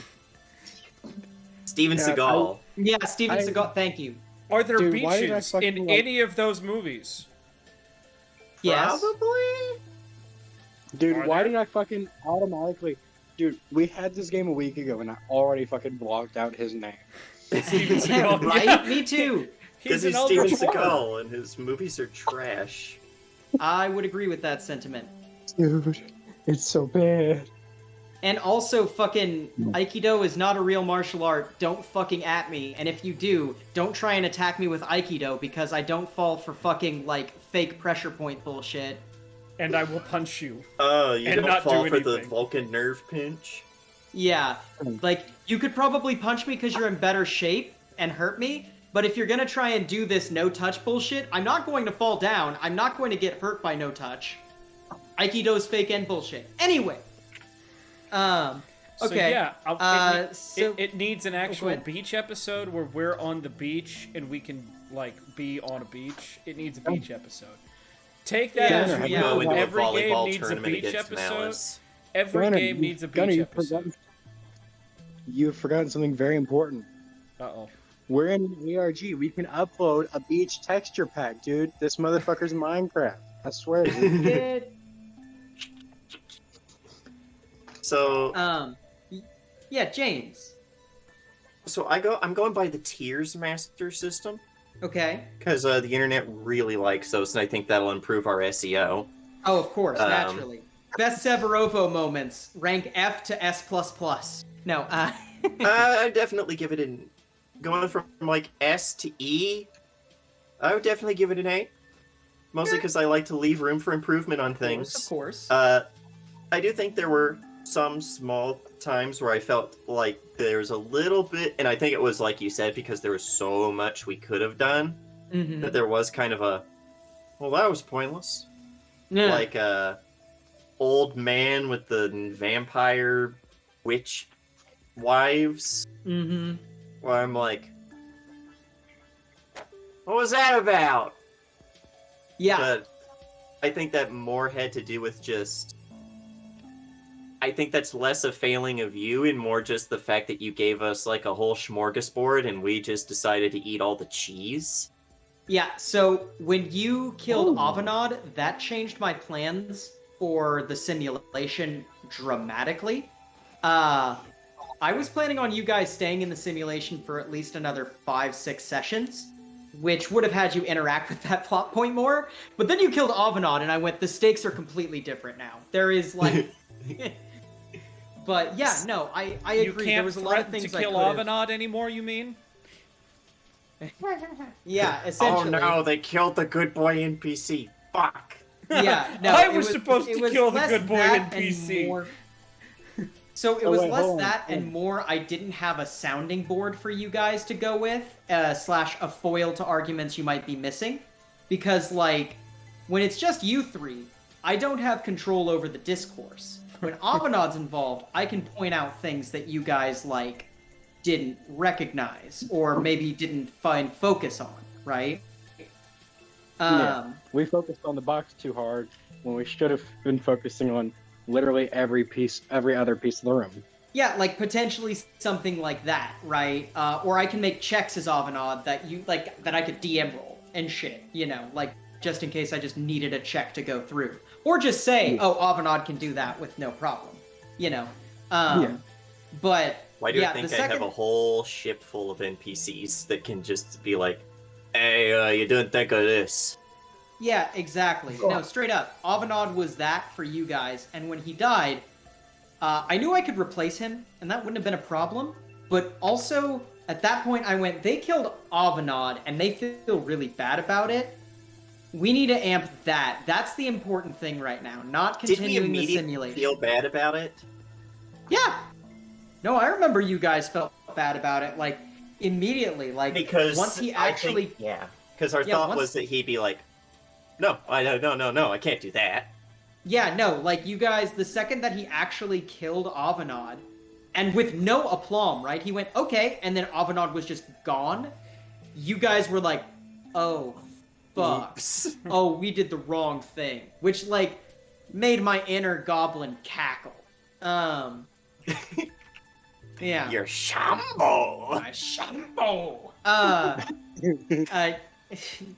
Steven Yeah, Seagal. Yeah, Steven I- Seagal, thank you. Are there Dude, why did I beaches fucking in like- any of those movies? Yes. Probably? Dude, Are why there? did I fucking automatically... Dude, we had this game a week ago and I already fucking blocked out his name. Steven Yeah, Seagal, right? yeah. Me too. Because an he's Steven Eldritch Horror. Seagal and his movies are trash. I would agree with that sentiment. Dude, it's so bad. And also, fucking Aikido is not a real martial art. Don't fucking at me. And if you do, don't try and attack me with Aikido because I don't fall for fucking, like, fake pressure point bullshit. And I will punch you. Oh, you And don't not fall do for the anything. Vulcan nerve pinch? Yeah. Like, you could probably punch me because you're in better shape and hurt me, but if you're gonna try and do this no-touch bullshit, I'm not going to fall down. I'm not going to get hurt by no-touch. Aikido's fake and bullshit. Anyway. Okay. So yeah, so- it needs an actual ahead. beach episode where we're on the beach and we can like be on a beach. It needs a beach episode. Take that as Gunner, you Go will. into a Every game volleyball needs a tournament beach against episode. Malice. Every Gunner, game needs a Gunner, beach you've episode. You've forgotten something very important. Uh-oh. We're in an ARG. We can upload a beach texture pack, dude. This motherfucker's Minecraft. I swear. Dude. It, So, yeah, James. I'm going by the tiers master system Okay. because the internet really likes those, and I think that'll improve our SEO. Oh, of course, Um, naturally. Best Severovo moments rank F to S++. No, I'd definitely give it an going from like S to E. I would definitely give it an A, mostly because I like to leave room for improvement on things. Of course. I do think there were some small times where I felt like there's a little bit, and I think it was like you said, because there was so much we could have done, Mhm. that there was kind of a, well, that was pointless. Yeah. Like old man with the vampire witch wives, Mm-hmm. where I'm like, what was that about? Yeah. But I think that more had to do with just, I think that's less a failing of you and more just the fact that you gave us like a whole smorgasbord and we just decided to eat all the cheese. Yeah, so when you killed Ooh. Avanad, that changed my plans for the simulation dramatically. I was planning on you guys staying in the simulation for at least another 5-6 sessions, which would have had you interact with that plot point more. But then you killed Avanad, and I went, the stakes are completely different now. There is like... But yeah, no, I You agree. can't There was a lot of threaten things to I kill could've- Avanad anymore, you mean? Yeah, Oh essentially. no, they killed the good boy NPC. Fuck. Yeah, no, I it was supposed it to was kill the less good boy that NPC. and more- So it Oh, was wait, less hold on, that hold and on. more I didn't have a sounding board for you guys to go with, / a foil to arguments you might be missing. Because, like, when it's just you three, I don't have control over the discourse. When Avanad's involved, I can point out things that you guys, like, didn't recognize or maybe didn't find focus on, right? Yeah. We focused on the box too hard when we should have been focusing on literally every other piece of the room. Yeah, like potentially something like that, right? Or I can make checks as Avanad that I could DM roll and shit, you know, like just in case I just needed a check to go through, or just say, oh, Avanad can do that with no problem, you know. Yeah. But Why do yeah, you think the I have second- a whole ship full of NPCs that can just be like, hey, you didn't think of this? Yeah, exactly. No, straight up, Avanad was that for you guys, and when he died, I knew I could replace him, and that wouldn't have been a problem. But also, at that point, I went, they killed Avanad, and they feel really bad about it. We need to amp that. That's the important thing right now, not Did we continuing the immediately simulation. feel bad about it? Yeah. No, I remember you guys felt bad about it, like, immediately. Like, Because once he I actually... think, yeah, because our Yeah, thought once- was that he'd be like, no, I can't do that. Yeah, no, like, you guys, the second that he actually killed Avanad, and with no aplomb, right? He went, okay, and then Avanad was just gone. You guys were like, oh, fuck. Oops. Oh, we did the wrong thing. Which, like, made my inner goblin cackle. Yeah. You're Shambo. Shambo.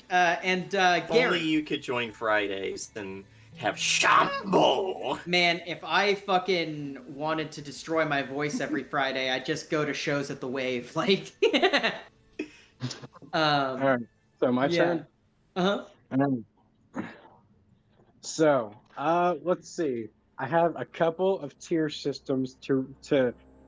And If only Gary, you could join Fridays and have Shambo. man, if I fucking wanted to destroy my voice every Friday, I'd just go to shows at the Wave. Like, All right. So my yeah. turn. Uh-huh. So, let's see. I have a couple of tier systems to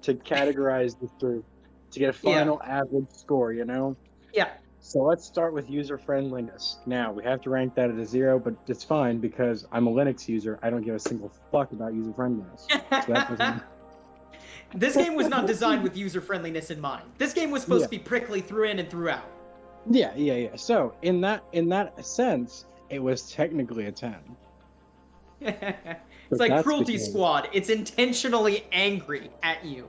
categorize this through to get a final average score, you know? Yeah. So let's start with user friendliness. Now, we have to rank that at a 0, but it's fine because I'm a Linux user. I don't give a single fuck about user friendliness. So that doesn't... This game was not designed with user friendliness in mind. This game was supposed to be prickly through in and throughout. Yeah. So, in that sense, it was technically a 10. It's like that's Cruelty because- Squad. It's intentionally angry at you.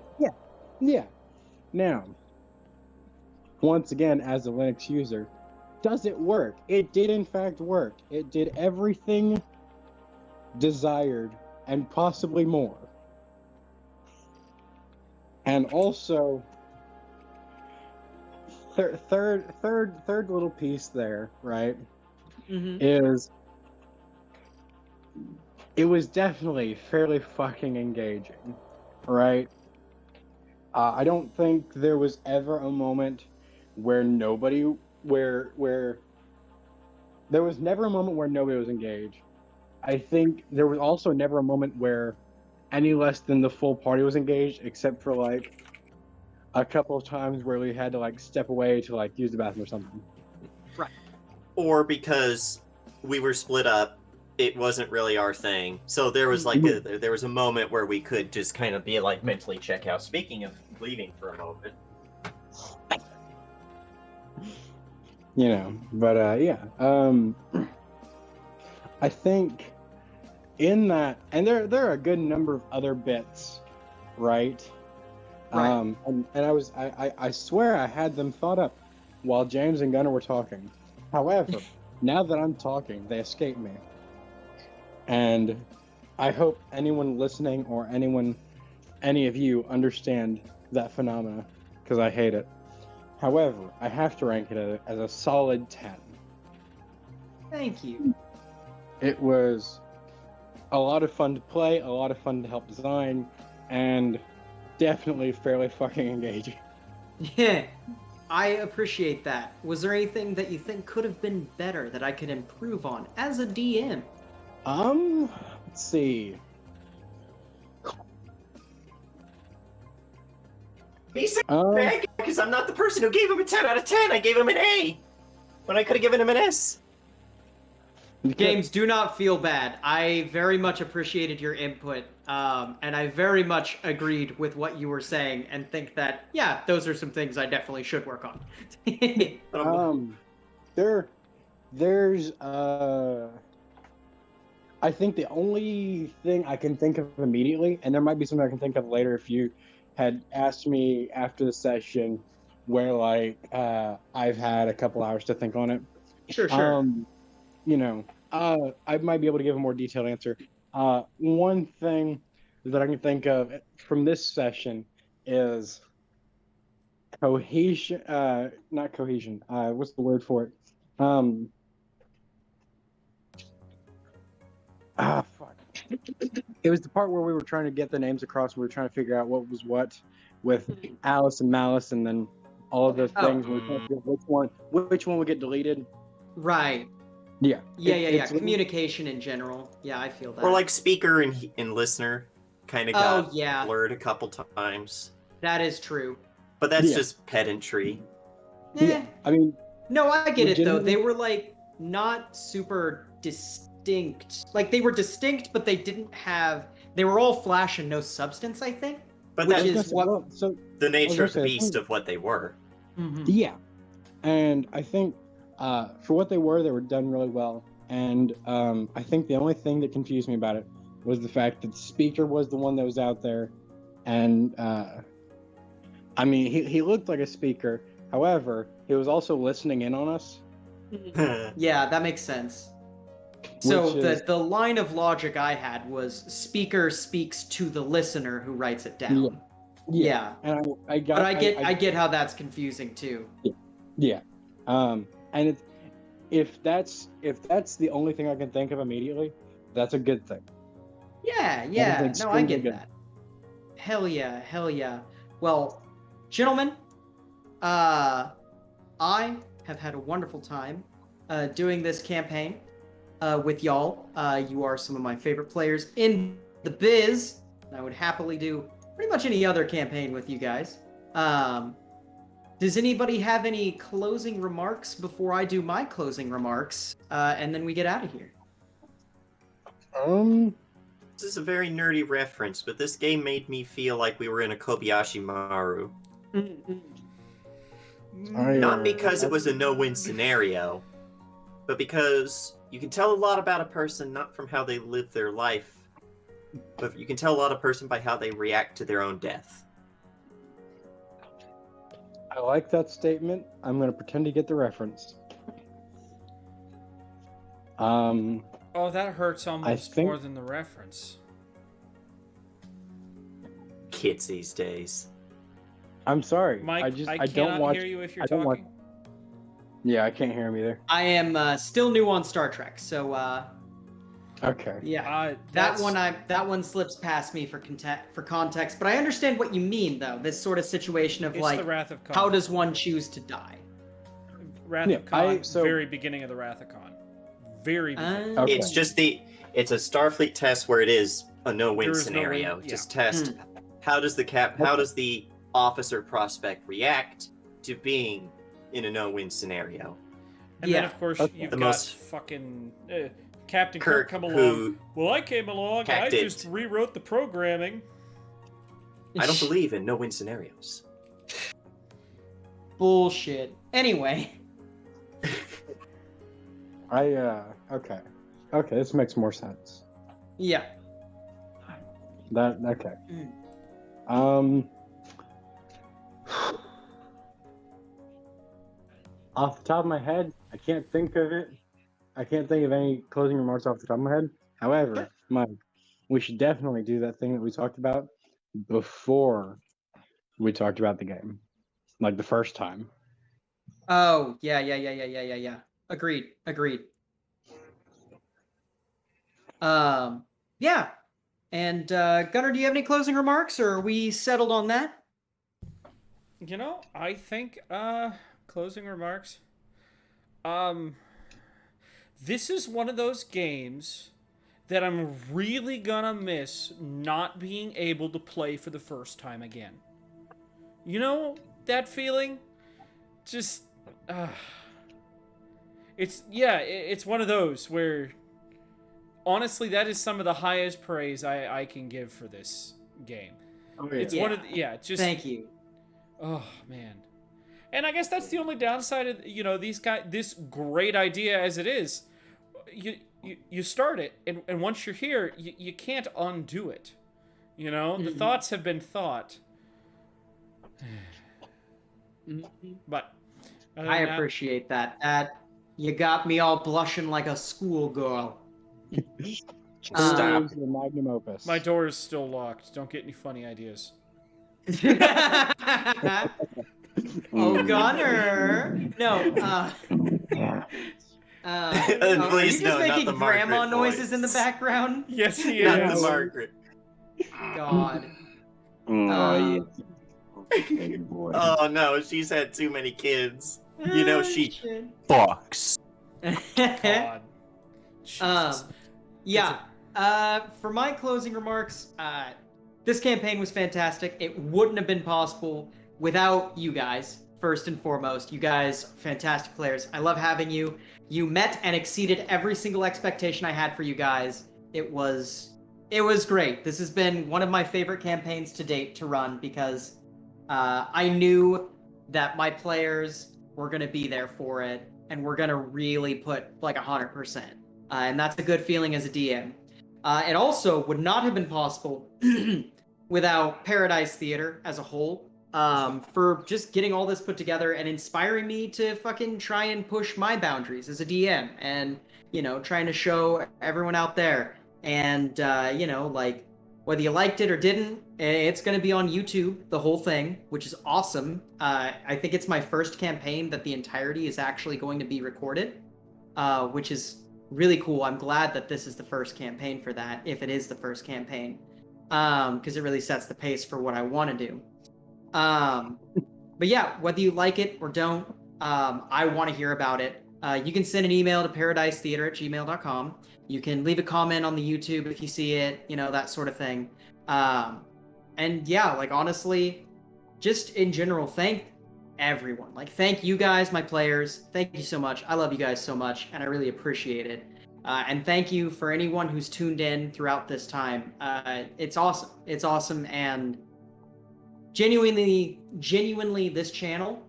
Yeah. Now, once again, as a Linux user, does it work? It did in fact work. It did everything desired and possibly more. And also, third little piece there, right? Mm-hmm. Is it was definitely fairly fucking engaging, right? I don't think there was ever a moment where there was never a moment where nobody was engaged. I think there was also never a moment where any less than the full party was engaged, except for like a couple of times where we had to like step away to like use the bathroom or something. Or because we were split up, it wasn't really our thing. So there was like there was a moment where we could just kind of be like mentally check out. Speaking of leaving for a moment. You know, but yeah. I think in that, and there are a good number of other bits, right? Right. And I swear I had them thought up while James and Gunnar were talking. However, now that I'm talking, they escape me. And I hope anyone listening or any of you understand that phenomena, because I hate it. However, I have to rank it as a solid 10. Thank you. It was a lot of fun to play, a lot of fun to help design, and definitely fairly fucking engaging. Yeah, I appreciate that. Was there anything that you think could have been better that I could improve on as a DM? Let's see. He's bad because I'm not the person who gave him a 10 out of 10. I gave him an A when I could have given him an S. James, do not feel bad. I very much appreciated your input, and I very much agreed with what you were saying, and think that, yeah, those are some things I definitely should work on. There's I think the only thing I can think of immediately, and there might be something I can think of later if you had asked me after the session, where like I've had a couple hours to think on it. Sure. You know, I might be able to give a more detailed answer. One thing that I can think of from this session is cohesion. Not cohesion. What's the word for it? Fuck. It was the part where we were trying to get the names across. We were trying to figure out what was what with Alice and Malice, and then all of those things. We were trying to figure out which one would get deleted. Right. Yeah. Yeah. Communication in general. Yeah, I feel that. Or like speaker and listener kind of got blurred a couple times. That is true. But that's just pedantry. Yeah. I mean, no, I get it though. They were like not super distinct. Like they were distinct, but they didn't have. They were all flash and no substance, I think. But which that is what the nature of the beast of what they were. Mm-hmm. Yeah, and I think for what they were done really well. And I think the only thing that confused me about it was the fact that the speaker was the one that was out there, and I mean he looked like a speaker. However, he was also listening in on us. Yeah, that makes sense. So the line of logic I had was speaker speaks to the listener who writes it down. Yeah. And I get how that's confusing too. Yeah. And it's if that's the only thing I can think of immediately, that's a good thing. Yeah. No, I get that. Hell yeah. Well, gentlemen, I have had a wonderful time doing this campaign with y'all. You are some of my favorite players in the biz. I would happily do pretty much any other campaign with you guys. Does anybody have any closing remarks before I do my closing remarks, and then we get out of here? This is a very nerdy reference, but this game made me feel like we were in a Kobayashi Maru. Not because it was a no-win scenario, but because you can tell a lot about a person not from how they live their life, but you can tell a lot of a person by how they react to their own death. I like that statement. I'm going to pretend to get the reference. Oh, that hurts almost think- more than the reference. Kids these days. I'm sorry. Mike, I cannot don't watch. hear you if you're I don't watch- talking. Yeah, I can't hear him either. I am still new on Star Trek, so Okay. yeah. That That's- one slips past me for context, but I understand what you mean though. This sort of situation of It's like, the Wrath of Khan. how does one choose to die? Wrath Yeah, of Khan, so- very beginning of the Wrath of Khan. Very beginning. Okay. It's just it's a Starfleet test where it is a no-win There is no win, scenario. yeah. Just test how does the officer prospect react to being in a no-win scenario. And then, Yeah. of course, Okay. you've The got most- fucking Captain Kirk Kirk, come along. who Well, I came along. I hacked it. just rewrote the programming. I don't believe in no-win scenarios. Bullshit. Anyway, Okay. Okay, this makes more sense. yeah. Okay. Mm. Off the top of my head, I can't think of it. I can't think of any closing remarks off the top of my head. However, Mike, we should definitely do that thing that we talked about before we talked about the game, like the first time. Oh, yeah. Agreed. Yeah. And Gunnar, do you have any closing remarks, or are we settled on that? You know, I think closing remarks. This is one of those games that I'm really gonna miss not being able to play for the first time again. You know that feeling? Just it's one of those where honestly that is some of the highest praise I can give for this game. Oh, It's Yeah. one of just Thank you. oh man. And I guess that's the only downside of these guys. This great idea as it is, you start it, and once you're here, you can't undo it. The Mhm. thoughts have been thought. But other I than that, appreciate that. You got me all blushing like a schoolgirl. Stop. The magnum opus. my door is still locked. Don't get any funny ideas. Oh, Gunner. No. Are Please, you just no, not making the grandma Margaret noises in the voice. background? Yes, he Not is. the Margaret. God. Oh, yeah. boy. Oh no, she's had too many kids. You know she Shit. fucks. God. Jesus. Yeah. For my closing remarks, this campaign was fantastic. It wouldn't have been possible without you guys. First and foremost, you guys, fantastic players. I love having you. You met and exceeded every single expectation I had for you guys. It was great. This has been one of my favorite campaigns to date to run because I knew that my players were going to be there for it and we're going to really put like 100%. And that's a good feeling as a DM. It also would not have been possible without Paradise Theater as a whole, for just getting all this put together and inspiring me to fucking try and push my boundaries as a DM and, trying to show everyone out there. And, like, whether you liked it or didn't, it's going to be on YouTube, the whole thing, which is awesome. I think it's my first campaign that the entirety is actually going to be recorded, which is really cool. I'm glad that this is the first campaign for that, if it is the first campaign, because it really sets the pace for what I want to do. But yeah, whether you like it or don't, I want to hear about it. You can send an email to paradisetheater@gmail.com. You can leave a comment on the YouTube if you see it, that sort of thing. And yeah, like honestly, just in general, thank everyone. Like thank you guys, my players. Thank you so much. I love you guys so much, and I really appreciate it. And thank you for anyone who's tuned in throughout this time. It's awesome. It's awesome, and genuinely, this channel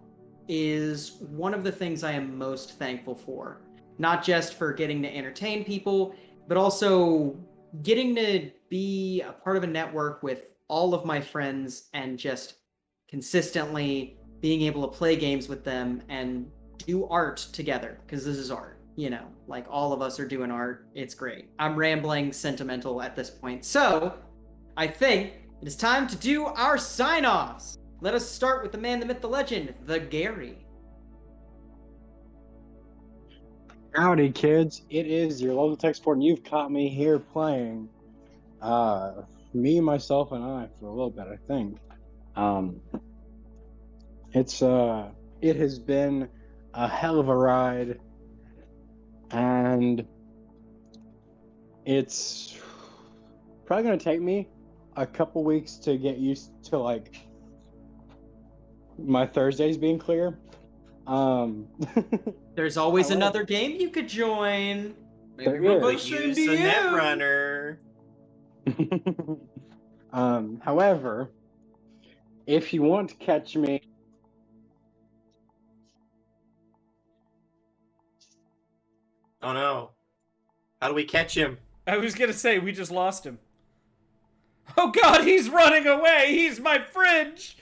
is one of the things I am most thankful for. Not just for getting to entertain people, but also getting to be a part of a network with all of my friends and just consistently being able to play games with them and do art together, because this is art. like all of us are doing art. It's great. I'm rambling sentimental at this point. So, I think it is time to do our sign-offs. Let us start with the man, the myth, the legend, the Gary. Howdy, kids. It is your local tech sport, and you've caught me here playing me, myself, and I for a little bit, I think. It has been a hell of a ride, and it's probably going to take me a couple weeks to get used to, like, my Thursdays being clear. There's always However- another game you could join. Maybe There we'll is. go Use to the you. Netrunner. However, if you want to catch me, Oh no. How do we catch him? I was gonna say, we just lost him. Oh god, he's running away! He's my fridge!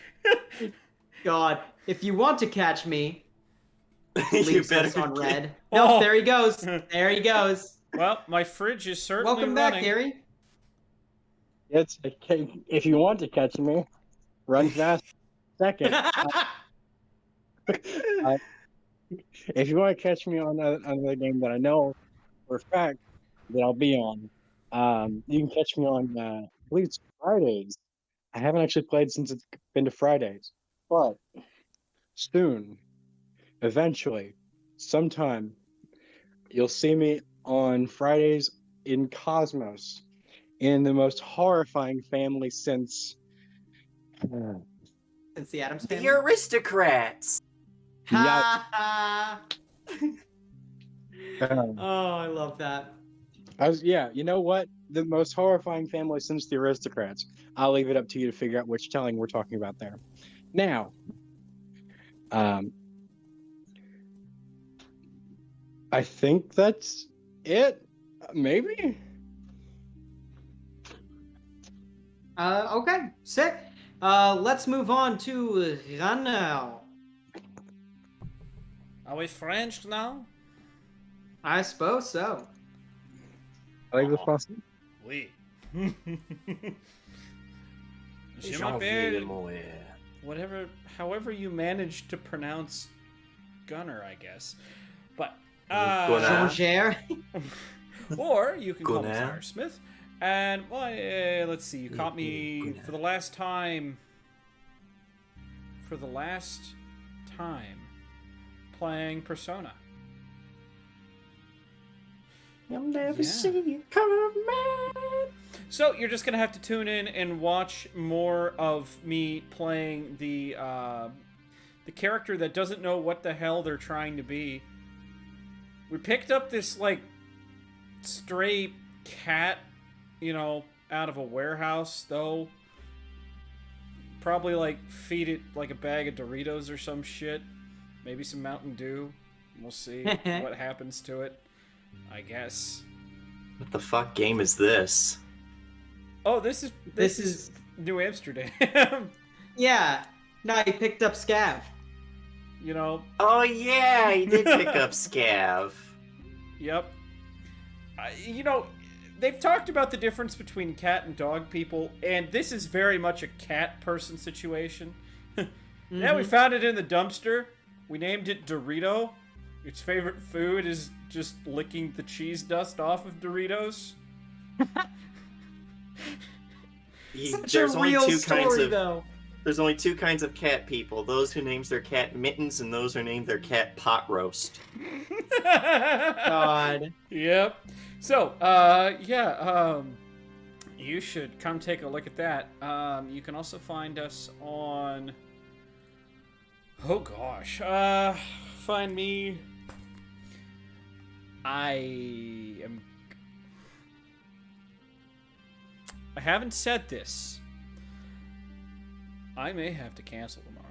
God, if you want to catch me, You leave better us on get- red. Oh. Nope, there he goes. There he goes. Well, my fridge is certainly Welcome running. back, Gary. if you want to catch me, run fast. Second, if you want to catch me on another game that I know for a fact that I'll be on, you can catch me on, I believe it's Fridays. I haven't actually played since it's been to Fridays, but soon, eventually, sometime, you'll see me on Fridays in Cosmos in the most horrifying family since. It's the Adams The family. aristocrats. Ha ha. Um, Oh, I love that. you know what? The most horrifying family since the aristocrats. I'll leave it up to you to figure out which telling we're talking about there. Now, I think that's it. Maybe. Okay, sick. Let's move on to Ranel. Are we French now? I suppose so. I think that's possible. Oui. Je m'appelle... However you managed to pronounce Gunner, I guess. But, Gunnar. Jean-Ger. or you can call me Gunnar. Sire Smith. And, well, let's see, you caught me Gunnar. for the last time playing Persona. You'll never Yeah. see it coming. So you're just gonna have to tune in and watch more of me playing the character that doesn't know what the hell they're trying to be. We picked up this like stray cat, out of a warehouse though. Probably like feed it like a bag of Doritos or some shit. Maybe some Mountain Dew. We'll see what happens to it. I guess. What the fuck game is this? Oh, this is New Amsterdam. Yeah. No, he picked up Scav. Oh yeah, he did pick up Scav. Yep. They've talked about the difference between cat and dog people, and this is very much a cat person situation. Yeah, we found it in the dumpster. We named it Dorito. Its favorite food is just licking the cheese dust off of Doritos. Such There's a only real two story, kinds of though. there's only two kinds of cat people: those who names their cat Mittens and those who named their cat Pot Roast. God. Yep. So, you should come take a look at that. You can also find us on... Oh, gosh. Find me... I haven't said this. I may have to cancel tomorrow.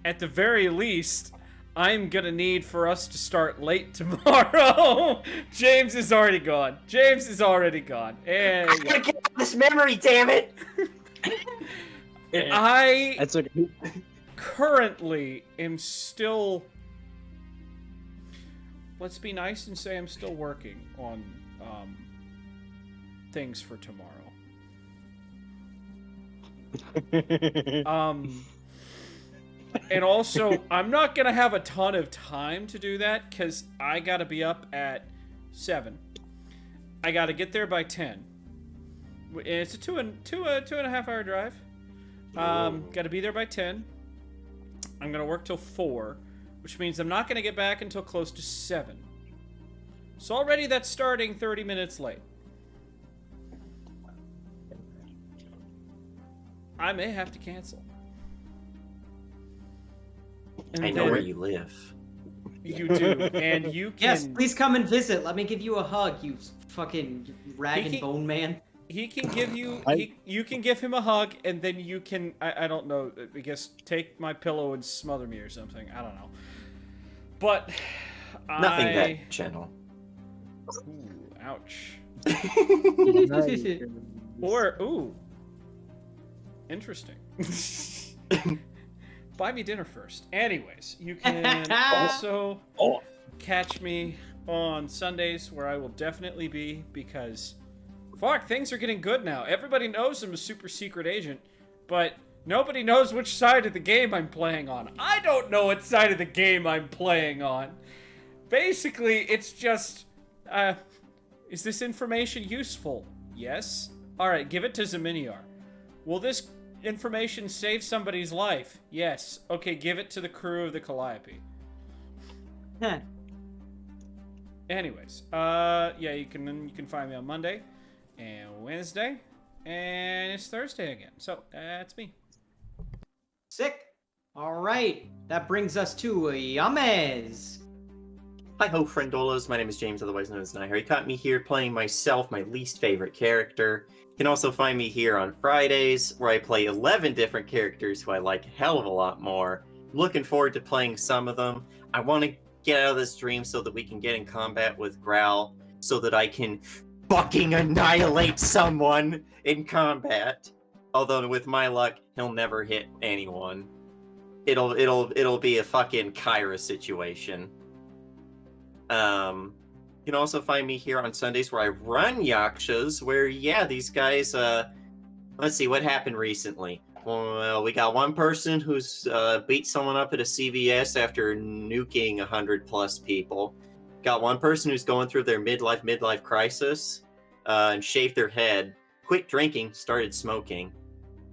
At the very least, I'm gonna need for us to start late tomorrow. James is already gone. And I gotta get out this memory, damn it! I That's okay. currently am still let's be nice and say I'm still working on things for tomorrow. And also, I'm not gonna have a ton of time to do that because I gotta be up at 7. I gotta get there by 10. And it's a two and a half hour drive. Gotta be there by 10. I'm gonna work till 4, which means I'm not gonna get back until close to 7. So already that's starting 30 minutes late. I may have to cancel. And I know then- where you live. You do, and you can. Yes, please come and visit. Let me give you a hug, you fucking rag and He- bone man. He can give you. I- You can give him a hug, and then you can. I don't know. I guess take my pillow and smother me or something. I don't know. But Nothing that gentle. Ooh, ouch. Nice. Or ooh, interesting. Buy me dinner first. Anyways, you can also catch me on Sundays where I will definitely be because, fuck, things are getting good now. Everybody knows I'm a super secret agent, but nobody knows which side of the game I'm playing on. I don't know what side of the game I'm playing on. Basically, it's just, is this information useful? Yes. Alright, give it to Zeminiar. Will this information save somebody's life? Yes. Okay, give it to the crew of the Calliope. Huh. Anyways, yeah, you can find me on Monday and Wednesday, and it's Thursday again. So that's me. Sick. All right. That brings us to Yames. Hi ho, friendolas. My name is James, otherwise known as Nihar. You caught me here playing myself, my least favorite character. You can also find me here on Fridays, where I play 11 different characters who I like a hell of a lot more. Looking forward to playing some of them. I want to get out of this dream so that we can get in combat with Growl, so that I can fucking annihilate someone in combat. Although with my luck, he'll never hit anyone. It'll be a fucking Kyra situation. You can also find me here on Sundays where I run yakshas, where, yeah, these guys, let's see, what happened recently? Well, we got one person who's beat someone up at a CVS after nuking 100+ people. Got one person who's going through their midlife crisis and shaved their head, quit drinking, started smoking.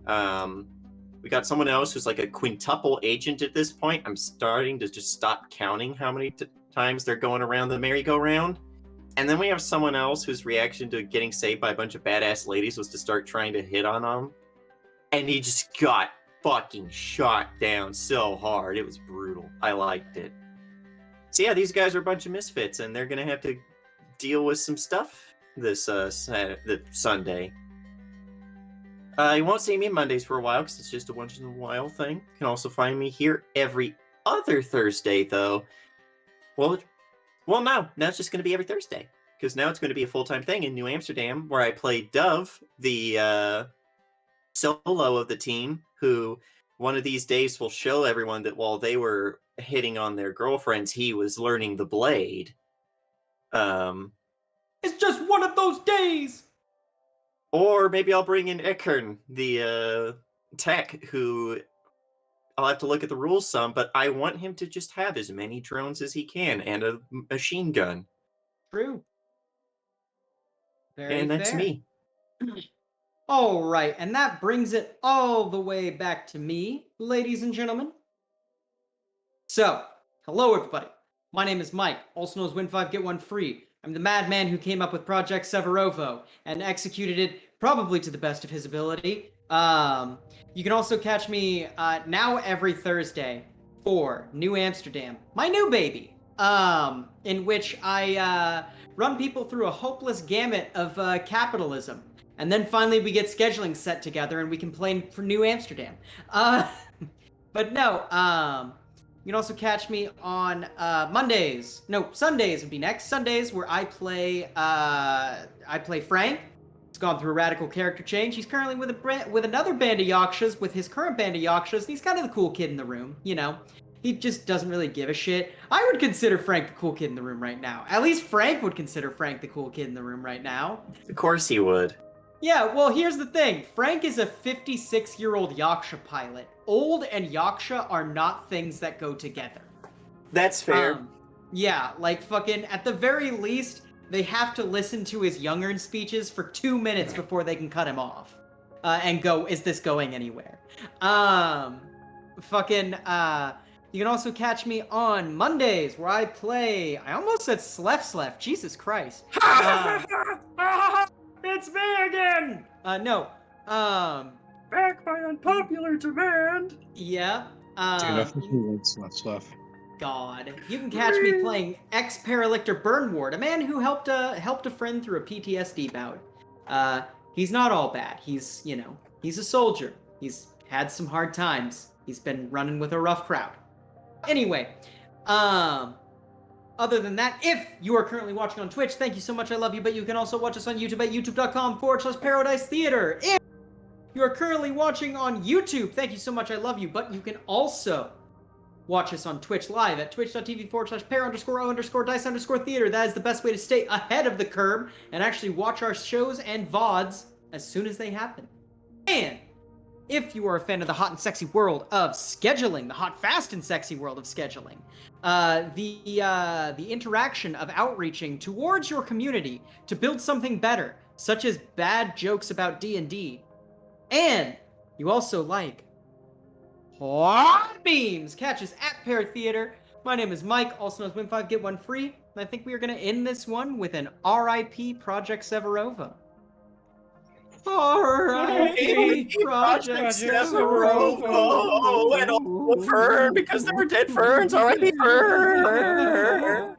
We got someone else who's like a quintuple agent at this point. I'm starting to just stop counting how many times they're going around the merry-go-round. And then we have someone else whose reaction to getting saved by a bunch of badass ladies was to start trying to hit on them. And he just got fucking shot down so hard. It was brutal. I liked it. So yeah, these guys are a bunch of misfits, and they're going to have to deal with some stuff this Sunday. You won't see me Mondays for a while, because it's just a once in a while thing. You can also find me here every other Thursday, though. Well, no, now it's just going to be every Thursday, because now it's going to be a full-time thing in New Amsterdam, where I play Dove, the solo of the team, who one of these days will show everyone that while they were hitting on their girlfriends, he was learning the blade. It's just one of those days. Or maybe I'll bring in Ekern, the tech, who I'll have to look at the rules some, but I want him to just have as many drones as he can and a machine gun. True. Very And that's fair. me. All right, and that brings it all the way back to me, ladies and gentlemen. So, hello everybody. My name is Mike, also known as Win 5 Get 1 Free. I'm the madman who came up with Projekt Severovo and executed it probably to the best of his ability. You can also catch me now every Thursday for New Amsterdam, my new baby, in which I run people through a hopeless gamut of capitalism. And then finally we get scheduling set together and we can play for New Amsterdam. But no, you can also catch me on Sundays would be next. Sundays where I play Frank. He's gone through a radical character change. He's currently with another band of Yakshas, with his current band of Yakshas. And he's kind of the cool kid in the room, you know. He just doesn't really give a shit. I would consider Frank the cool kid in the room right now. At least Frank would consider Frank the cool kid in the room right now. Of course he would. Yeah, well, here's the thing. Frank is a 56-year-old Yaksha pilot. Old and Yaksha are not things that go together. That's fair. Yeah, like fucking, at the very least, they have to listen to his Youngern speeches for 2 minutes before they can cut him off. And go, is this going anywhere? You can also catch me on Mondays where I play, I almost said Slef, Jesus Christ. It's me again! Back by unpopular demand. Yeah. Dude, I think he likes stuff. God. You can catch me playing ex-Paralictor Burnward, a man who helped a friend through a PTSD bout. He's not all bad. He's a soldier. He's had some hard times. He's been running with a rough crowd. Anyway, other than that, if you are currently watching on Twitch, thank you so much, I love you, but you can also watch us on YouTube at youtube.com/Paradise Theater. If you are currently watching on YouTube, thank you so much, I love you, but you can also watch us on Twitch live at twitch.tv/pair_o_dice_theater. That is the best way to stay ahead of the curve and actually watch our shows and VODs as soon as they happen. And if you are a fan of the hot and sexy world of scheduling, the hot, fast, and sexy world of scheduling, the interaction of outreaching towards your community to build something better, such as bad jokes about D&D, and you also like hot beams, catch us at Pear Theater. My name is Mike, also known as Win5, Get One Free, and I think we are going to end this one with an RIP Projekt Severovo. R.I.P. Projekt Severovo. Oh, and all the fern because there were dead ferns. R.I.P. fern.